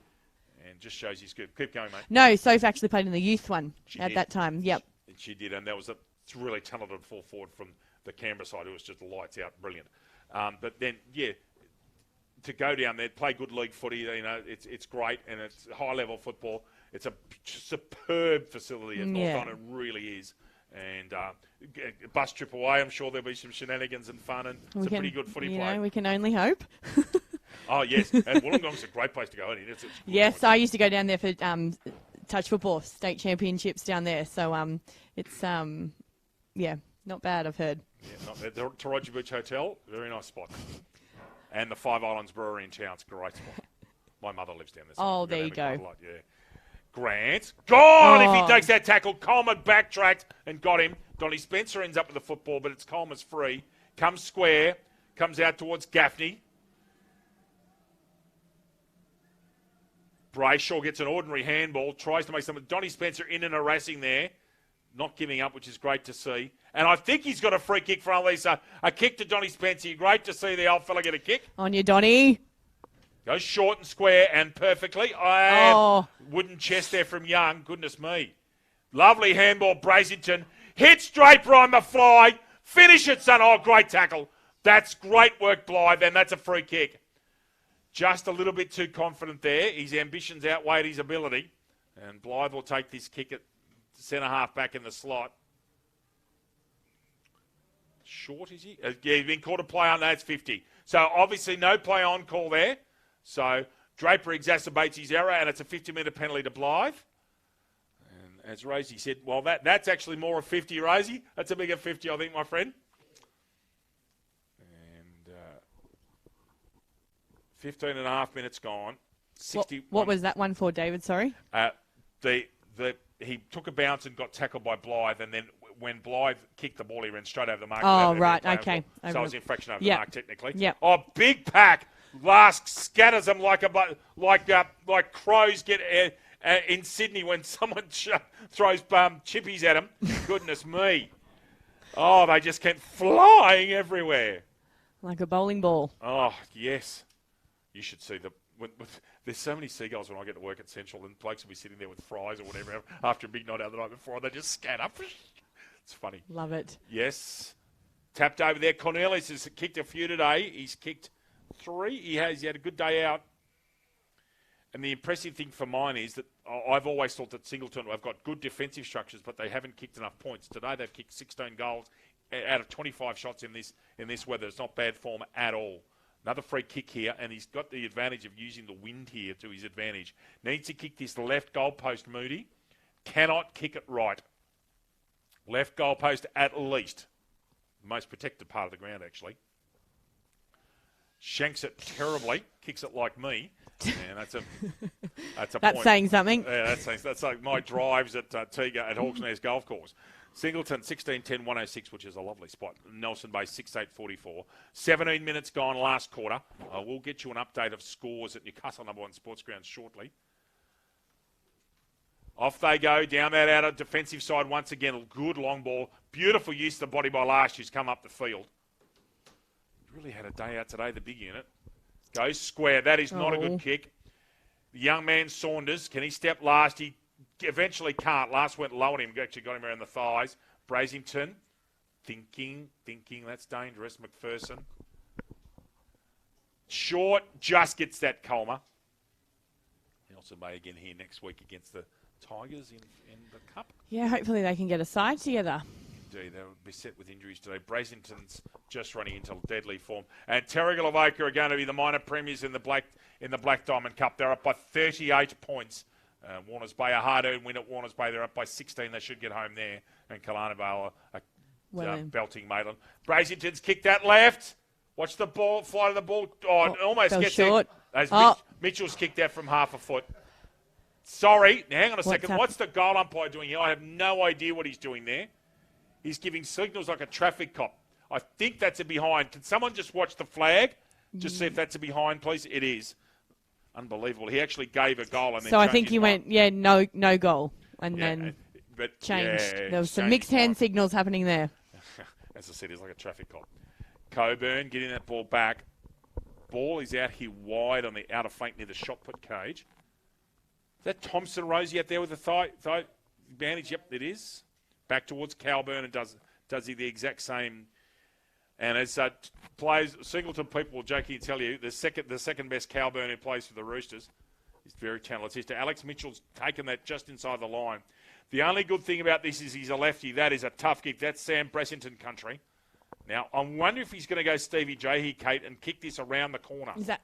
and just shows he's good. Keep going, mate. No, Sophie actually played in the youth one that time. Yep. She did, and that was a really talented full forward from the Canberra side who was just lights out, brilliant. But then, to go down there, play good league footy, it's great, and it's high level football. It's a superb facility at Northon, it really is. And bus trip away, I'm sure there'll be some shenanigans and fun, and it's a pretty good footy play. We can only hope. Oh yes, and Wollongong's a great place to go. Yes, I used to go down there for touch football state championships down there. So it's not bad, I've heard. Yeah, not bad. The Taraji Beach Hotel, very nice spot. And the Five Islands Brewery in town, it's a great spot. My mother lives down there. So oh, there you go. Grant, gone if he takes that tackle. Coleman backtracked and got him. Donnie Spencer ends up with the football, but it's Coleman's free. Comes square, comes out towards Gaffney. Brayshaw gets an ordinary handball, tries to make something. Donnie Spencer in and harassing there, not giving up, which is great to see. And I think he's got a free kick for Unlisa. A kick to Donnie Spencer. Great to see the old fella get a kick. On you, Donnie. Goes short and square and perfectly. Wooden chest there from Young. Goodness me. Lovely handball, Brasington. Hits Draper on the fly. Finish it, son. Oh, great tackle. That's great work, Blythe, and that's a free kick. Just a little bit too confident there. His ambitions outweighed his ability. And Blythe will take this kick at centre half back in the slot. Short, is he? He's been called a play on. That's 50. So obviously no play on call there. So Draper exacerbates his error, and it's a 50-metre penalty to Blythe. And as Rosie said, well, that's actually more of 50, Rosie. That's a bigger 50, I think, my friend. And 15 and a half minutes gone. 60. What was that one for, David? Sorry? He took a bounce and got tackled by Blythe, and then when Blythe kicked the ball, he ran straight over the mark. Oh, right, okay. So it was infraction over the mark, technically. Yep. Oh, big pack. Lask scatters them like crows get in Sydney when someone throws chippies at them. Goodness me. Oh, they just kept flying everywhere. Like a bowling ball. Oh, yes. You should see there's so many seagulls when I get to work at Central, and blokes will be sitting there with fries or whatever after a big night out the night before, and they just scatter. It's funny. Love it. Yes. Tapped over there. Cornelius has kicked a few today. He's kicked 3. He had a good day out. And the impressive thing for mine is that I've always thought that Singleton have got good defensive structures, but they haven't kicked enough points. Today they've kicked 16 goals out of 25 shots in this weather. It's not bad form at all. Another free kick here, and he's got the advantage of using the wind here to his advantage. Needs to kick this left goalpost, Moody. Cannot kick it right. Left goalpost at least. Most protected part of the ground, actually. Shanks it terribly. Kicks it like me. And that's a That's point. saying something. Yeah, that's like my drives at Tiga at Hawks Nest Golf Course. Singleton 16-10-106, which is a lovely spot. Nelson Bay 6-8-44. 17 minutes gone last quarter. We'll get you an update of scores at Newcastle #1 Sports Ground shortly. Off they go down that outer defensive side once again. A good long ball. Beautiful use of the body by Lash, who's come up the field. Really had a day out today, the big unit. Goes square. That is not a good kick. The young man Saunders, can he step last? He eventually can't. Last went low on him. Actually got him around the thighs. Brasington, thinking. That's dangerous. McPherson. Short, just gets that Colmer. Nelson Bay again here next week against the Tigers in the Cup. Yeah, hopefully they can get a side together. Indeed, they'll be set with injuries today. Brasington's just running into deadly form. And Terrigal Avoca are going to be the minor premiers in the Black Diamond Cup. They're up by 38 points. Warners Bay, a hard-earned win at Warners Bay. They're up by 16. They should get home there. And Kalana Vale are belting Maitland. Brasington's kicked that left. Watch the ball, fly to the ball. Oh, almost gets short. There. Mitchell's kicked that from half a foot. Sorry. Now, hang on a second. What's the goal umpire doing here? I have no idea what he's doing there. He's giving signals like a traffic cop. I think that's a behind. Can someone just watch the flag? Just see if that's a behind, please. It is. Unbelievable. He actually gave a goal. And then I think he went, no goal. And then changed. Yeah, there was some mixed hand signals happening there. As I said, he's like a traffic cop. Coburn getting that ball back. Ball is out here wide on the outer flank near the shot put cage. Is that Thompson Rosie out there with the thigh bandage? Yep, it is. Back towards Calburn and does he the exact same. And as plays Singleton, people will jokingly tell you the second best Calburn who plays for the Roosters. He's very talented. Alex Mitchell's taken that just inside the line. The only good thing about this is he's a lefty. That is a tough kick. That's Sam Bressington country. Now I wonder if he's going to go Stevie J here, Kate, and kick this around the corner. Is that?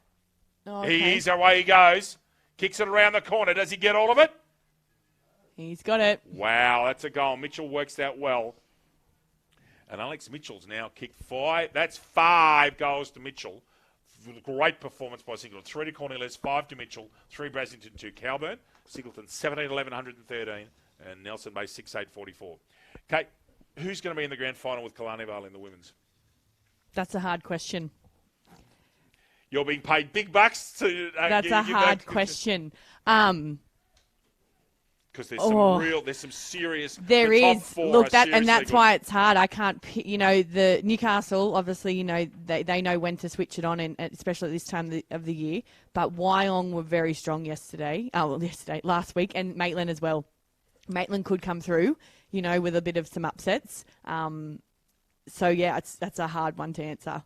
Oh, okay. He is. Away he goes. Kicks it around the corner. Does he get all of it? He's got it. Wow, that's a goal. Mitchell works that well. And Alex Mitchell's now kicked 5. That's 5 goals to Mitchell. Great performance by Singleton. 3 to Cornelius, 5 to Mitchell, 3 Brasington, 2 Calburn. Singleton 17-11, 113. And Nelson Bay 6-8-44. Kate, who's going to be in the grand final with Kalani Vale in the women's? That's a hard question. You're being paid big bucks to... That's a hard question. Because there's some serious. There is. Look, that's why it's hard. I can't, the Newcastle, obviously, they know when to switch it on, and especially at this time of the year. But Wyong were very strong last week, and Maitland as well. Maitland could come through, with a bit of some upsets. That's a hard one to answer.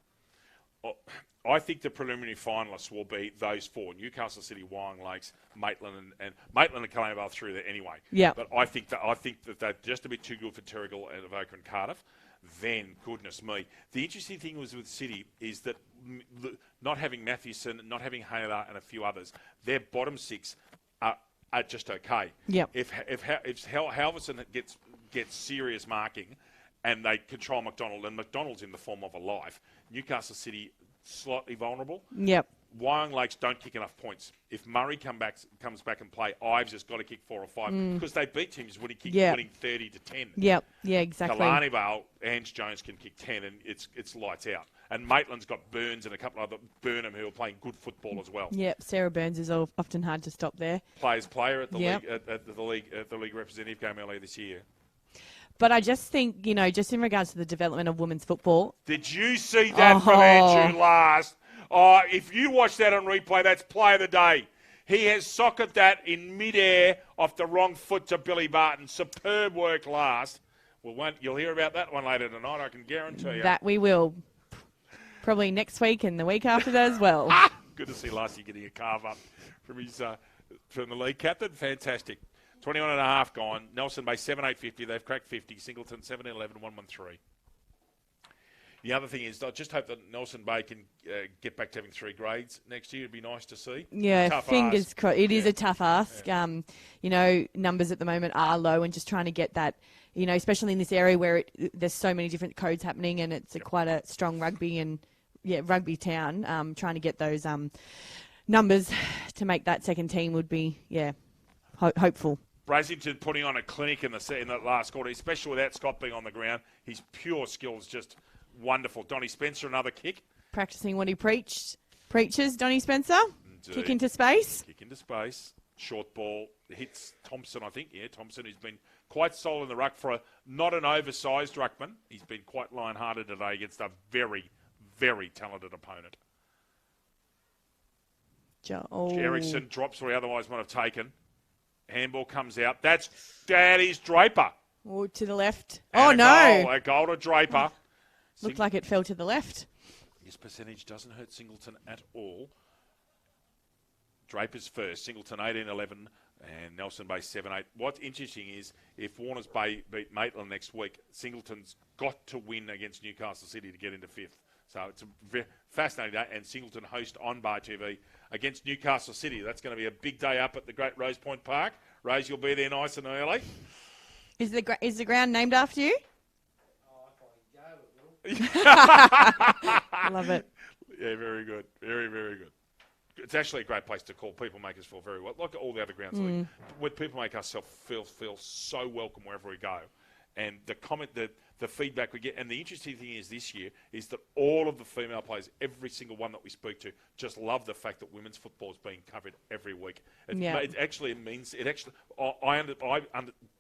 I think the preliminary finalists will be those 4: Newcastle City, Wyong Lakes, Maitland, and Kalani Vale through there anyway. Yeah. But I think that they're just a bit too good for Terrigal and Avoca and Cardiff. Then, goodness me, the interesting thing was with City is that not having Mathewson, not having Hayler, and a few others, their bottom 6 are just okay. Yeah. If Halverson gets serious marking, and they control McDonald, and McDonald's in the form of a life, Newcastle City slightly vulnerable. Yep. Wyong Lakes don't kick enough points. If Murray comes back and play, Ives has got to kick 4 or 5 because they beat teams winning 30-10. Yep. Yeah, exactly. Kalani Vale, Ange Jones can kick 10, and it's lights out. And Maitland's got Burns and a couple of other Burnham who are playing good football as well. Yep. Sarah Burns is often hard to stop there. Player at the league at the league representative game earlier this year. But I just think, just in regards to the development of women's football. Did you see that from Andrew last? Oh, if you watch that on replay, that's play of the day. He has socked that in midair off the wrong foot to Billy Barton. Superb work last. Well, you'll hear about that one later tonight, I can guarantee you. That we will. Probably next week and the week after that as well. Good to see Lassie getting a carve up from the league captain. Fantastic. 21.5 gone. Nelson Bay 7,850. They've cracked 50. Singleton 7,11, 113. The other thing is, I just hope that Nelson Bay can get back to having 3 grades next year. It'd be nice to see. Yeah, tough fingers crossed. It is Yeah. a tough ask. Yeah. Numbers at the moment are low, and just trying to get that, especially in this area where there's so many different codes happening, and it's quite a strong rugby town. Trying to get those numbers to make that second team would be, hopeful. Brasington putting on a clinic in that last quarter, especially without Scott being on the ground. His pure skills just wonderful. Donnie Spencer, another kick. Practicing what he preaches, Donnie Spencer. Indeed. Kick into space. Kick into space. Short ball hits Thompson, I think. Yeah, Thompson, who's been quite solid in the ruck for not an oversized ruckman. He's been quite lion-hearted today against a very, very talented opponent. Ericsson drops where he otherwise might have taken. Handball comes out. That is Draper. Oh, to the left. And a goal to Draper. Looked like it fell to the left. His percentage doesn't hurt Singleton at all. Draper's first. Singleton 18-11 and Nelson Bay 7-8. What's interesting is if Warners Bay beat Maitland next week, Singleton's got to win against Newcastle City to get into 5th. So it's a very fascinating day. And Singleton host on Bar TV against Newcastle City. That's going to be a big day up at the Great Rose Point Park. Rose, you'll be there nice and early. Is the ground named after you? I love it. Yeah, very good. Very, very good. It's actually a great place to call. People make us feel very well. Like all the other grounds. Like, people make us feel so welcome wherever we go. And the comment, the feedback we get, and the interesting thing is this year is that all of the female players, every single one that we speak to, just love the fact that women's football is being covered every week. It actually means I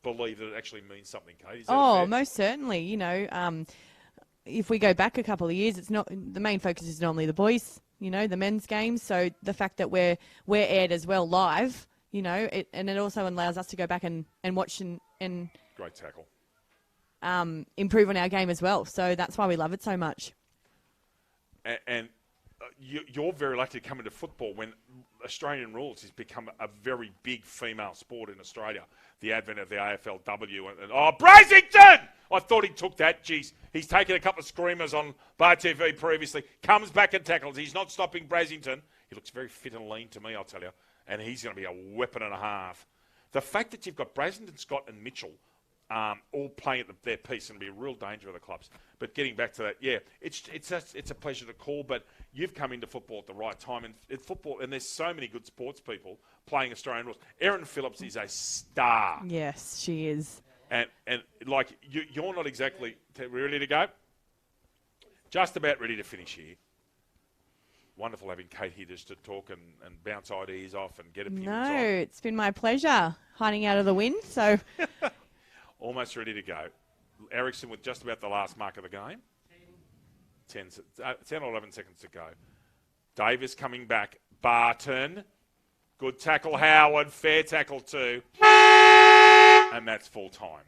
believe that it actually means something, Kate. Most certainly. If we go back a couple of years, it's not the main focus is normally the boys, the men's games. So the fact that we're aired as well live, it also allows us to go back and watch and great tackle. Improve on our game as well. So that's why we love it so much. And you're very lucky to come into football when Australian rules has become a very big female sport in Australia. The advent of the AFLW. Brasington! I thought he took that. Jeez, he's taken a couple of screamers on Bar TV previously. Comes back and tackles. He's not stopping Brasington. He looks very fit and lean to me, I'll tell you. And he's going to be a weapon and a half. The fact that you've got Brasington, Scott and Mitchell all playing at their piece and be a real danger of the clubs. But getting back to that, it's a pleasure to call, but you've come into football at the right time. And in football, and there's so many good sports people playing Australian rules. Erin Phillips is a star. Yes, she is. And like, you're not exactly ready to go? Just about ready to finish here. Wonderful having Kate here just to talk and bounce ideas off and get opinions on. No, it's been my pleasure hiding out of the wind, so... Almost ready to go. Ericsson with just about the last mark of the game. 10 or 11 seconds to go. Davis coming back. Barton. Good tackle, Howard. Fair tackle too. And that's full time.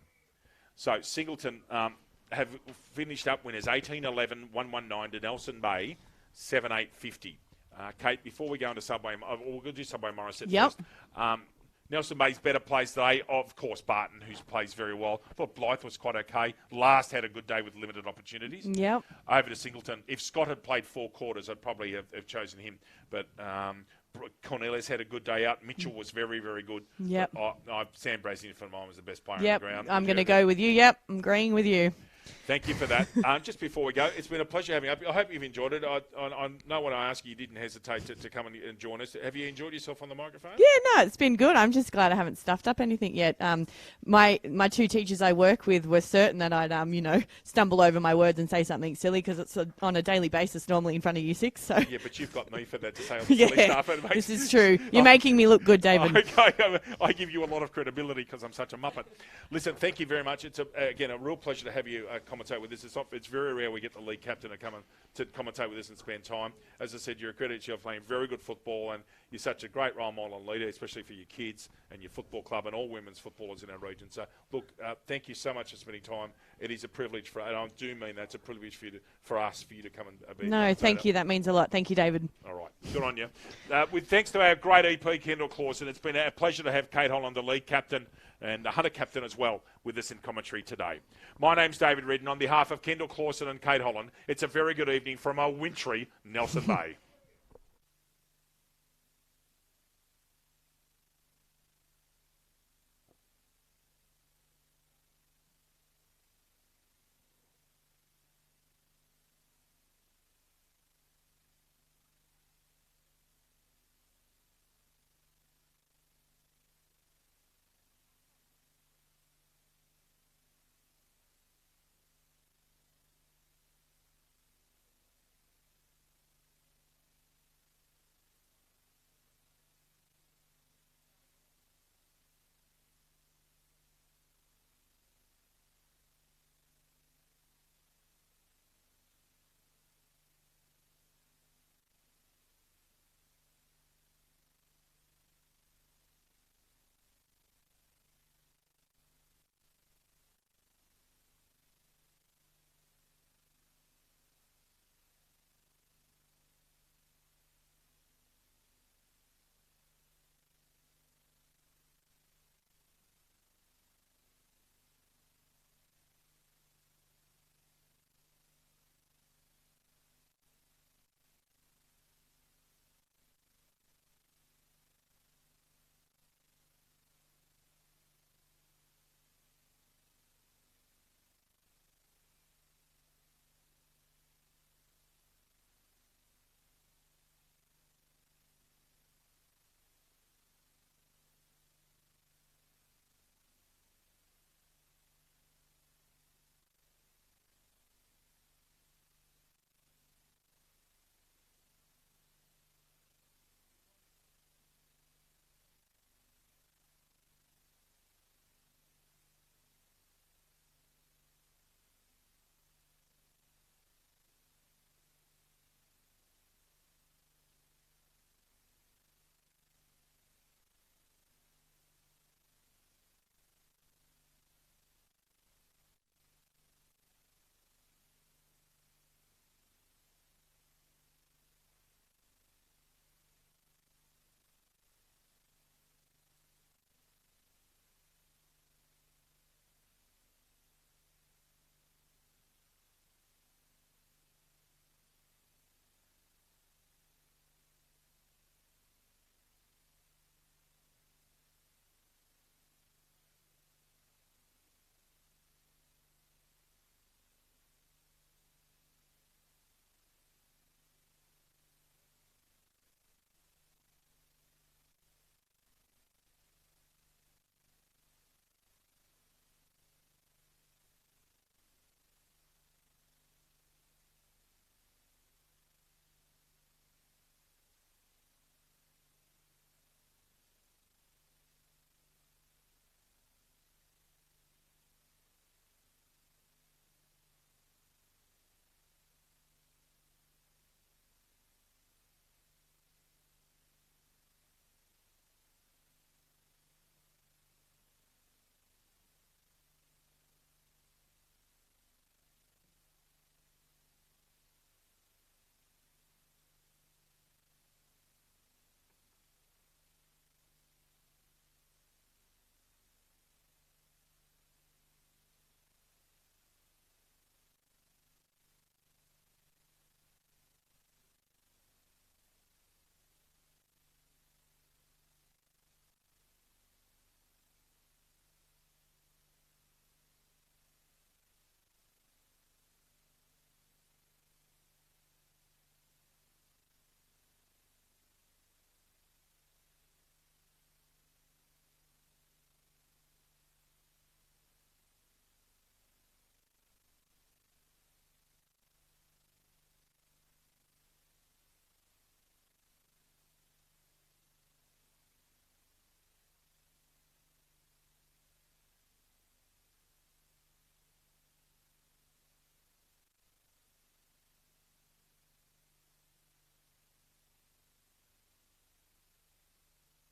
So Singleton have finished up winners 18-11, 119 to Nelson Bay, 7-8-50. Kate, before we go into Subway, we're going to do Subway Morissette first. Nelson Bay's better plays today. Of course, Barton, who plays very well. I thought Blythe was quite okay. Last had a good day with limited opportunities. Yep. Over to Singleton. If Scott had played 4 quarters, I'd probably have chosen him. But Cornelius had a good day out. Mitchell was very, very good. Yep. Sam Brasington for mine was the best player on the ground. I'm going to go with you. Yep, I'm agreeing with you. Thank you for that. Just before we go, it's been a pleasure having you. I hope you've enjoyed it. I know when I asked you didn't hesitate to come and join us. Have you enjoyed yourself on the microphone? Yeah, no, it's been good. I'm just glad I haven't stuffed up anything yet. My two teachers I work with were certain that I'd stumble over my words and say something silly because it's on a daily basis normally in front of U6. So yeah, but you've got me for that to say all the silly stuff. This is true. You're making me look good, David. Okay, I give you a lot of credibility because I'm such a muppet. Listen, thank you very much. It's again a real pleasure to have you commentate with us. It's very rare we get the league captain to come to commentate with us and spend time. As I said, you're a credit to you playing very good football, and you're such a great role model and leader, especially for your kids and your football club and all women's footballers in our region. So, look, thank you so much for spending time. It is a privilege and I do mean that's a privilege for you to come and be. No, thank you. That means a lot. Thank you, David. All right, good on you. With thanks to our great EP, Kendall Clausen, it's been a pleasure to have Kate Holland, the league captain, and the Hunter captain as well, with us in commentary today. My name's David Redden. On behalf of Kendall Clausen and Kate Holland, it's a very good evening from a wintry Nelson Bay.